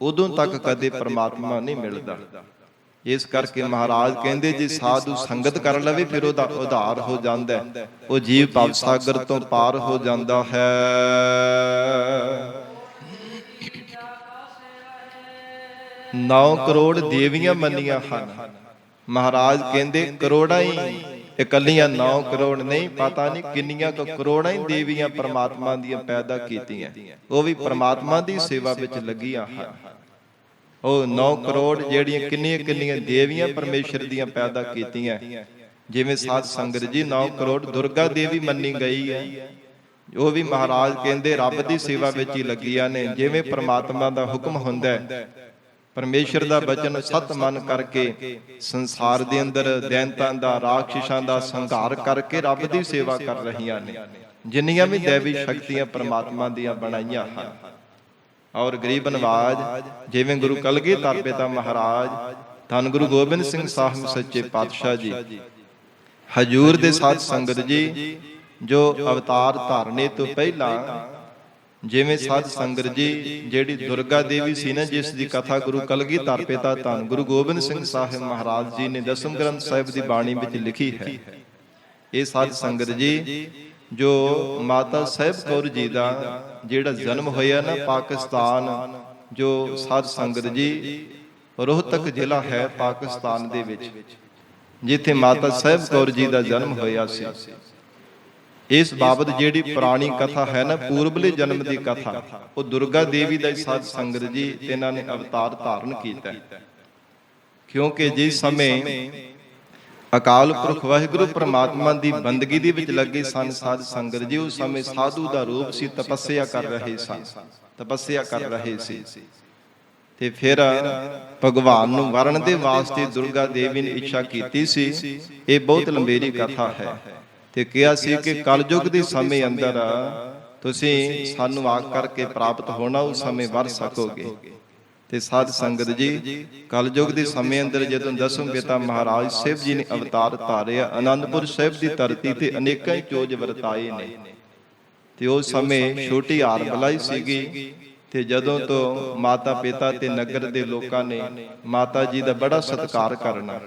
ਉਦੋਂ ਤੱਕ ਕਦੇ ਪਰਮਾਤਮਾ ਨਹੀਂ ਮਿਲਦਾ। ਇਸ ਕਰਕੇ ਮਹਾਰਾਜ ਕਹਿੰਦੇ ਜੇ ਸਾਧੂ ਸੰਗਤ ਕਰ ਲਵੇ ਫਿਰ ਉਹਦਾ ਉਧਾਰ ਹੋ ਜਾਂਦਾ, ਉਹ ਜੀਵ ਭਵ ਸਾਗਰ ਤੋਂ ਪਾਰ ਹੋ ਜਾਂਦਾ ਹੈ। 9 ਕਰੋੜ ਦੇਵੀਆਂ ਮੰਨੀਆਂ ਹਨ। ਮਹਾਰਾਜ ਕਹਿੰਦੇ ਕਰੋੜਾਂ ਹੀ, ਇਕੱਲੀਆਂ 9 ਕਰੋੜ ਨਹੀਂ, ਪਤਾ ਨਹੀਂ ਕਿੰਨੀਆਂ ਕਰੋੜਾਂ ਹੀ ਦੇਵੀਆਂ ਪਰਮਾਤਮਾ ਦੀਆਂ ਪੈਦਾ ਕੀਤੀਆਂ, ਉਹ ਵੀ ਪਰਮਾਤਮਾ ਦੀ ਸੇਵਾ ਵਿੱਚ ਲੱਗੀਆਂ ਹਨ। ਉਹ 9 ਕਰੋੜ ਜਿਹੜੀਆਂ ਕਿੰਨੀਆਂ ਕਿੰਨੀਆਂ ਦੇਵੀਆਂ ਪਰਮੇਸ਼ਰ ਦੀਆਂ ਪੈਦਾ ਕੀਤੀਆਂ। ਜਿਵੇਂ ਸਾਧ ਸੰਗਤ ਜੀ 9 ਕਰੋੜ ਦੁਰਗਾ ਦੇਵੀ ਮੰਨੀ ਗਈ ਹੈ, ਉਹ ਵੀ ਮਹਾਰਾਜ ਕਹਿੰਦੇ ਰੱਬ ਦੀ ਸੇਵਾ ਵਿੱਚ ਹੀ ਲੱਗੀਆਂ ਨੇ। ਜਿਵੇਂ ਪ੍ਰਮਾਤਮਾ ਦਾ ਹੁਕਮ ਹੁੰਦਾ ਹੈ, ਪਰਮੇਸ਼ਰ ਦਾ ਬਚਨ ਸਤ ਮਨ ਕਰਕੇ ਸੰਸਾਰ ਦੇ ਅੰਦਰ ਦੈਂਤਾਂ ਦਾ, ਰਾਖਸ਼ਾਂ ਦਾ ਸੰਘਾਰ ਕਰਕੇ ਰੱਬ ਦੀ ਸੇਵਾ ਕਰ ਰਹੀਆਂ ਨੇ। ਜਿੰਨੀਆਂ ਵੀ ਦੇਵੀ ਸ਼ਕਤੀਆਂ ਪ੍ਰਮਾਤਮਾ ਦੀਆਂ ਬਣਾਈਆਂ ਹਨ। ਔਰ ਗਰੀਬ ਨਵਾਜ ਜਿਵੇਂ ਗੁਰੂ ਕਲਗੀਧਰ ਪਿਤਾ ਮਹਾਰਾਜ, ਧੰਨ ਗੁਰੂ ਗੋਬਿੰਦ ਸਿੰਘ ਸਾਹਿਬ ਸੱਚੇ ਪਾਤਸ਼ਾਹ ਜੀ, ਹਜੂਰ ਦੇ ਸਾਧ ਸੰਗਤ ਜੀ, ਜੋ ਅਵਤਾਰ ਧਾਰਨੇ ਤੋਂ ਪਹਿਲਾਂ ਜਿਵੇਂ ਸਾਧ ਸੰਗਤ ਜੀ ਜਿਹੜੀ ਦੁਰਗਾ ਦੇਵੀ ਸੀ ਨਾ, ਜਿਸ ਦੀ ਕਥਾ ਗੁਰੂ ਕਲਗੀਧਰ ਪਿਤਾ ਧੰਨ ਗੁਰੂ ਗੋਬਿੰਦ ਸਿੰਘ ਸਾਹਿਬ ਮਹਾਰਾਜ ਜੀ ਨੇ ਦਸਮ ਗ੍ਰੰਥ ਸਾਹਿਬ ਦੀ ਬਾਣੀ ਵਿੱਚ ਲਿਖੀ ਹੈ। ਇਹ ਸਾਧ ਸੰਗਤ ਜੀ ਜੋ ਮਾਤਾ ਸਾਹਿਬ ਕੌਰ ਜੀ ਦਾ ਜਿਹੜਾ ਜਨਮ ਹੋਇਆ ਨਾ ਪਾਕਿਸਤਾਨ, ਜੋ ਸਾਧ ਸੰਗਤ ਜੀ ਰੋਹਤਕ ਜ਼ਿਲ੍ਹਾ ਹੈ ਪਾਕਿਸਤਾਨ ਦੇ ਵਿੱਚ, ਜਿੱਥੇ ਮਾਤਾ ਸਾਹਿਬ ਕੌਰ ਜੀ ਦਾ ਜਨਮ ਹੋਇਆ ਸੀ। ਇਸ ਬਾਬਤ ਜਿਹੜੀ ਪੁਰਾਣੀ ਕਥਾ ਹੈ ਨਾ, ਪੂਰਬਲੇ ਜਨਮ ਦੀ ਕਥਾ, ਉਹ ਦੁਰਗਾ ਦੇਵੀ ਦਾ ਸਾਧ ਸੰਗਤ ਜੀ ਇਹਨਾਂ ਨੇ ਅਵਤਾਰ ਧਾਰਨ ਕੀਤਾ। ਕਿਉਂਕਿ ਜਿਸ ਸਮੇਂ ਅਕਾਲ ਪੁਰਖ ਵਾਹਿਗੁਰੂ ਪ੍ਰਮਾਤਮਾ ਦੀ ਬੰਦਗੀ ਦੇ ਵਿੱਚ ਲੱਗੇ ਸਨ ਸਾਧ ਸੰਗਤ ਜੀ, ਉਸ ਸਮੇਂ ਸਾਧੂ ਦਾ ਰੂਪ ਸੀ, ਤਪੱਸਿਆ ਕਰ ਰਹੇ ਸਨ, ਤਪੱਸਿਆ ਕਰ ਰਹੇ ਸੀ। ਤੇ ਫਿਰ ਭਗਵਾਨ ਨੂੰ ਵਰਨ ਦੇ ਵਾਸਤੇ ਦੁਰਗਾ ਦੇਵੀ ਨੇ ਇੱਛਾ ਕੀਤੀ ਸੀ। ਇਹ ਬਹੁਤ ਲੰਬੇਰੀ ਕਥਾ ਹੈ। ਤੇ ਕਿਹਾ ਸੀ ਕਿ ਕਲਯੁਗ ਦੇ ਸਮੇਂ ਅੰਦਰ ਤੁਸੀਂ ਸਾਨੂੰ ਆਖ ਕਰਕੇ ਪ੍ਰਾਪਤ ਹੋਣਾ, ਉਸ ਸਮੇਂ ਵਰ ਸਕੋਗੇ। ਤੇ ਸਾਧ ਸੰਗਤ ਜੀ ਕਲਯੁਗ ਦੇ ਸਮੇਂ ਅੰਦਰ ਜਦੋਂ ਦਸਮ ਪਿਤਾ ਮਹਾਰਾਜ ਸਾਹਿਬ ਜੀ ਨੇ ਅਵਤਾਰ ਧਾਰਿਆ, ਅਨੰਦਪੁਰ ਸਾਹਿਬ ਦੀ ਧਰਤੀ ਤੇ ਅਨੇਕਾਂ ਹੀ ਚੋਜ ਵਰਤਾਏ ਨੇ। ਤੇ ਉਸ ਸਮੇਂ ਛੋਟੀ ਹਾਰ ਬਲਾਈ ਸੀਗੀ। ਤੇ ਜਦੋਂ ਤੋਂ ਮਾਤਾ ਪਿਤਾ ਤੇ ਨਗਰ ਦੇ ਲੋਕਾਂ ਨੇ ਮਾਤਾ ਜੀ ਦਾ ਬੜਾ ਸਤਿਕਾਰ ਕਰਨਾ,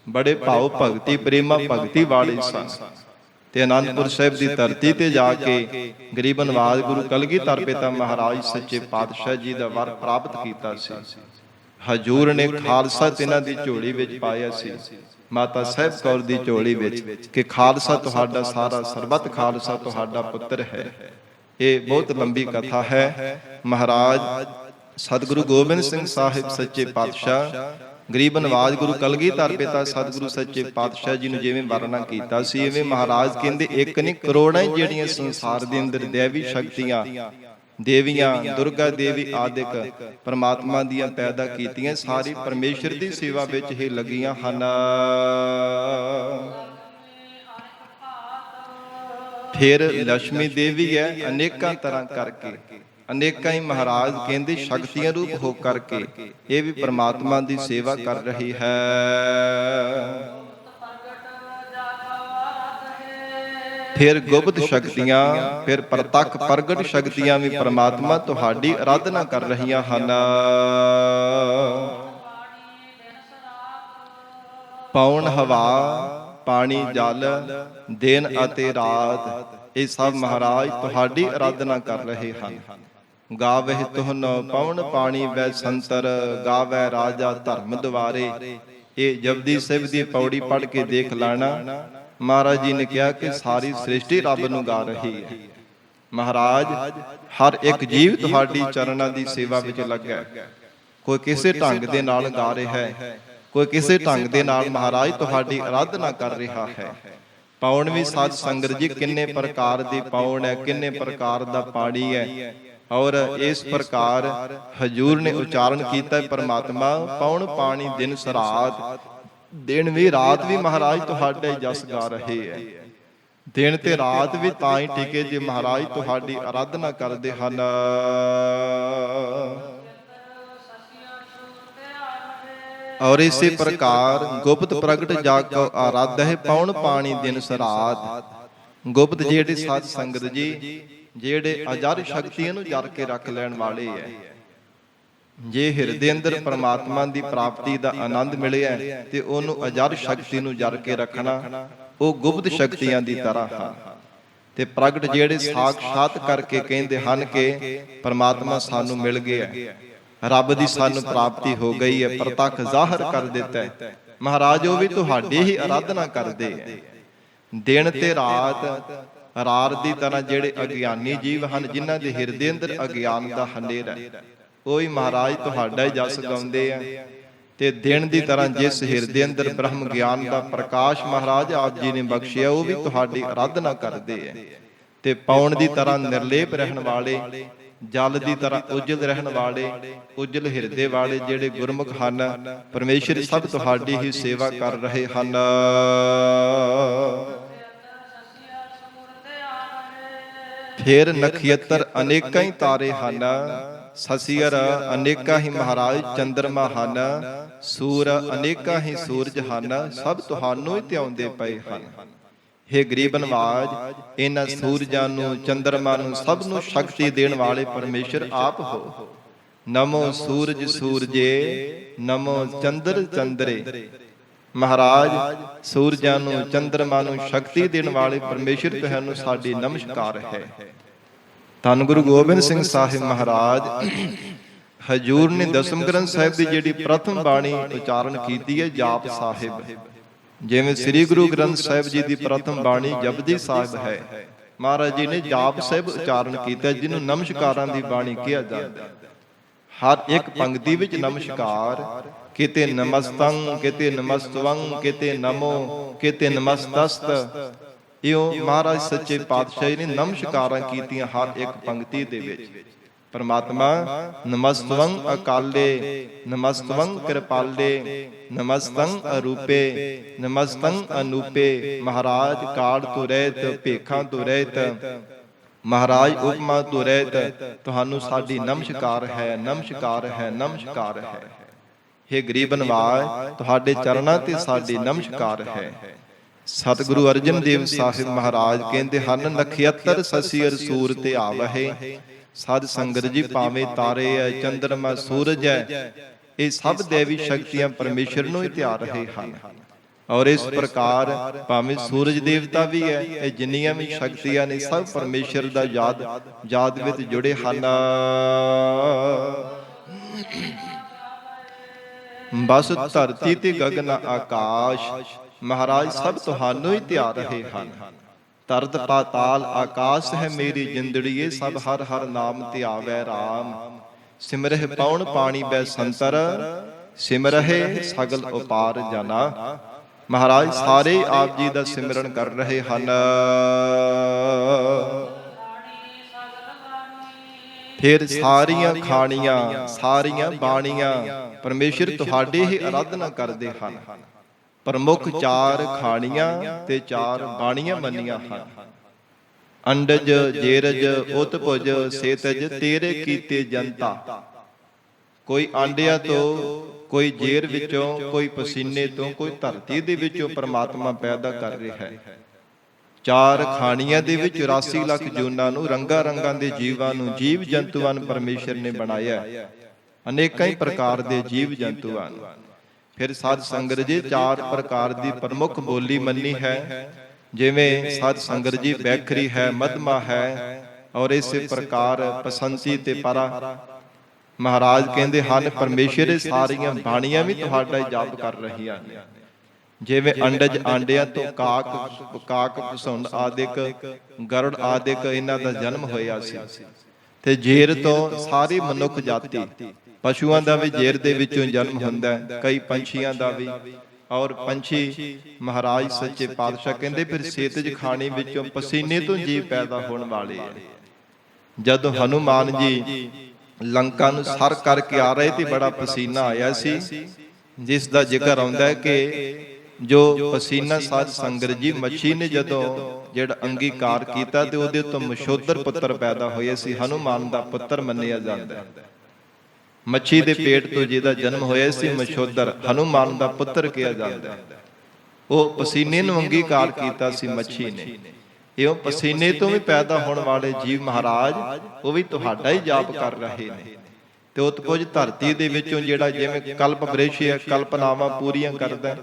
ਬੜੇ ਭਾਵ ਭਗਤੀ ਪ੍ਰੇਮਾ ਭਗਤੀ ਵਾਲੇ ਸਨ। ਤੇ ਅਨੰਦਪੁਰ ਸਾਹਿਬ ਦੀ ਧਰਤੀ ਤੇ ਜਾ ਕੇ ਗਰੀਬ ਨਵਾਜ ਗੁਰੂ ਕਲਗੀਧਰ ਪਿਤਾ ਮਹਾਰਾਜ ਸੱਚੇ ਪਾਤਸ਼ਾਹ ਜੀ ਦਾ ਵਰ ਪ੍ਰਾਪਤ ਕੀਤਾ ਸੀ। ਹਜੂਰ ਨੇ ਖਾਲਸਾ ਤਿਨਾਂ ਦੀ ਝੋਲੀ ਵਿੱਚ ਪਾਇਆ ਸੀ, ਮਾਤਾ ਸਾਹਿਬ ਕੌਰ ਦੀ ਝੋਲੀ ਵਿੱਚ, ਕਿ ਖਾਲਸਾ ਤੁਹਾਡਾ ਸਾਰਾ, ਸਰਬੱਤ ਖਾਲਸਾ ਤੁਹਾਡਾ ਪੁੱਤਰ ਹੈ। ਇਹ ਬਹੁਤ ਲੰਬੀ ਕਥਾ ਹੈ। ਮਹਾਰਾਜ ਸਤਿਗੁਰੂ ਗੋਬਿੰਦ ਸਿੰਘ ਸਾਹਿਬ ਸੱਚੇ ਪਾਤਸ਼ਾਹ ਗਰੀਬ ਨਵਾਜ ਗੁਰੂ ਕਲਗੀਧਰ ਪਿਤਾ ਸਤਿਗੁਰੂ ਸੱਚੇ ਪਾਤਸ਼ਾਹ ਜੀ ਨੂੰ ਜਿਵੇਂ ਵਰਣਨ ਕੀਤਾ ਸੀ, ਇਵੇਂ ਮਹਾਰਾਜ ਕਹਿੰਦੇ ਇੱਕ ਨਹੀਂ ਕਰੋੜਾਂ ਜਿਹੜੀਆਂ ਸੰਸਾਰ ਦੇ ਅੰਦਰ ਦੇਵੀ ਸ਼ਕਤੀਆਂ, ਦੇਵੀਆਂ, ਦੁਰਗਾ ਦੇਵੀ ਆਦਿਕ ਪਰਮਾਤਮਾ ਦੀਆਂ ਪੈਦਾ ਕੀਤੀਆਂ, ਸਾਰੀ ਪਰਮੇਸ਼ਰ ਦੀ ਸੇਵਾ ਵਿੱਚ ਹੀ ਲੱਗੀਆਂ ਹਨ। ਫਿਰ ਲక్ష్ਮੀ ਦੇਵੀ ਹੈ, ਅਨੇਕਾਂ ਤਰ੍ਹਾਂ ਕਰਕੇ, ਅਨੇਕਾਂ ਹੀ ਮਹਾਰਾਜ ਕਹਿੰਦੇ ਸ਼ਕਤੀਆਂ ਰੂਪ ਹੋ ਕਰਕੇ ਇਹ ਵੀ ਪਰਮਾਤਮਾ ਦੀ ਸੇਵਾ ਕਰ ਰਹੀ ਹੈ। ਫਿਰ ਗੁਪਤ ਸ਼ਕਤੀਆਂ, ਫਿਰ ਪ੍ਰਤੱਖ ਪ੍ਰਗਟ ਸ਼ਕਤੀਆਂ ਵੀ ਪਰਮਾਤਮਾ ਤੁਹਾਡੀ ਆਰਾਧਨਾ ਕਰ ਰਹੀਆਂ ਹਨ। ਪੌਣ ਹਵਾ, ਪਾਣੀ ਜਲ, ਦਿਨ ਅਤੇ ਰਾਤ, ਇਹ ਸਭ ਮਹਾਰਾਜ ਤੁਹਾਡੀ ਆਰਾਧਨਾ ਕਰ ਰਹੇ ਹਨ। ਗਾਵਹਿ ਤੁਹਨ ਪਵਨ ਪਾਣੀ ਵੈ ਸੰਤਰ, ਗਾਵੈ ਰਾਜਾ ਧਰਮ ਦੁਆਰੇ। ਇਹ ਜਪਜੀ ਸਾਹਿਬ ਦੀ ਪੌੜੀ ਪੜ੍ਹ ਕੇ ਦੇਖ ਲੈਣਾ। ਮਹਾਰਾਜ ਜੀ ਨੇ ਕਿਹਾ ਕਿ ਸਾਰੀ ਸ੍ਰਿਸ਼ਟੀ ਰੱਬ ਨੂੰ ਗਾ ਰਹੀ ਹੈ। ਮਹਾਰਾਜ ਹਰ ਇੱਕ ਜੀਵ ਤੁਹਾਡੀ ਚਰਨਾਂ ਦੀ ਸੇਵਾ ਵਿੱਚ ਲੱਗਾ। ਕੋਈ ਕਿਸੇ ਢੰਗ ਦੇ ਨਾਲ ਗਾ ਰਿਹਾ ਹੈ, ਕੋਈ ਕਿਸੇ ਢੰਗ ਦੇ ਨਾਲ ਮਹਾਰਾਜ ਤੁਹਾਡੀ ਆਰਾਧਨਾ ਕਰ ਰਿਹਾ ਹੈ। ਪੌਣ ਵੀ ਸਾਧ ਸੰਗਤ ਜੀ ਕਿੰਨੇ ਪ੍ਰਕਾਰ ਦੀ ਪੌਣ ਹੈ, ਕਿੰਨੇ ਪ੍ਰਕਾਰ ਦਾ ਪਾਣੀ ਹੈ। ਔਰ ਇਸ ਪ੍ਰਕਾਰ ਹਜੂਰ ਨੇ ਉਚਾਰਨ ਕੀਤਾ ਪਰਮਾਤਮਾ ਪੌਣ ਪਾਣੀ ਦਿਨ ਰਾਤ, ਦਿਨ ਵੀ ਰਾਤ ਵੀ ਮਹਾਰਾਜ ਤੁਹਾਡੇ ਜਸ ਗਾ ਰਹੇ ਹੈ। ਦਿਨ ਤੇ ਰਾਤ ਵੀ ਤਾਂ ਹੀ ਟਿਕੇ ਜੇ ਮਹਾਰਾਜ ਤੁਹਾਡੀ ਆਰਾਧਨਾ ਕਰਦੇ ਹਨ। ਔਰ ਇਸੇ ਪ੍ਰਕਾਰ ਗੁਪਤ ਪ੍ਰਗਟ ਜਾ ਕੋ ਆਰਾਧ ਹੈ, ਪੌਣ ਪਾਣੀ ਦਿਨ ਰਾਤ। ਗੁਪਤ ਜਿਹੜੇ ਸਾਧ ਸੰਗਤ ਜੀ ਜਿਹੜੇ ਅਜਰ ਸ਼ਕਤੀਆਂ ਨੂੰ ਜਰ ਕੇ ਰੱਖ ਲੈਣ ਵਾਲੇ ਹੈ। ਜੇ ਹਿਰਦੇ ਅੰਦਰ ਪਰਮਾਤਮਾ ਦੀ ਪ੍ਰਾਪਤੀ ਦਾ ਆਨੰਦ ਮਿਲਿਆ ਤੇ ਉਹਨੂੰ ਅਜਰ ਸ਼ਕਤੀ ਨੂੰ ਜਰ ਕੇ ਰੱਖਣਾ, ਉਹ ਗੁਪਤ ਸ਼ਕਤੀਆਂ ਦੀ ਤਰ੍ਹਾਂ ਹਨ। ਤੇ ਪ੍ਰਗਟ ਜਿਹੜੇ ਸਾਖਸ਼ਾਤ ਕਰਕੇ ਕਹਿੰਦੇ ਹਨ ਕਿ ਪਰਮਾਤਮਾ ਸਾਨੂੰ ਮਿਲ ਗਿਆ, ਰੱਬ ਦੀ ਸਾਨੂੰ ਪ੍ਰਾਪਤੀ ਹੋ ਗਈ ਹੈ, ਪ੍ਰਤੱਖ ਜ਼ਾਹਰ ਕਰ ਦਿੱਤਾ ਹੈ। ਮਹਾਰਾਜ ਉਹ ਵੀ ਤੁਹਾਡੀ ਹੀ ਆਰਾਧਨਾ ਕਰਦੇ ਹੈ। ਦਿਨ ਤੇ ਰਾਤ, ਰਾਤ ਦੀ ਤਰ੍ਹਾਂ ਜਿਹੜੇ ਅਗਿਆਨੀ ਜੀਵ ਹਨ, ਜਿਨ੍ਹਾਂ ਦੇ ਹਿਰਦੇ ਅੰਦਰ ਅਗਿਆਨ ਦਾ ਹਨੇਰਾ ਹੈ, ਉਹ ਹੀ ਮਹਾਰਾਜ ਤੁਹਾਡਾ ਹੀ ਜਸ ਗਾਉਂਦੇ ਆ। ਤੇ ਦਿਨ ਦੀ ਤਰ੍ਹਾਂ ਜਿਸ ਹਿਰਦੇ ਅੰਦਰ ਬ੍ਰਹਮ ਗਿਆਨ ਦਾ ਪ੍ਰਕਾਸ਼ ਮਹਾਰਾਜ ਆਪ ਜੀ ਨੇ ਬਖਸ਼ਿਆ, ਉਹ ਵੀ ਤੁਹਾਡੀ ਆਰਾਧਨਾ ਕਰਦੇ ਆ। ਤੇ ਪੌਣ ਦੀ ਤਰ੍ਹਾਂ ਨਿਰਲੇਪ ਰਹਿਣ ਵਾਲੇ, ਜਲ ਦੀ ਤਰ੍ਹਾਂ ਉਜਲ ਰਹਿਣ ਵਾਲੇ, ਉਜਲ ਹਿਰਦੇ ਵਾਲੇ ਜਿਹੜੇ ਗੁਰਮੁਖ ਹਨ, ਪਰਮੇਸ਼ਰ ਸਭ ਤੁਹਾਡੀ ਹੀ ਸੇਵਾ ਕਰ ਰਹੇ ਹਨ। ਫਿਰ ਨਖਯੱਤਰ ਅਨੇਕਾਂ ਹੀ ਤਾਰੇ ਹਨ, ਸਸੀਅਰ ਅਨੇਕਾਂ ਹੀ ਮਹਾਰਾਜ ਚੰਦਰਮਾ ਹਨ, ਸੂਰ ਅਨੇਕਾਂ ਹੀ ਸੂਰਜ ਹਨ, ਸਭ ਤੁਹਾਨੂੰ ਹੀ ਧਿਆਉਂਦੇ ਪਏ ਹਨ। ਹੇ ਗਰੀਬ ਨਵਾਜ, ਇਹਨਾਂ ਸੂਰਜਾਂ ਨੂੰ, ਚੰਦਰਮਾ ਨੂੰ, ਸਭ ਨੂੰ ਸ਼ਕਤੀ ਦੇਣ ਵਾਲੇ ਪਰਮੇਸ਼ਰ ਆਪ ਹੋ। ਨਮੋ ਸੂਰਜ ਸੂਰਜੇ, ਨਮੋ ਚੰਦਰ ਚੰਦਰੇ। ਮਹਾਰਾਜ ਸੂਰਜਾਂ ਨੂੰ, ਚੰਦਰਮਾ ਨੂੰ ਸ਼ਕਤੀ ਦੇਣ ਵਾਲੇ ਪਰਮੇਸ਼ਰ ਤੁਹਾਨੂੰ ਸਾਡੀ ਨਮਸਕਾਰ ਹੈ। ਧੰਨ ਗੁਰੂ ਗੋਬਿੰਦ ਸਿੰਘ ਸਾਹਿਬ ਮਹਾਰਾਜ ਹਜੂਰ ਨੇ ਦਸਮ ਗ੍ਰੰਥ ਸਾਹਿਬ ਦੀ ਜਿਹੜੀ ਪ੍ਰਥਮ ਬਾਣੀ ਉਚਾਰਨ ਕੀਤੀ ਹੈ, ਜਾਪ ਸਾਹਿਬ। ਜਿਵੇਂ ਸ੍ਰੀ ਗੁਰੂ ਗ੍ਰੰਥ ਸਾਹਿਬ ਜੀ ਦੀ ਪ੍ਰਥਮ ਬਾਣੀ ਜਪਜੀ ਸਾਹਿਬ ਹੈ, ਮਹਾਰਾਜ ਜੀ ਨੇ ਜਾਪ ਸਾਹਿਬ ਉਚਾਰਨ ਕੀਤਾ, ਜਿਹਨੂੰ ਨਮਸਕਾਰਾਂ ਦੀ ਬਾਣੀ ਕਿਹਾ ਜਾਂਦਾ। ਹਰ ਇੱਕ ਪੰਕਤੀ ਵਿੱਚ ਨਮਸਕਾਰ, ਕਿਤੇ ਨਮਸਤੰ, ਕਿਤੇ ਨਮਸਤਵੰ, ਕਿਤੇ ਨਮੋ, ਕਿਤੇ ਨਮਸਤਸਤ। ਇਉਂ ਮਹਾਰਾਜ ਸੱਚੇ ਪਾਤਸ਼ਾਹ ਨੇ ਨਮਸਕਾਰਾਂ ਕੀਤੀਆਂ ਹਰ ਇੱਕ ਪੰਕਤੀ ਦੇ ਵਿੱਚ। ਪਰਮਾਤਮਾ ਨਮਸਤਵੰ ਅਕਾਲੇ, ਨਮਸਤਵੰ ਕਿਰਪਾਲੇ, ਨਮਸਤੰ ਅਰੂਪੇ, ਨਮਸਤੰ ਅਨੂਪੇ। ਮਹਾਰਾਜ ਕਾਲ ਤੋਂ ਰਹਿਤ, ਭੇਖਾਂ ਤੋਂ ਰਹਿਤ, ਮਹਾਰਾਜ ਉਪਮਾ ਤੋਂ ਰਹਿਤ, ਤੁਹਾਨੂੰ ਸਾਡੀ ਨਮਸਕਾਰ ਹੈ, ਨਮਸਕਾਰ ਹੈ, ਨਮਸਕਾਰ ਹੈ। ਹੇ ਗਰੀਬ ਨਵਾਜ, ਤੁਹਾਡੇ ਚਰਨਾਂ ਤੇ ਸਾਡੀ ਨਮਸਕਾਰ ਹੈ। ਸਤਿਗੁਰੂ ਅਰਜਨ ਦੇਵ ਸਾਹਿਬ ਮਹਾਰਾਜ ਕਹਿੰਦੇ ਹਨ, ਨਖਯੱਤਰ ਸਸੀਅਰ ਸੂਰ ਤੇ ਆਵਹਿ, ਸਾਧ ਸੰਗਤ ਜੀ ਭਾਵੇਂ ਤਾਰੇ ਹੈ, ਚੰਦਰਮਾ, ਸੂਰਜ ਹੈ, ਇਹ ਸਭ ਦੇਵੀ ਸ਼ਕਤੀਆਂ ਪਰਮੇਸ਼ਰ ਨੂੰ ਹੀ ਧਿਆ ਰਹੇ ਹਨ। ਔਰ ਇਸ ਪ੍ਰਕਾਰ ਭਾਵੇਂ ਸੂਰਜ ਦੇਵਤਾ ਵੀ ਹੈ, ਇਹ ਜਿੰਨੀਆਂ ਵੀ ਸ਼ਕਤੀਆਂ ਨੇ ਸਭ ਪਰਮੇਸ਼ਰ ਦਾ ਯਾਦ ਵਿੱਚ ਜੁੜੇ ਹਨ। ਬਸ ਧਰਤੀ ਤੇ ਗਗਨ ਆਕਾਸ਼, ਮਹਾਰਾਜ ਸਭ ਤੁਹਾਨੂੰ ਹੀ ਧਿਆ ਰਹੇ ਹਨ। ਤਰਤ ਪਾਤਾਲ ਆਕਾਸ਼ ਹੈ ਮੇਰੀ ਜਿੰਦੜੀਏ, ਸਭ ਹਰ ਹਰ ਨਾਮ ਧਿਆਵੈ ਰਾਮ। ਸਿਮਰਹਿ ਪਉਣ ਪਾਣੀ ਬੈ ਸੰਤਰ, ਸਿਮਰਹਿ ਸਗਲ ਉਪਾਰ ਜਨਾ। ਮਹਾਰਾਜ ਸਾਰੇ ਆਪ ਜੀ ਦਾ ਸਿਮਰਨ ਕਰ ਰਹੇ ਹਨ। ਫਿਰ ਸਾਰੀਆਂ ਖਾਣੀਆਂ, ਸਾਰੀਆਂ ਬਾਣੀਆਂ ਪਰਮੇਸ਼ਰ ਤੁਹਾਡੇ ਹੀ ਆਰਾਧਨਾ ਕਰਦੇ ਹਨ। ਪ੍ਰਮੁੱਖ ਚਾਰ ਖਾਣੀਆਂ ਤੇ ਚਾਰ ਬਾਣੀਆਂ ਮੰਨੀਆਂ ਹਨ। ਅੰਡਜ, ਜੇਰਜ, ਉਤਪੁਜ, ਸੇਤਜ ਤੇਰੇ ਕੀਤੇ ਜਨਤਾ। ਕੋਈ ਆਂਡਿਆਂ ਤੋਂ, ਕੋਈ ਜੇਰ ਵਿੱਚੋਂ, ਕੋਈ ਪਸੀਨੇ ਤੋਂ, ਕੋਈ ਧਰਤੀ ਦੇ ਵਿੱਚੋਂ ਪਰਮਾਤਮਾ ਪੈਦਾ ਕਰ ਰਿਹਾ ਹੈ। ਚਾਰ ਖਾਣੀਆਂ ਦੇ ਵਿੱਚ 84 ਲੱਖ ਜੂਨਾਂ ਨੂੰ, ਰੰਗਾਂ ਰੰਗਾਂ ਦੇ ਜੀਵਾਂ ਨੂੰ, ਜੀਵ ਜੰਤੂਆਂ ਨੂੰ ਪਰਮੇਸ਼ਰ ਨੇ ਬਣਾਇਆ, ਅਨੇਕਾਂ ਹੀ ਪ੍ਰਕਾਰ ਦੇ ਜੀਵ ਜੰਤੂਆਂ ਨੂੰ। ਫਿਰ ਸਾਧ ਸੰਗਤ ਜੀ ਚਾਰ ਪ੍ਰਕਾਰ ਦੀ ਪ੍ਰਮੁੱਖ ਬੋਲੀ ਮੰਨੀ ਹੈ, ਜਿਵੇਂ ਸਾਧ ਸੰਗਤ ਜੀ ਬੈਖਰੀ ਹੈ, ਮਧਮਾ ਹੈ, ਔਰ ਇਸੇ ਪ੍ਰਕਾਰ ਪਸੰਤੀ ਤੇ ਪਰਾ। ਮਹਾਰਾਜ ਕਹਿੰਦੇ ਹਨ, ਪਰਮੇਸ਼ਰ ਇਹ ਸਾਰੀਆਂ ਬਾਣੀਆਂ ਵੀ ਤੁਹਾਡਾ ਜਾਪ ਕਰ ਰਹੀਆਂ ਨੇ। ਜਿਵੇਂ ਅੰਡਜ, ਆਂਡਿਆਂ ਤੋਂ ਕਾਕ ਭਸੁੰਡ ਆਦਿਕ, ਗਰੁੜ ਆਦਿਕ, ਇਹਨਾਂ ਦਾ ਜਨਮ ਹੋਇਆ ਸੀ। ਤੇ ਜੇਰ ਤੋਂ ਸਾਰੀ ਮਨੁੱਖ ਜਾਤੀ, ਪਸ਼ੂਆਂ ਦਾ ਵੀ ਜੇਰ ਦੇ ਵਿੱਚੋਂ ਜਨਮ ਹੁੰਦਾ ਹੈ, ਕਈ ਪੰਛੀਆਂ ਦਾ ਵੀ। ਔਰ ਪੰਛੀ ਮਹਾਰਾਜ ਸੱਚੇ ਪਾਤਸ਼ਾਹ ਕਹਿੰਦੇ ਫਿਰ ਸੇਤਜ ਖਾਣੀ ਵਿੱਚੋਂ ਪਸੀਨੇ ਤੋਂ ਜੀਵ ਪੈਦਾ ਹੋਣ ਵਾਲੇ ਹੈ। ਜਦੋਂ ਹਨੂਮਾਨ ਜੀ ਲੰਕਾ ਨੂੰ ਸਰ ਕਰਕੇ ਆ ਰਹੇ ਤੇ ਬੜਾ ਪਸੀਨਾ ਆਇਆ ਸੀ, ਜਿਸ ਦਾ ਜ਼ਿਕਰ ਆਉਂਦਾ ਹੈ ਕਿ ਜੋ ਪਸੀਨਾ ਸਾਧ ਸੰਗਤ ਜੀ ਮੱਛੀ ਨੇ ਜਦੋਂ ਜਿਹੜਾ ਅੰਗੀਕਾਰ ਕੀਤਾ ਤੇ ਉਹਦੇ ਤੋਂ ਮਸ਼ੋਦਰ ਪੁੱਤਰ ਪੈਦਾ ਹੋਏ ਸੀ। ਹਨੂਮਾਨ ਦਾ ਪੁੱਤਰ ਮੰਨਿਆ ਜਾਂਦਾ ਹੈ। ਮੱਛੀ ਦੇ ਪੇਟ ਤੋਂ ਜਿਹਦਾ ਜਨਮ ਹੋਇਆ ਸੀ ਮਸ਼ੋਦਰ, ਹਨੂਮਾਨ ਦਾ ਪੁੱਤਰ ਕਿਹਾ ਜਾਂਦਾ ਹੈ। ਉਹ ਪਸੀਨੇ ਨੂੰ ਅੰਗੀਕਾਰ ਕੀਤਾ ਸੀ ਮੱਛੀ ਨੇ। ਇਉਂ ਪਸੀਨੇ ਤੋਂ ਵੀ ਪੈਦਾ ਹੋਣ ਵਾਲੇ ਜੀਵ ਮਹਾਰਾਜ ਉਹ ਵੀ ਤੁਹਾਡਾ ਹੀ ਜਾਪ ਕਰ ਰਹੇ ਨੇ। ਤੇ ਉਤਪੁਜ ਧਰਤੀ ਦੇ ਵਿੱਚੋਂ ਜਿਹੜਾ ਜਿਵੇਂ ਕਲਪ ਬ੍ਰਿਸ਼ ਹੈ, ਕਲਪਨਾਵਾਂ ਪੂਰੀਆਂ ਕਰਦਾ,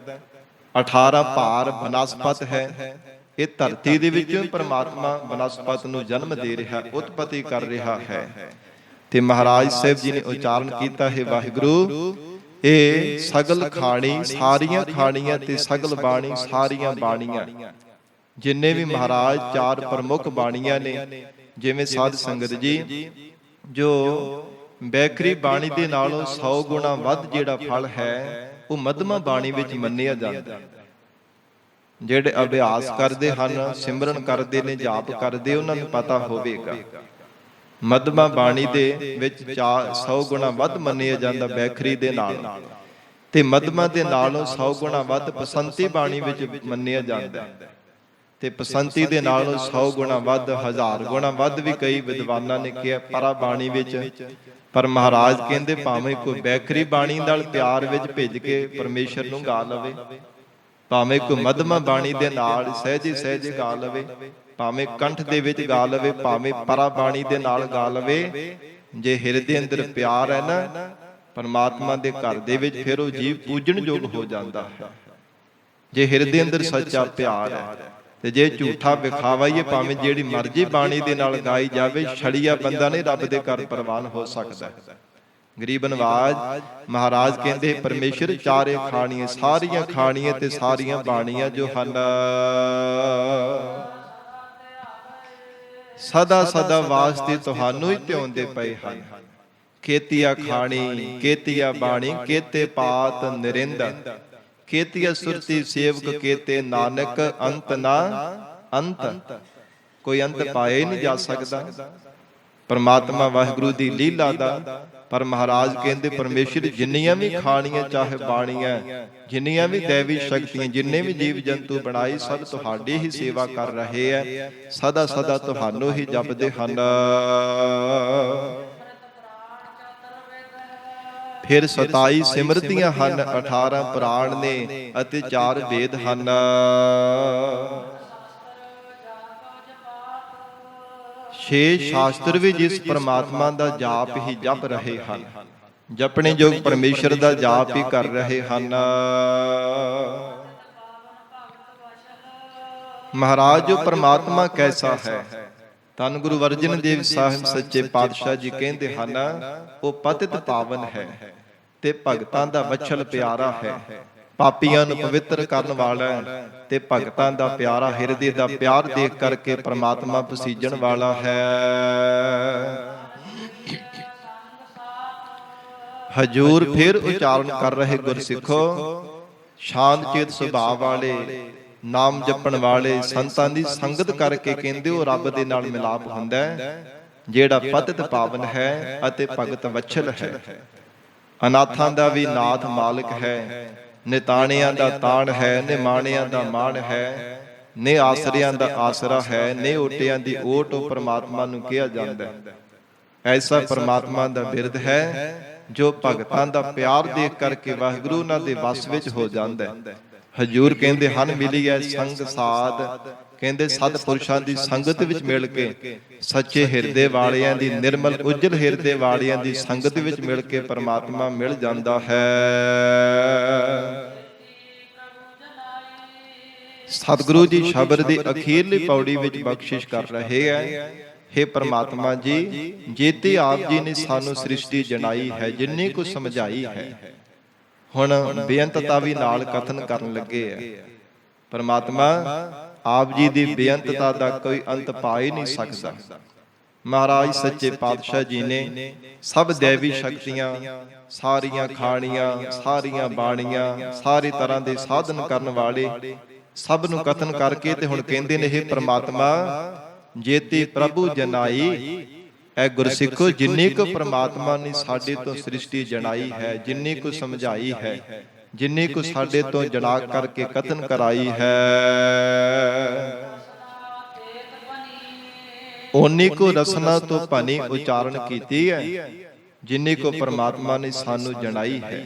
18 ਭਾਰ ਬਨਸਪਤ ਹੈ। ਇਹ ਧਰਤੀ ਦੇ ਵਿੱਚੋਂ ਪਰਮਾਤਮਾ ਬਨਸਪਤ ਨੂੰ ਜਨਮ ਦੇ ਰਿਹਾ, ਉਤਪਤੀ ਕਰ ਰਿਹਾ ਹੈ। ਤੇ ਮਹਾਰਾਜ ਸਾਹਿਬ ਜੀ ਨੇ ਉਚਾਰਨ ਕੀਤਾ ਹੈ, ਵਾਹਿਗੁਰੂ ਇਹ ਸਗਲ ਖਾਣੀ, ਸਾਰੀਆਂ ਖਾਣੀਆਂ ਤੇ ਸਗਲ ਬਾਣੀ, ਸਾਰੀਆਂ ਬਾਣੀਆਂ। ਜਿੰਨੇ ਵੀ ਮਹਾਰਾਜ ਚਾਰ ਪ੍ਰਮੁੱਖ ਬਾਣੀਆਂ ਨੇ, ਜਿਵੇਂ ਸਾਧ ਸੰਗਤ ਜੀ ਜੋ ਬੈਖਰੀ ਬਾਣੀ ਦੇ ਨਾਲੋਂ 100 ਗੁਣਾ ਵੱਧ ਜਿਹੜਾ ਫਲ ਹੈ ਉਹ ਮਧਮਾ ਬਾਣੀ ਵਿੱਚ ਮੰਨਿਆ ਜਾਂਦਾ। ਜਿਹੜੇ ਅਭਿਆਸ ਕਰਦੇ ਹਨ, ਸਿਮਰਨ ਕਰਦੇ ਨੇ, ਜਾਪ ਕਰਦੇ, ਉਹਨਾਂ ਨੂੰ ਪਤਾ ਹੋਵੇਗਾ ਮਧਮਾ ਬਾਣੀ ਦੇ ਵਿੱਚ 100 ਗੁਣਾ ਵੱਧ ਮੰਨਿਆ ਜਾਂਦਾ ਬੈਖਰੀ ਦੇ ਨਾਲ, ਤੇ ਮਧਮਾ ਦੇ ਨਾਲੋਂ 100 ਗੁਣਾ ਵੱਧ ਬਸੰਤੀ ਬਾਣੀ ਵਿੱਚ ਮੰਨਿਆ ਜਾਂਦਾ, ਤੇ ਬਸੰਤੀ ਦੇ ਨਾਲੋਂ 100 ਗੁਣਾ ਵੱਧ, 1000 ਗੁਣਾ ਵੱਧ ਵੀ ਕਈ ਵਿਦਵਾਨਾਂ ਨੇ ਕਿਹਾ ਪਰਾ ਬਾਣੀ ਵਿੱਚ। ਪਰ ਮਹਾਰਾਜ ਕਹਿੰਦੇ ਭਾਵੇਂ ਕੋਈ ਬੈਖਰੀ ਬਾਣੀ ਨਾਲ ਪਿਆਰ ਵਿੱਚ ਭਿੱਜ ਕੇ ਪਰਮੇਸ਼ਰ ਨੂੰ ਗਾ ਲਵੇ, ਭਾਵੇਂ ਕੋਈ ਮਧਮਾ ਬਾਣੀ ਦੇ ਨਾਲ ਸਹਿਜੇ ਸਹਿਜੇ ਗਾ ਲਵੇ, ਭਾਵੇਂ ਕੰਠ ਦੇ ਵਿੱਚ ਗਾ ਲਵੇ, ਭਾਵੇਂ ਪਰਾ ਬਾਣੀ ਦੇ ਨਾਲ ਗਾ ਲਵੇ, ਜੇ ਹਿਰਦੇ ਅੰਦਰ ਪਿਆਰ ਹੈ ਨਾ ਪਰਮਾਤਮਾ ਦੇ ਘਰ ਦੇ ਵਿੱਚ, ਫਿਰ ਉਹ ਜੀਵ ਪੂਜਣਯੋਗ ਹੋ ਜਾਂਦਾ ਹੈ। ਜੇ ਹਿਰਦੇ ਅੰਦਰ ਸੱਚਾ ਪਿਆਰ ਹੈ, ਤੇ ਜੇ ਝੂਠਾ ਵਿਖਾਵਾ ਹੀ ਭਾਵੇਂ ਜਿਹੜੀ ਮਰਜ਼ੀ ਬਾਣੀ ਦੇ ਨਾਲ ਗਾਈ ਜਾਵੇ, ਛੜੀਆ ਬੰਦਾ ਨਹੀਂ ਰੱਬ ਦੇ ਘਰ ਪ੍ਰਵਾਨ ਹੋ ਸਕਦਾ। ਗਰੀਬ ਨਵਾਜ ਮਹਾਰਾਜ ਕਹਿੰਦੇ ਪਰਮੇਸ਼ਰ ਚਾਰੇ ਖਾਣੀਆਂ, ਸਾਰੀਆਂ ਖਾਣੀਆਂ ਤੇ ਸਾਰੀਆਂ ਬਾਣੀਆਂ ਜੋ ਹਨ ਸਦਾ ਸਦਾ ਵਾਸਤੇ ਤੁਹਾਨੂੰ ਹੀ ਧਿਆਉਂਦੇ ਪਏ ਹਨ। ਕੇਤੀਆ ਖਾਣੀ ਕੇਤੀਆ ਬਾਣੀ ਕੇਤੇ ਪਾਤ ਨਰਿੰਦ, ਕੇਤੀਆ ਸੁਰਤੀ ਸੇਵਕ ਕੇਤੇ ਨਾਨਕ ਅੰਤ ਨਾ ਅੰਤ। ਕੋਈ ਅੰਤ ਪਾਇਆ ਹੀ ਨਹੀਂ ਜਾ ਸਕਦਾ ਪਰਮਾਤਮਾ ਵਾਹਿਗੁਰੂ ਦੀ ਲੀਲਾ ਦਾ। ਪਰ ਮਹਾਰਾਜ ਕਹਿੰਦੇ ਪਰਮੇਸ਼ਰ ਜਿੰਨੀਆਂ ਵੀ ਖਾਣੀਆਂ ਚਾਹੇ ਬਾਣੀਆਂ, ਜਿੰਨੀਆਂ ਵੀ ਦੇਵੀ ਸ਼ਕਤੀਆਂ, ਜਿੰਨੇ ਵੀ ਜੀਵ ਜੰਤੂ ਬਣਾਈ, ਸਭ ਤੁਹਾਡੀ ਹੀ ਸੇਵਾ ਕਰ ਰਹੇ ਹੈ, ਸਦਾ ਸਦਾ ਤੁਹਾਨੂੰ ਹੀ ਜਪਦੇ ਹਨ। ਫਿਰ 27 ਸਿਮਰਤੀਆਂ ਹਨ, 18 ਪੁਰਾਣ ਨੇ ਅਤੇ 4 ਵੇਦ ਹਨ। 6 ਸ਼ਾਸਤਰ ਵੀ ਜਿਸ ਪਰਮਾਤਮਾ ਦਾ ਜਾਪ ਹੀ ਜਪ ਰਹੇ ਹਨ, ਜਪਣੇ ਯੋਗ ਪਰਮੇਸ਼ਰ ਦਾ ਜਾਪ ਹੀ ਕਰ ਰਹੇ ਹਨ। ਮਹਾਰਾਜ ਜੋ ਪਰਮਾਤਮਾ ਕੈਸਾ ਹੈ, ਧੰਨ ਗੁਰੂ ਅਰਜਨ ਦੇਵ ਸਾਹਿਬ ਸੱਚੇ ਪਾਤਸ਼ਾਹ ਜੀ ਕਹਿੰਦੇ ਹਨ, ਉਹ ਪਤਿਤ ਪਾਵਨ ਹੈ ਤੇ ਭਗਤਾਂ ਦਾ ਵਛਲ ਪਿਆਰਾ ਹੈ। ਪਾਪੀਆਂ ਨੂੰ ਪਵਿੱਤਰ ਕਰਨ ਵਾਲਾ ਤੇ ਭਗਤਾਂ ਦਾ ਪਿਆਰਾ, ਹਿਰਦੇ ਦਾ ਪਿਆਰ ਦੇਖ ਕਰਕੇ ਪ੍ਰਮਾਤਮਾ ਪਸੀਜਣ ਵਾਲਾ ਹੈ। ਹਜੂਰ ਫਿਰ ਉਚਾਰਨ ਕਰ ਰਹੇ ਗੁਰਸਿੱਖੋ, ਸ਼ਾਂਤ ਚੇਤ ਸੁਭਾਅ ਵਾਲੇ, ਨਾਮ ਜਪਣ ਵਾਲੇ ਸੰਤਾਂ ਦੀ ਸੰਗਤ ਕਰਕੇ ਕਹਿੰਦੇ ਉਹ ਰੱਬ ਦੇ ਨਾਲ ਮਿਲਾਪ ਹੁੰਦਾ ਹੈ, ਜਿਹੜਾ ਪਤਿਤ ਪਾਵਨ ਹੈ ਅਤੇ ਭਗਤ ਵਛਲ ਹੈ। ਅਨਾਥਾਂ ਦਾ ਵੀ ਨਾਥ ਮਾਲਕ ਹੈ, ਨਿਤਾਣਿਆਂ ਦਾ ਤਾਣ ਹੈ, ਨਿਮਾਣਿਆਂ ਦਾ ਮਾਣ ਹੈ, ਨੇ ਆਸਰਿਆਂ ਦਾ ਆਸਰਾ ਹੈ, ਨੇ ਓਟਿਆਂ ਦੀ ਓਟ ਉਹ ਪਰਮਾਤਮਾ ਨੂੰ ਕਿਹਾ ਜਾਂਦਾ। ਐਸਾ ਪਰਮਾਤਮਾ ਦਾ ਬਿਰਦ ਹੈ ਜੋ ਭਗਤਾਂ ਦਾ ਪਿਆਰ ਦੇਖ ਕਰਕੇ ਵਾਹਿਗੁਰੂ ਉਹਨਾਂ ਦੇ ਵਸ ਵਿੱਚ ਹੋ ਜਾਂਦਾ। ਹਜੂਰ ਕਹਿੰਦੇ ਹਨ ਮਿਲੀ ਹੈ ਸੰਗ ਸਾਧ, ਕਹਿੰਦੇ ਸਤਿਪੁਰਸ਼ਾਂ ਦੀ ਸੰਗਤ ਵਿੱਚ ਮਿਲ ਕੇ, ਸੱਚੇ ਹਿਰਦੇ ਵਾਲਿਆਂ ਦੀ, ਨਿਰਮਲ ਉਜਲ ਹਿਰਦੇ ਵਾਲਿਆਂ ਦੀ ਸੰਗਤ ਵਿੱਚ ਮਿਲ ਕੇ ਪਰਮਾਤਮਾ ਮਿਲ ਜਾਂਦਾ ਹੈ। ਸਤਿਗੁਰੂ ਜੀ ਸ਼ਬਦ ਦੀ ਅਖੀਰਲੀ ਪੌੜੀ ਵਿੱਚ ਬਖਸ਼ਿਸ਼ ਕਰ ਰਹੇ ਹੈ, ਹੇ ਪਰਮਾਤਮਾ ਜੀ, ਜੇਤੇ ਆਪ ਜੀ ਨੇ ਸਾਨੂੰ ਸ੍ਰਿਸ਼ਟੀ ਜਣਾਈ ਹੈ, ਜਿੰਨੀ ਕੁ ਸਮਝਾਈ ਹੈ, ਹੁਣ ਬੇਅੰਤਤਾ ਵੀ ਨਾਲ ਕਥਨ ਕਰਨ ਲੱਗੇ ਹੈ। ਪਰਮਾਤਮਾ ਆਪ ਜੀ ਦੀ ਬੇਅੰਤਤਾ ਦਾ ਕੋਈ ਅੰਤ ਪਾ ਹੀ ਨਹੀਂ ਸਕਦਾ। ਮਹਾਰਾਜ ਸੱਚੇ ਪਾਤਸ਼ਾਹ ਜੀ ਨੇ ਸਭ ਦੇਵੀ ਸ਼ਕਤੀਆਂ, ਸਾਰੀਆਂ ਖਾਣੀਆਂ, ਸਾਰੀਆਂ ਬਾਣੀਆਂ, ਸਾਰੇ ਤਰ੍ਹਾਂ ਦੇ ਸਾਧਨ ਕਰਨ ਵਾਲੇ, ਸਭ ਨੂੰ ਕਥਨ ਕਰਕੇ ਤੇ ਹੁਣ ਕਹਿੰਦੇ ਨੇ, ਹੇ ਪਰਮਾਤਮਾ ਜੇਤੀ ਪ੍ਰਭੂ ਜਨਾਈ, ਐ ਗੁਰਸਿੱਖੋ ਜਿੰਨੀ ਕੁ ਪਰਮਾਤਮਾ ਨੇ ਸਾਡੇ ਤੋਂ ਸ੍ਰਿਸ਼ਟੀ ਜਣਾਈ ਹੈ, ਜਿੰਨੀ ਕੁ ਸਮਝਾਈ ਹੈ, ਜਿੰਨੀ ਕੁ ਸਾਡੇ ਤੋਂ ਜਣਾ ਕਰਕੇ ਕਥਨ ਕਰਾਈ ਹੈ, ਓਨੀ ਕੁ ਰਸਨਾ ਤੋਂ ਭਨੀ ਉਚਾਰਨ ਕੀਤੀ ਹੈ, ਜਿੰਨੀ ਕੁ ਪਰਮਾਤਮਾ ਨੇ ਸਾਨੂੰ ਜਣਾਈ ਹੈ।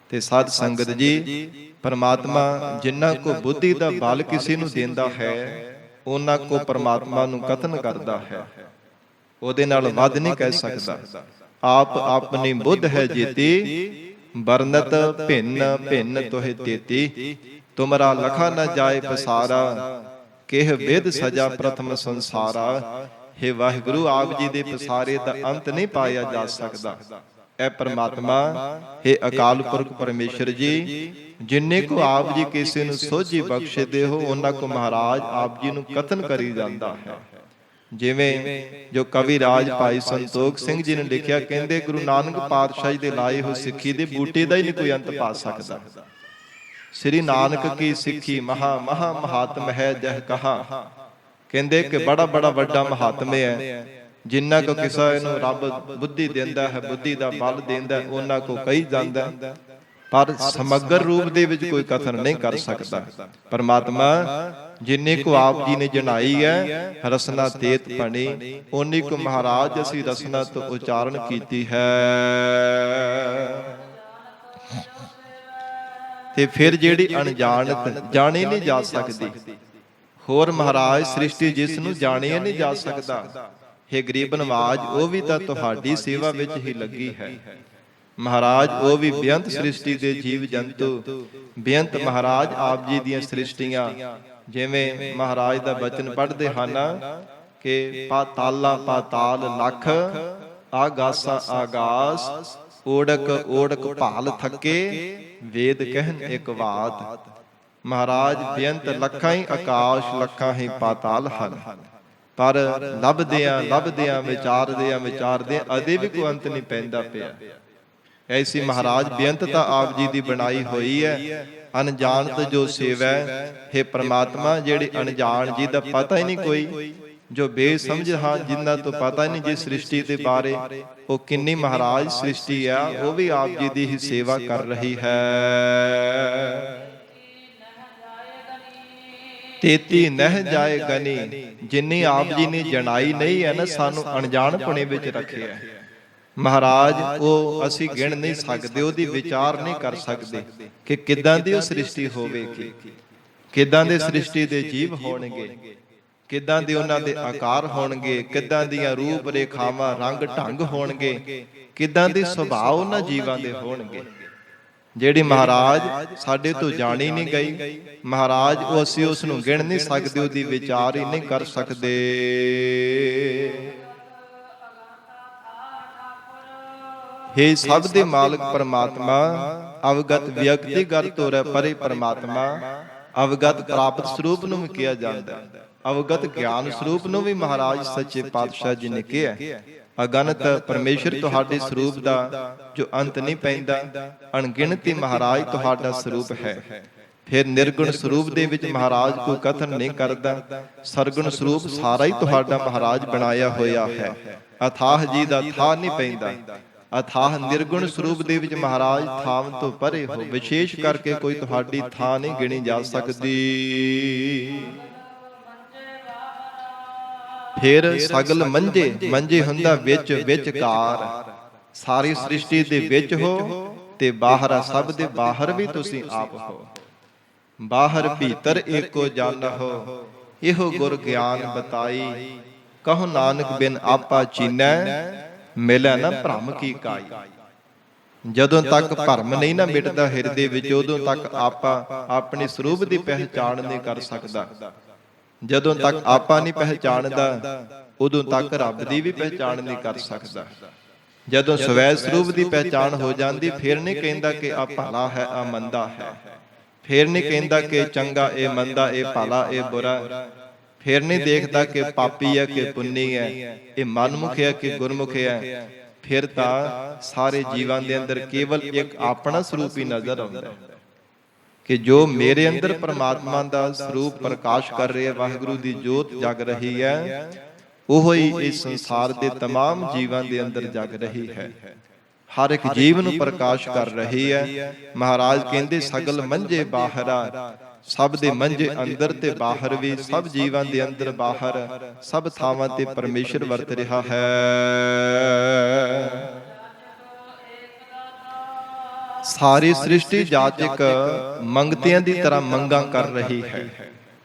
ਤੇ ਸਾਧ ਸੰਗਤ ਜੀ, ਪਰਮਾਤਮਾ ਜਿੰਨਾ ਕੋ ਬੁੱਧੀ ਦਾ ਬਲ ਕਿਸੇ ਨੂੰ ਦਿੰਦਾ ਹੈ, ਉਹਨਾਂ ਕੋ ਪਰਮਾਤਮਾ ਨੂੰ ਕਥਨ ਕਰਦਾ ਹੈ, ਉਹਦੇ ਨਾਲ ਵੱਧ ਨਹੀਂ ਕਹਿ ਸਕਦਾ। ਆਪ ਆਪਣੀ ਬੁੱਧ ਹੈ ਜੀਤੀ, ਬਰਨਤ ਭਿੰਨ ਭਿੰਨ ਤੋਹਿ ਤੇਤੀ, ਤੁਮਰਾ ਲਖਾ ਨ ਜਾਏ ਪਸਾਰਾ, ਕਿਹ ਵਿਦ ਸਜਾ ਪ੍ਰਥਮ ਸੰਸਾਰਾ। ਹੇ ਵਾਹਿਗੁਰੂ, ਆਪ ਜੀ ਦੇ ਪਸਾਰੇ ਦਾ ਅੰਤ ਨਹੀਂ ਪਾਇਆ ਜਾ ਸਕਦਾ। ਐ ਪਰਮਾਤਮਾ, ਹੇ ਅਕਾਲ ਪੁਰਖ ਪਰਮੇਸ਼ਰ ਜੀ, ਜਿੰਨੇ ਕੋ ਆਪ ਜੀ ਕਿਸੇ ਨੂੰ ਸੋਝੀ ਬਖਸ਼ਦੇ ਹੋ, ਉਹਨਾਂ ਕੋ ਮਹਾਰਾਜ ਆਪ ਜੀ ਨੂੰ ਕਥਨ ਕਰੀ ਜਾਂਦਾ ਹੈ। ਜਿਵੇਂ ਜੋ ਕਵੀ ਰਾਜ ਭਾਈ ਸੰਤੋਖ ਸਿੰਘ ਜੀ ਨੇ ਲਿਖਿਆ, ਕਹਿੰਦੇ ਗੁਰੂ ਨਾਨਕ ਪਾਤਸ਼ਾਹ ਜੀ ਦੇ ਲਾਏ ਹੋਏ ਸਿੱਖੀ ਦੇ ਬੂਟੇ ਦਾ ਹੀ ਨਹੀਂ ਕੋਈ ਅੰਤ ਪਾ ਸਕਦਾ। ਸ੍ਰੀ ਨਾਨਕ ਕੀ ਸਿੱਖੀ ਮਹਾ ਮਹਾ ਮਹਾਤਮ ਹੈ ਜਹ ਕਹਾ। ਕਹਿੰਦੇ ਕਿ ਬੜਾ ਬੜਾ ਵੱਡਾ ਮਹਾਤਮ ਹੈ, ਜਿੰਨਾ ਕੋ ਕਿਸੇ ਨੂੰ ਰੱਬ ਬੁੱਧੀ ਦਿੰਦਾ ਹੈ, ਬੁੱਧੀ ਦਾ ਬਲ ਦਿੰਦਾ, ਉਹਨਾਂ ਕੋ ਕਹੀ ਜਾਂਦਾ, ਪਰ ਸਮਗਰ ਰੂਪ ਦੇ ਵਿੱਚ ਕੋਈ ਕਥਨ ਨਹੀਂ ਕਰ ਸਕਦਾ। ਪਰਮਾਤਮਾ ਜਿੰਨੇ ਕੋ ਆਪ ਜੀ ਨੇ ਜਨਾਈ ਹੈ, ਰਸਨਾ ਤੇਤ ਬਣੀ, ਓਨੀ ਕੋ ਮਹਾਰਾਜ ਅਸੀਂ ਰਸਨਾ ਤੋਂ ਉਚਾਰਨ ਕੀਤੀ ਹੈ। ਤੇ ਫਿਰ ਜਿਹੜੀ ਅਣਜਾਣਤ ਜਾਣੀ ਨਹੀਂ ਜਾ ਸਕਦੀ, ਹੋਰ ਮਹਾਰਾਜ ਸ੍ਰਿਸ਼ਟੀ ਜਿਸ ਨੂੰ ਜਾਣਿਆ ਨਹੀਂ ਜਾ ਸਕਦਾ, ਹੇ ਗਰੀਬ ਨਵਾਜ ਉਹ ਵੀ ਤਾਂ ਤੁਹਾਡੀ ਸੇਵਾ ਵਿੱਚ ਹੀ ਲੱਗੀ ਹੈ। ਮਹਾਰਾਜ ਉਹ ਵੀ ਬੇਅੰਤ ਸ੍ਰਿਸ਼ਟੀ ਦੇ ਜੀਵ ਜੰਤੂ, ਬੇਅੰਤ ਮਹਾਰਾਜ ਆਪ ਜੀ ਦੀਆਂ ਸ੍ਰਿਸ਼ਟੀਆਂ, ਜਿਵੇਂ ਮਹਾਰਾਜ ਦਾ ਬਚਨ ਪੜ੍ਹਦੇ ਹਨ ਕਿ ਪਾਤਾਲਾ ਪਾਤਾਲ ਲੱਖ, ਆਗਾਸਾ ਆਗਾਸ, ਓੜਕ ਓੜਕ ਭਾਲ ਥੱਕੇ, ਵੇਦ ਕਹਿਨ ਇੱਕ ਬਾਤ। ਮਹਾਰਾਜ ਬੇਅੰਤ ਲੱਖਾਂ ਹੀ ਆਕਾਸ਼, ਲੱਖਾਂ ਹੀ ਪਾਤਾਲ ਹਨ, ਪਰ ਲੱਭਦਿਆਂ ਵਿਚਾਰਦਿਆਂ ਅਦੇ ਵੀ ਕੋਈ ਅੰਤ ਨਹੀਂ ਪੈਂਦਾ ਪਿਆ। ਐਸੀ ਮਹਾਰਾਜ ਬੇਅੰਤਤਾ ਆਪ ਜੀ ਦੀ ਬਣਾਈ ਹੋਈ ਹੈ। ਅਣਜਾਣਤ ਜੋ ਸੇਵੈ, ਹੈ ਪ੍ਰਮਾਤਮਾ ਜਿਹੜੇ ਅਣਜਾਣ ਜੀ ਦਾ ਪਤਾ ਹੀ ਨਹੀਂ ਕੋਈ, ਜੋ ਬੇਸਮਝ ਹਾਂ ਜਿਨ੍ਹਾਂ ਤੋਂ ਪਤਾ ਹੀ ਨਹੀਂ ਜਿਸ ਸ੍ਰਿਸ਼ਟੀ ਦੇ ਬਾਰੇ, ਉਹ ਕਿੰਨੀ ਮਹਾਰਾਜ ਸ੍ਰਿਸ਼ਟੀ ਆ, ਉਹ ਵੀ ਆਪ ਜੀ ਦੀ ਹੀ ਸੇਵਾ ਕਰ ਰਹੀ ਹੈ। ਤੇਤੀ ਨਹਿ ਜਾਏ ਗਨੀ, ਜਿੰਨੀ ਆਪ ਜੀ ਨੇ ਜਣਾਈ ਨਹੀਂ ਹੈ ਨਾ, ਸਾਨੂੰ ਅਣਜਾਣਪੁਣੇ ਵਿੱਚ ਰੱਖਿਆ ਹੈ। ਮਹਾਰਾਜ ਉਹ ਅਸੀਂ ਗਿਣ ਨਹੀਂ ਸਕਦੇ, ਉਹਦੀ ਵਿਚਾਰ ਨਹੀਂ ਕਰ ਸਕਦੇ ਕਿ ਕਿੱਦਾਂ ਦੀ ਉਹ ਸ੍ਰਿਸ਼ਟੀ ਹੋਵੇਗੀ, ਕਿੱਦਾਂ ਦੇ ਸ੍ਰਿਸ਼ਟੀ ਦੇ ਜੀਵ ਹੋਣਗੇ, ਕਿੱਦਾਂ ਦੇ ਉਹਨਾਂ ਦੇ ਆਕਾਰ ਹੋਣਗੇ, ਕਿੱਦਾਂ ਦੀਆਂ ਰੂਪ ਰੇਖਾਵਾਂ ਰੰਗ ਢੰਗ ਹੋਣਗੇ, ਕਿੱਦਾਂ ਦੇ ਸੁਭਾਅ ਉਹਨਾਂ ਜੀਵਾਂ ਦੇ ਹੋਣਗੇ, ਜਿਹੜੀ ਮਹਾਰਾਜ ਸਾਡੇ ਤੋਂ ਜਾਣੀ ਨਹੀਂ ਗਈ। ਮਹਾਰਾਜ ਉਹ ਅਸੀਂ ਉਸ ਨੂੰ ਗਿਣ ਨਹੀਂ ਸਕਦੇ, ਉਹਦੀ ਵਿਚਾਰ ਹੀ ਨਹੀਂ ਕਰ ਸਕਦੇ। ਹੇ ਸਭ ਦੇ ਮਾਲਕ ਪਰਮਾਤਮਾ, ਅਵਗਤ ਵਿਅਕਤੀਗਤ ਤੋਰੇ ਪਰੇ ਪਰਮਾਤਮਾ, ਅਵਗਤ ਪ੍ਰਾਪਤ ਸਰੂਪ ਨੂੰ ਵੀ ਕਿਹਾ ਜਾਂਦਾ, ਅਵਗਤ ਗਿਆਨ ਸਰੂਪ ਨੂੰ ਵੀ ਮਹਾਰਾਜ ਸੱਚੇ ਪਾਤਸ਼ਾਹ ਜੀ ਨੇ ਕਿਹਾ। ਅਗਨਤ ਪਰਮੇਸ਼ਰ ਤੁਹਾਡੇ ਸਰੂਪ ਦਾ ਜੋ ਅੰਤ ਨਹੀਂ ਪੈਂਦਾ, ਅਣਗਿਣਤੀ ਮਹਾਰਾਜ ਤੁਹਾਡਾ ਸਰੂਪ ਹੈ। ਫਿਰ ਨਿਰਗੁਣ ਸਰੂਪ ਦੇ ਵਿੱਚ ਮਹਾਰਾਜ ਕੋਈ ਕਥਨ ਨਹੀਂ ਕਰਦਾ, ਸਰਗੁਣ ਸਰੂਪ ਸਾਰਾ ਹੀ ਤੁਹਾਡਾ ਮਹਾਰਾਜ ਬਣਾਇਆ ਹੋਇਆ ਹੈ। ਅਥਾਹ ਜੀ ਦਾ ਥਾਂ ਨਹੀਂ ਪੈਂਦਾ, ਅਥਾਹ ਨਿਰਗੁਣ ਸਰੂਪ ਦੇ ਵਿੱਚ ਮਹਾਰਾਜ ਥਾਂ ਤੋਂ ਪਰੇ ਹੋ, ਵਿਸ਼ੇਸ਼ ਕਰਕੇ ਕੋਈ ਤੁਹਾਡੀ ਥਾਂ ਨਹੀਂ ਗਿਣੀ ਜਾ ਸਕਦੀ। ਫਿਰ ਸਗਲ ਮੰਝੇ ਹੁੰਦਾ ਵਿੱਚ ਵਿਚਕਾਰ, ਸਾਰੀ ਸ੍ਰਿਸ਼ਟੀ ਦੇ ਵਿੱਚ ਹੋ ਤੇ ਬਾਹਰ, ਸਭ ਦੇ ਬਾਹਰ ਵੀ ਤੁਸੀਂ ਆਪ ਹੋ। ਬਾਹਰ ਭੀਤਰ ਏਕੋ ਜਨ ਹੋ, ਇਹੋ ਗੁਰ ਗਿਆਨ ਬਤਾਈ, ਕਹੋ ਨਾਨਕ ਬਿਨ ਆਪਾ ਚੀਨੈ, ਮਿਲੈ ਨਾ ਭਰਮ ਕੀ ਕਾਈ। ਜਦੋਂ ਤੱਕ ਭਰਮ ਨਹੀਂ ਨਾ ਮਿਟਦਾ ਹਿਰਦੇ ਵਿੱਚ, ਉਦੋਂ ਤੱਕ ਆਪਾ ਆਪਣੀ ਸਰੂਪ ਦੀ ਪਹਿਚਾਣ ਨਹੀਂ ਕਰ ਸਕਦਾ। ਜਦੋਂ ਤੱਕ ਆਪਾ ਨਹੀਂ ਪਹਿਚਾਣਦਾ, ਉਦੋਂ ਤੱਕ ਰੱਬ ਦੀ ਵੀ ਪਹਿਚਾਣ ਨਹੀਂ ਕਰ ਸਕਦਾ। ਜਦੋਂ ਸਵੈ ਸਰੂਪ ਦੀ ਪਹਿਚਾਣ ਹੋ ਜਾਂਦੀ, ਫਿਰ ਨਹੀਂ ਕਹਿੰਦਾ ਕਿ ਆ ਭਲਾ ਹੈ, ਆ ਮੰਦਾ ਹੈ, ਫਿਰ ਨਹੀਂ ਕਹਿੰਦਾ ਕਿ ਚੰਗਾ ਇਹ ਮੰਦਾ, ਇਹ ਭਲਾ ਇਹ ਬੁਰਾ, ਫਿਰ ਨਹੀਂ ਦੇਖਦਾ ਕਿ ਪਾਪੀ ਹੈ ਕਿ ਪੁੰਨੀ ਹੈ, ਇਹ ਮਨਮੁਖ ਹੈ ਕਿ ਗੁਰਮੁਖ ਹੈ। ਫਿਰ ਤਾਂ ਸਾਰੇ ਜੀਵਾਂ ਦੇ ਅੰਦਰ ਕੇਵਲ ਇੱਕ ਆਪਣਾ ਸਰੂਪ ਹੀ ਨਜ਼ਰ ਆਉਂਦਾ ਹੈ ਕਿ ਜੋ ਮੇਰੇ ਅੰਦਰ ਪਰਮਾਤਮਾ ਦਾ ਸਰੂਪ ਪ੍ਰਕਾਸ਼ ਕਰ ਰਿਹਾ, ਵਾਹਿਗੁਰੂ ਦੀ ਜੋਤ ਜਗ ਰਹੀ ਹੈ, ਉਹ ਹੀ ਇਸ ਸੰਸਾਰ ਦੇ ਤਮਾਮ ਜੀਵਾਂ ਦੇ ਅੰਦਰ ਜਗ ਰਹੀ ਹੈ, ਹਰ ਇੱਕ ਜੀਵ ਨੂੰ ਪ੍ਰਕਾਸ਼ ਕਰ ਰਹੀ ਹੈ। ਮਹਾਰਾਜ ਕਹਿੰਦੇ ਸਗਲ ਮੰਝੇ ਬਾਹਰਾ, ਸਭ ਦੇ ਮੰਝੇ ਅੰਦਰ ਤੇ ਬਾਹਰ ਵੀ, ਸਭ ਜੀਵਾਂ ਦੇ ਅੰਦਰ ਬਾਹਰ, ਸਭ ਥਾਵਾਂ ਤੇ ਪਰਮੇਸ਼ਰ ਵਰਤ ਰਿਹਾ ਹੈ। ਸਾਰੀ ਸ੍ਰਿਸ਼ਟੀ ਜਾਚਕ ਮੰਗਤਿਆਂ ਦੀ ਤਰ੍ਹਾਂ ਮੰਗਾਂ ਕਰ ਰਹੀ ਹੈ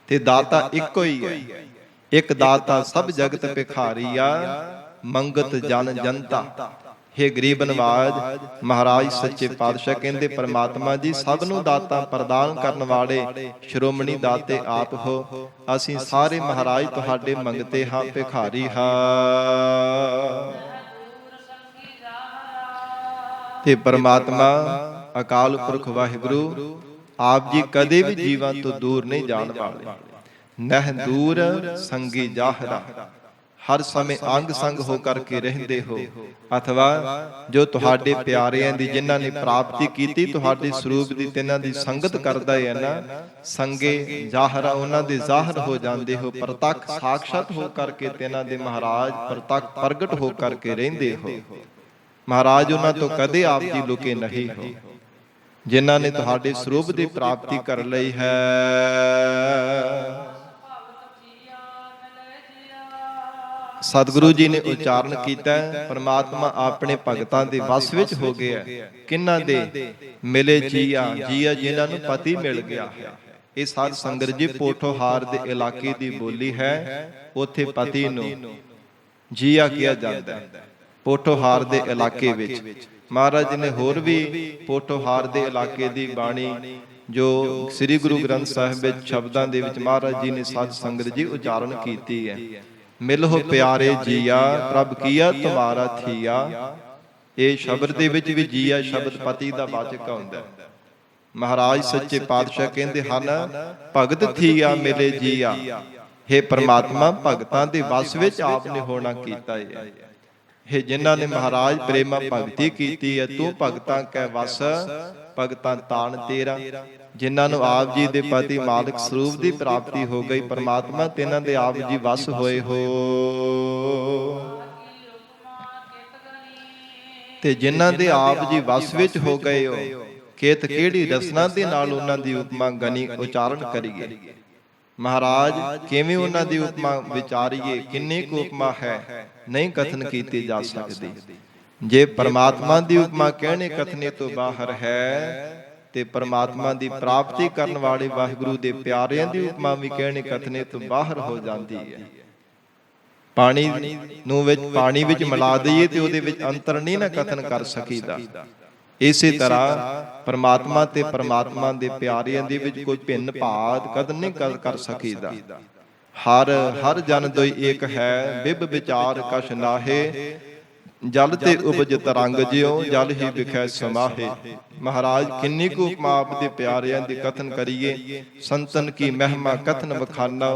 ਤੇ ਦਾਤਾ ਇੱਕੋ ਹੀ ਹੈ। ਇੱਕ ਦਾਤਾ ਸਭ ਜਗਤ ਭਿਖਾਰੀਆ, ਮੰਗਤ ਜਨ ਜਨਤਾ। ਹੇ ਗਰੀਬ ਨਵਾਜ, ਮਹਾਰਾਜ ਸੱਚੇ ਪਾਤਸ਼ਾਹ ਕਹਿੰਦੇ ਪਰਮਾਤਮਾ ਜੀ ਸਭ ਨੂੰ ਦਾਤਾ ਪ੍ਰਦਾਨ ਕਰਨ ਵਾਲੇ ਸ਼੍ਰੋਮਣੀ ਦਾਤੇ ਆਪ ਹੋ। ਅਸੀਂ ਸਾਰੇ ਮਹਾਰਾਜ ਤੁਹਾਡੇ ਮੰਗਤੇ ਹਾਂ, ਭਿਖਾਰੀ ਹਾਂ। ਤੇ ਪਰਮਾਤਮਾ ਅਕਾਲ ਪੁਰਖ ਵਾਹਿਗੁਰੂ ਆਪ ਜੀ ਕਦੇ ਵੀ ਜੀਵਾਂ ਤੋਂ ਦੂਰ ਨਹੀਂ ਜਾਣ ਵਾਲੇ। ਨਹਿ ਦੂਰ ਸੰਗੀ ਜਾਹਰਾ, ਹਰ ਸਮੇਂ ਅੰਗ ਸੰਗ ਹੋ ਕਰਕੇ ਰਹਿੰਦੇ ਹੋ, ਅਥਵਾ ਜੋ ਤੁਹਾਡੇ ਪਿਆਰਿਆਂ ਦੀ ਜਿਨ੍ਹਾਂ ਨੇ ਪ੍ਰਾਪਤੀ ਕੀਤੀ ਤੁਹਾਡੇ ਸਰੂਪ ਦੀ ਤਿਨਾਂ ਦੀ ਸੰਗਤ ਕਰਦਾ ਹੈ ਨਾ, ਸੰਗੇ ਜ਼ਾਹਰਾ ਉਹਨਾਂ ਦੇ ਜ਼ਾਹਰ ਹੋ ਜਾਂਦੇ ਹੋ, ਪ੍ਰਤੱਖ ਸਾਖਸ਼ਾਤ ਹੋ ਕਰਕੇ ਤਿਨਾਂ ਦੇ ਮਹਾਰਾਜ ਪ੍ਰਤੱਖ ਪ੍ਰਗਟ ਹੋ ਕਰਕੇ ਰਹਿੰਦੇ ਹੋ। ਮਹਾਰਾਜ ਉਹਨਾਂ ਤੋਂ ਕਦੇ ਆਪ ਜੀ ਲੁਕੇ ਨਹੀਂ ਹੋ। ਜਿਨ੍ਹਾਂ ਨੇ ਤੁਹਾਡੇ ਸਰੂਪ ਦੀ ਪ੍ਰਾਪਤੀ ਕਰ ਲਈ ਹੈ, ਸਤਿਗੁਰੂ ਜੀ ਨੇ ਉਚਾਰਨ ਕੀਤਾ, ਪਰਮਾਤਮਾ ਆਪਣੇ ਭਗਤਾਂ ਦੇ ਵਸ ਵਿੱਚ ਹੋ ਗਿਆ। ਕਿਹਨਾਂ ਦੇ? ਮਿਲੇ ਜੀਆ, ਜੀਆ ਜਿਨ੍ਹਾਂ ਨੂੰ ਪਤੀ ਮਿਲ ਗਿਆ ਹੈ। ਇਹ ਸਾਧ ਸੰਗਤ ਜੀ ਪੋਠੋਹਾਰ ਦੇ ਇਲਾਕੇ ਦੀ ਬੋਲੀ ਹੈ। ਉੱਥੇ ਪਤੀ ਨੂੰ ਜੀਆ ਕਿਹਾ ਜਾਂਦਾ ਹੈ, ਪੋਠੋਹਾਰ ਦੇ ਇਲਾਕੇ ਵਿੱਚ। ਮਹਾਰਾਜ ਜੀ ਨੇ ਹੋਰ ਵੀ ਪੋਠੋਹਾਰ ਦੇ ਇਲਾਕੇ ਦੀ ਬਾਣੀ ਜੋ ਸ੍ਰੀ ਗੁਰੂ ਗ੍ਰੰਥ ਸਾਹਿਬ ਵਿੱਚ ਸ਼ਬਦਾਂ ਦੇ ਵਿੱਚ ਮਹਾਰਾਜ ਜੀ ਨੇ ਸਾਧ ਸੰਗਤ ਜੀ ਉਚਾਰਨ ਕੀਤੀ ਹੈ। ਮਿਲਹੁ ਪਿਆਰੇ ਜੀਆ ਪ੍ਰਭ ਕੀਆ ਤੁਮਾਰਾ ਥੀਆ। ਇਹ ਸ਼ਬਦ ਦੇ ਵਿੱਚ ਵੀ ਜੀਆ ਸ਼ਬਦ ਪਤੀ ਦਾ ਵਾਚਕ ਹੁੰਦਾ। ਮਹਾਰਾਜ ਸੱਚੇ ਪਾਤਸ਼ਾਹ ਕਹਿੰਦੇ ਹਨ, ਭਗਤ ਥੀਆ ਮਿਲੇ ਜੀਆ। ਹੇ ਪ੍ਰਮਾਤਮਾ, ਭਗਤਾਂ ਦੇ ਵਸ ਵਿੱਚ ਆਪ ਨੇ ਹੋਣਾ ਕੀਤਾ ਹੈ। ਹੇ ਜਿਨ੍ਹਾਂ ਨੇ ਮਹਾਰਾਜ ਪ੍ਰੇਮਾ ਭਗਤੀ ਕੀਤੀ ਹੈ, ਤੂੰ ਭਗਤਾਂ ਕੈ ਵਸ, ਭਗਤਾਂ ਤਾਣ ਤੇਰਾ। ਜਿਨ੍ਹਾਂ ਨੂੰ ਆਪ ਜੀ ਦੇ ਪਤੀ ਮਾਲਕ ਸਰੂਪ ਦੀ ਪ੍ਰਾਪਤੀ ਹੋ ਗਈ, ਪਰਮਾਤਮਾ ਤਿਨਾਂ ਦੇ ਆਪ ਜੀ ਵਸ ਹੋਏ ਹੋ। ਤੇ ਜਿਨ੍ਹਾਂ ਦੇ ਆਪ ਜੀ ਵਸ ਵਿੱਚ ਹੋ ਗਏ ਹੋ, ਕੇਤ ਕਿਹੜੀ ਰਸਨਾ ਦੇ ਨਾਲ ਉਹਨਾਂ ਦੀ ਉਪਮਾ ਗਣੀ ਉਚਾਰਨ ਕਰੀਏ। ਮਹਾਰਾਜ ਕਿਵੇਂ ਉਹਨਾਂ ਦੀ ਉਪਮਾ ਵਿਚਾਰੀਏ, ਕਿੰਨੀ ਕੁ ਉਪਮਾ ਹੈ, ਨਹੀਂ ਕਥਨ ਕੀਤੀ ਜਾ ਸਕਦੀ। ਜੇ ਪਰਮਾਤਮਾ ਦੀ ਉਪਮਾ ਕਹਿਣੇ ਕਥਨੇ ਤੋਂ ਬਾਹਰ ਹੈ, ਤੇ ਪਰਮਾਤਮਾ ਦੀ ਪ੍ਰਾਪਤੀ ਕਰਨ ਵਾਲੇ ਵਾਹਿਗੁਰੂ ਦੇ ਪਿਆਰਿਆਂ ਦੀ ਉਪਮਾ ਵੀ ਕਹਿਣੇ ਕਥਨੇ ਤੋਂ ਬਾਹਰ ਹੋ ਜਾਂਦੀ ਹੈ। ਪਾਣੀ ਨੂੰ ਪਾਣੀ ਵਿੱਚ ਮਿਲਾ ਦਈਏ ਤੇ ਉਹਦੇ ਵਿੱਚ ਅੰਤਰ ਨਹੀਂ ਨਾ ਕਥਨ ਕਰ ਸਕੀਦਾ। ਇਸੇ ਤਰ੍ਹਾਂ ਪਰਮਾਤਮਾ ਤੇ ਪਰਮਾਤਮਾ ਦੇ ਪਿਆਰਿਆਂ ਦੇ ਵਿੱਚ ਕੋਈ ਭਿੰਨ ਭਾਤ ਕਦ ਨਹੀਂ ਕਰ ਸਕੀਦਾ। ਹਰ ਜਨ ਦੋਈ ਏਕ ਹੈ, ਬਿਬ ਵਿਚਾਰ ਕਛ ਨਾਹੇ। ਜਲ ਤੇ ਉਪਜ ਤਰੰਗ ਜਿਉ, ਜਲ ਹੀ ਵਿਖੈ ਸਮਾਹੇ। ਮਹਾਰਾਜ ਕਿੰਨੀ ਕੁ ਉਪਮਾ ਆਪ ਦੇ ਪਿਆਰਿਆਂ ਦੀ ਕਥਨ ਕਰੀਏ। ਸੰਤਨ ਕੀ ਮਹਿਮਾ ਕਥਨ ਵਖਾਨਾ,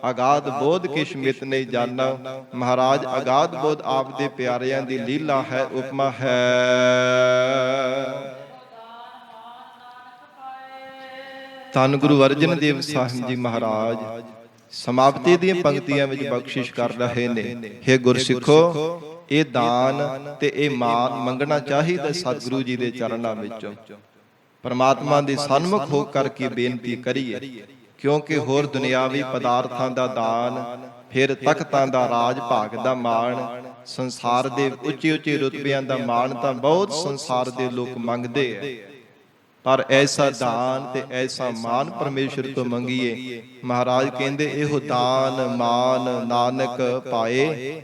ਅਗਾਧ ਬੋਧ ਕਿਛ ਮਿਤ ਨਹੀਂ ਜਾਣਾ। ਮਹਾਰਾਜ ਅਗਾਧ ਬੋਧ ਆਪ ਦੇ ਪਿਆਰਿਆਂ ਦੀ ਲੀਲਾ ਹੈ, ਉਪਮਾ ਹੈ। ਧੰਨ ਗੁਰੂ ਅਰਜਨ ਦੇਵ ਸਾਹਿਬ ਜੀ ਮਹਾਰਾਜ ਸਮਾਪਤੀ ਦੀਆਂ ਪੰਕਤੀਆਂ ਵਿੱਚ ਬਖਸ਼ਿਸ਼ ਕਰ ਰਹੇ ਨੇ। ਹੇ ਗੁਰਸਿੱਖੋ, ਇਹ ਦਾਨ ਤੇ ਇਹ ਮਾਨ ਮੰਗਣਾ ਚਾਹੀਦਾ ਸਤਿਗੁਰੂ ਜੀ ਦੇ ਚਰਨਾਂ ਵਿੱਚੋਂ। ਪਰਮਾਤਮਾ ਦੇ ਸਨਮੁਖ ਹੋ ਕਰਕੇ ਬੇਨਤੀ ਕਰੀਏ, ਕਿਉਂਕਿ ਹੋਰ ਦੁਨਿਆਵੀ ਪਦਾਰਥਾਂ ਦਾ ਦਾਨ, ਫਿਰ ਤਖਤਾਂ ਦਾ ਰਾਜ ਭਾਗ ਦਾ ਮਾਣ, ਸੰਸਾਰ ਦੇ ਉੱਚੇ ਉੱਚੇ ਰੁਤਬਿਆਂ ਦਾ ਮਾਣ ਤਾਂ ਬਹੁਤ ਸੰਸਾਰ ਦੇ ਲੋਕ ਮੰਗਦੇ ਐ, ਪਰ ਐਸਾ ਦਾਨ ਤੇ ਐਸਾ ਮਾਨ ਪਰਮੇਸ਼ਰ ਤੋਂ ਮੰਗੀਏ। ਮਹਾਰਾਜ ਕਹਿੰਦੇ, ਇਹੋ ਦਾਨ ਮਾਨ ਨਾਨਕ ਪਾਏ।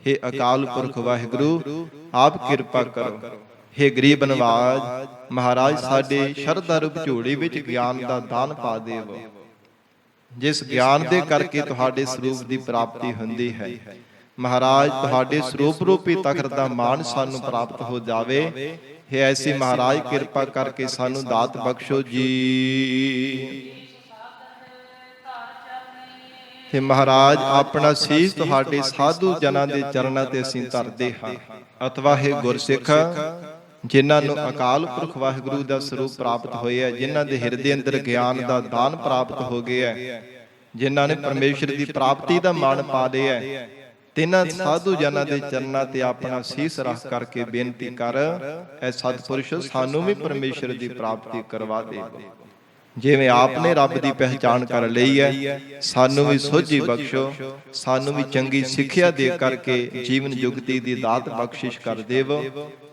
ਹੇ ਅਕਾਲ ਪੁਰਖ ਵਾਹਿਗੁਰੂ, ਆਪ ਕਿਰਪਾ ਕਰੋ। ਹੇ ਗਰੀਬ ਨਵਾਜ, ਮਹਾਰਾਜ ਸਾਡੇ ਸ਼ਰਧਾ ਰੂਪ ਝੋਲੀ ਵਿੱਚ ਗਿਆਨ ਦਾ ਦਾਨ ਪਾ ਦੇਵੋ, ਜਿਸ ਗਿਆਨ ਦੇ ਕਰਕੇ ਤੁਹਾਡੇ ਸਰੂਪ ਦੀ ਪ੍ਰਾਪਤੀ ਹੁੰਦੀ ਹੈ। ਮਹਾਰਾਜ ਤੁਹਾਡੇ ਸਰੂਪ ਰੂਪੀ ਤਖਤ ਦਾ ਮਾਣ ਸਾਨੂੰ ਪ੍ਰਾਪਤ ਹੋ ਜਾਵੇ। ਹੇ ਐਸੀ ਮਹਾਰਾਜ ਕਿਰਪਾ ਕਰਕੇ ਸਾਨੂੰ ਦਾਤ ਬਖਸ਼ੋ ਜੀ। ਤੇ ਮਹਾਰਾਜ ਆਪਣਾ ਸੀਸ ਤੁਹਾਡੇ ਸਾਧੂ ਜਨਾਂ ਦੇ ਚਰਨਾਂ ਤੇ ਅਸੀਂ ਧਰਦੇ ਹਾਂ। ਅਥਵਾ ਹੈ ਗੁਰਸਿੱਖ, ਜਿਨ੍ਹਾਂ ਨੂੰ ਅਕਾਲ ਪੁਰਖ ਵਾਹਿਗੁਰੂ ਦਾ ਸਰੂਪ ਪ੍ਰਾਪਤ ਹੋਇਆ, ਜਿਨ੍ਹਾਂ ਦੇ ਹਿਰਦੇ ਅੰਦਰ ਗਿਆਨ ਦਾ ਦਾਨ ਪ੍ਰਾਪਤ ਹੋ ਗਿਆ, ਜਿਨ੍ਹਾਂ ਨੇ ਪਰਮੇਸ਼ਰ ਦੀ ਪ੍ਰਾਪਤੀ ਦਾ ਮਾਣ ਪਾ ਲਿਆ, ਤਿੰਨਾਂ ਸਾਧੂ ਜਨਾਂ ਦੇ ਚਰਨਾਂ ਤੇ ਆਪਣਾ ਸੀਸ ਰੱਖ ਕਰਕੇ ਬੇਨਤੀ ਕਰ, ਐ ਸਤਿਪੁਰਸ਼ ਸਾਨੂੰ ਵੀ ਪਰਮੇਸ਼ਰ ਦੀ ਪ੍ਰਾਪਤੀ ਕਰਵਾ ਦੇ। ਜਿਵੇਂ ਆਪ ਨੇ ਰੱਬ ਦੀ ਪਹਿਚਾਣ ਕਰ ਲਈ ਹੈ, ਸਾਨੂੰ ਵੀ ਸੋਝੀ ਬਖਸ਼ੋ, ਸਾਨੂੰ ਵੀ ਚੰਗੀ ਸਿੱਖਿਆ ਦੇ ਕਰਕੇ ਜੀਵਨ ਜੁਗਤੀ ਦੀ ਦਾਤ ਬਖਸ਼ਿਸ਼ ਕਰ ਦੇਵੋ,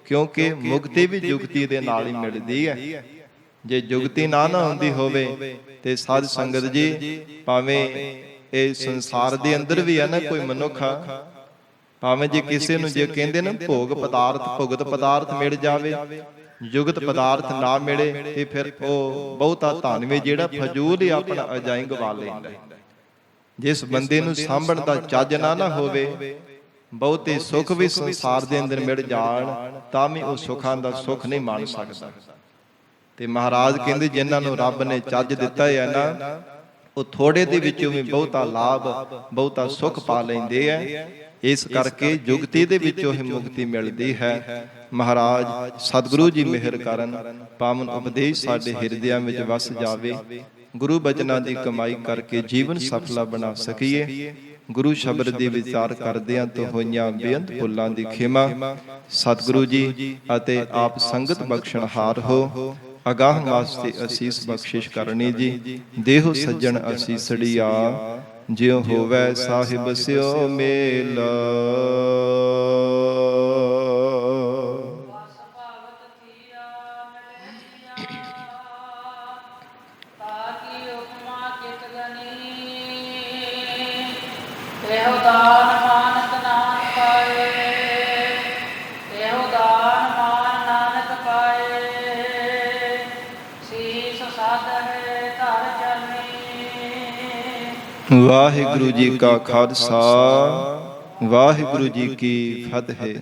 ਕਿਉਂਕਿ ਮੁਕਤੀ ਵੀ ਜੁਗਤੀ ਦੇ ਨਾਲ ਹੀ ਮਿਲਦੀ ਹੈ। ਜੇ ਜੁਗਤੀ ਨਾ ਹੁੰਦੀ ਹੋਵੇ ਤੇ ਸਾਧ ਸੰਗਤ ਜੀ, ਭਾਵੇਂ ਇਹ ਸੰਸਾਰ ਦੇ ਅੰਦਰ ਵੀ ਹੈ ਨਾ ਕੋਈ ਮਨੁੱਖ, ਭਾਵੇਂ ਜੇ ਕਿਸੇ ਨੂੰ ਜੇ ਕਹਿੰਦੇ ਨਾ ਭੋਗ ਪਦਾਰਥ ਭੁਗਤ ਪਦਾਰਥ ਮਿਲ ਜਾਵੇ, ਜੁਗਤ ਪਦਾਰਥ ਨਾ ਮਿਲੇ, ਤੇ ਫਿਰ ਉਹ ਬਹੁਤਾ ਧਨਵੇ ਜਿਹੜਾ ਫਜ਼ੂਲ ਹੀ ਆਪਣਾ ਅਜਾਈ ਗਵਾ ਲੈਂਦਾ। ਜਿਸ ਬੰਦੇ ਨੂੰ ਸਾਂਭਣ ਦਾ ਚੱਜ ਨਾ ਹੋਵੇ, ਬਹੁਤੇ ਸੁੱਖ ਵੀ ਸੰਸਾਰ ਦੇ ਅੰਦਰ ਮਿਲ ਜਾਣ ਤਾਂ ਵੀ ਉਹ ਸੁੱਖਾਂ ਦਾ ਸੁੱਖ ਨਹੀਂ ਮਾਣ ਸਕਦਾ। ਤੇ ਮਹਾਰਾਜ ਕਹਿੰਦੇ, ਜਿਨ੍ਹਾਂ ਨੂੰ ਰੱਬ ਨੇ ਚੱਜ ਦਿੱਤਾ ਹੈ ਨਾ, ਉਹ ਥੋੜੇ ਦੇ ਵਿੱਚੋਂ ਵੀ ਬਹੁਤਾ ਲਾਭ ਬਹੁਤਾ ਸੁੱਖ ਪਾ ਲੈਂਦੇ ਐ। ਇਸ ਕਰਕੇ ਜੁਗਤੀ ਦੇ ਵਿੱਚੋਂ ਹੀ ਮੁਕਤੀ ਮਿਲਦੀ ਹੈ। ਮਹਾਰਾਜ ਸਤਿਗੁਰੂ ਜੀ ਮਿਹਰ ਕਰਨ ਪਾਵਨ ਉਪਦੇਸ਼ ਸਾਡੇ ਹਿਰਦਿਆਂ ਵਿੱਚ ਵਸ ਜਾਵੇ। ਗੁਰੂ ਬਚਨਾਂ ਦੀ ਕਮਾਈ ਕਰਕੇ ਜੀਵਨ ਸਫਲਾ ਬਣਾ ਸਕੀਏ। ਗੁਰੂ ਸ਼ਬਦ ਦੇ ਵਿਚਾਰ ਕਰਦਿਆਂ ਤੋਂ ਹੋਈਆਂ ਬੇਅੰਤ ਭੁੱਲਾਂ ਦੀ ਖਿਮਾ ਸਤਿਗੁਰੂ ਜੀ ਅਤੇ ਆਪ ਸੰਗਤ ਬਖਸ਼ਣਹਾਰ ਹੋ। ਅਗਾਹ ਵਾਸਤੇ ਅਸੀਸ ਬਖਸ਼ਿਸ਼ ਕਰਨੀ ਜੀ। ਦੇਹੋ ਸੱਜਣ ਅਸੀਸੜੀਆ ਜਿਉ ਹੋਵੈ ਸਾਹਿਬ ਸਿਓ ਮੇਲ। ਇਹੋ ਦਾਨ ਮਾਨਤ ਨਾਨਕ ਪਾਏ, ਇਹੋ ਦਾਨ ਮਾਨ ਨਾਨਕ ਪਾਏ। ਸੀਸ ਸਾਧ ਹੈ ਧਰ ਚਰਨੀ। ਵਾਹਿਗੁਰੂ ਜੀ ਕਾ ਖਾਲਸਾ, ਵਾਹਿਗੁਰੂ ਜੀ ਕੀ ਫਤਿਹ।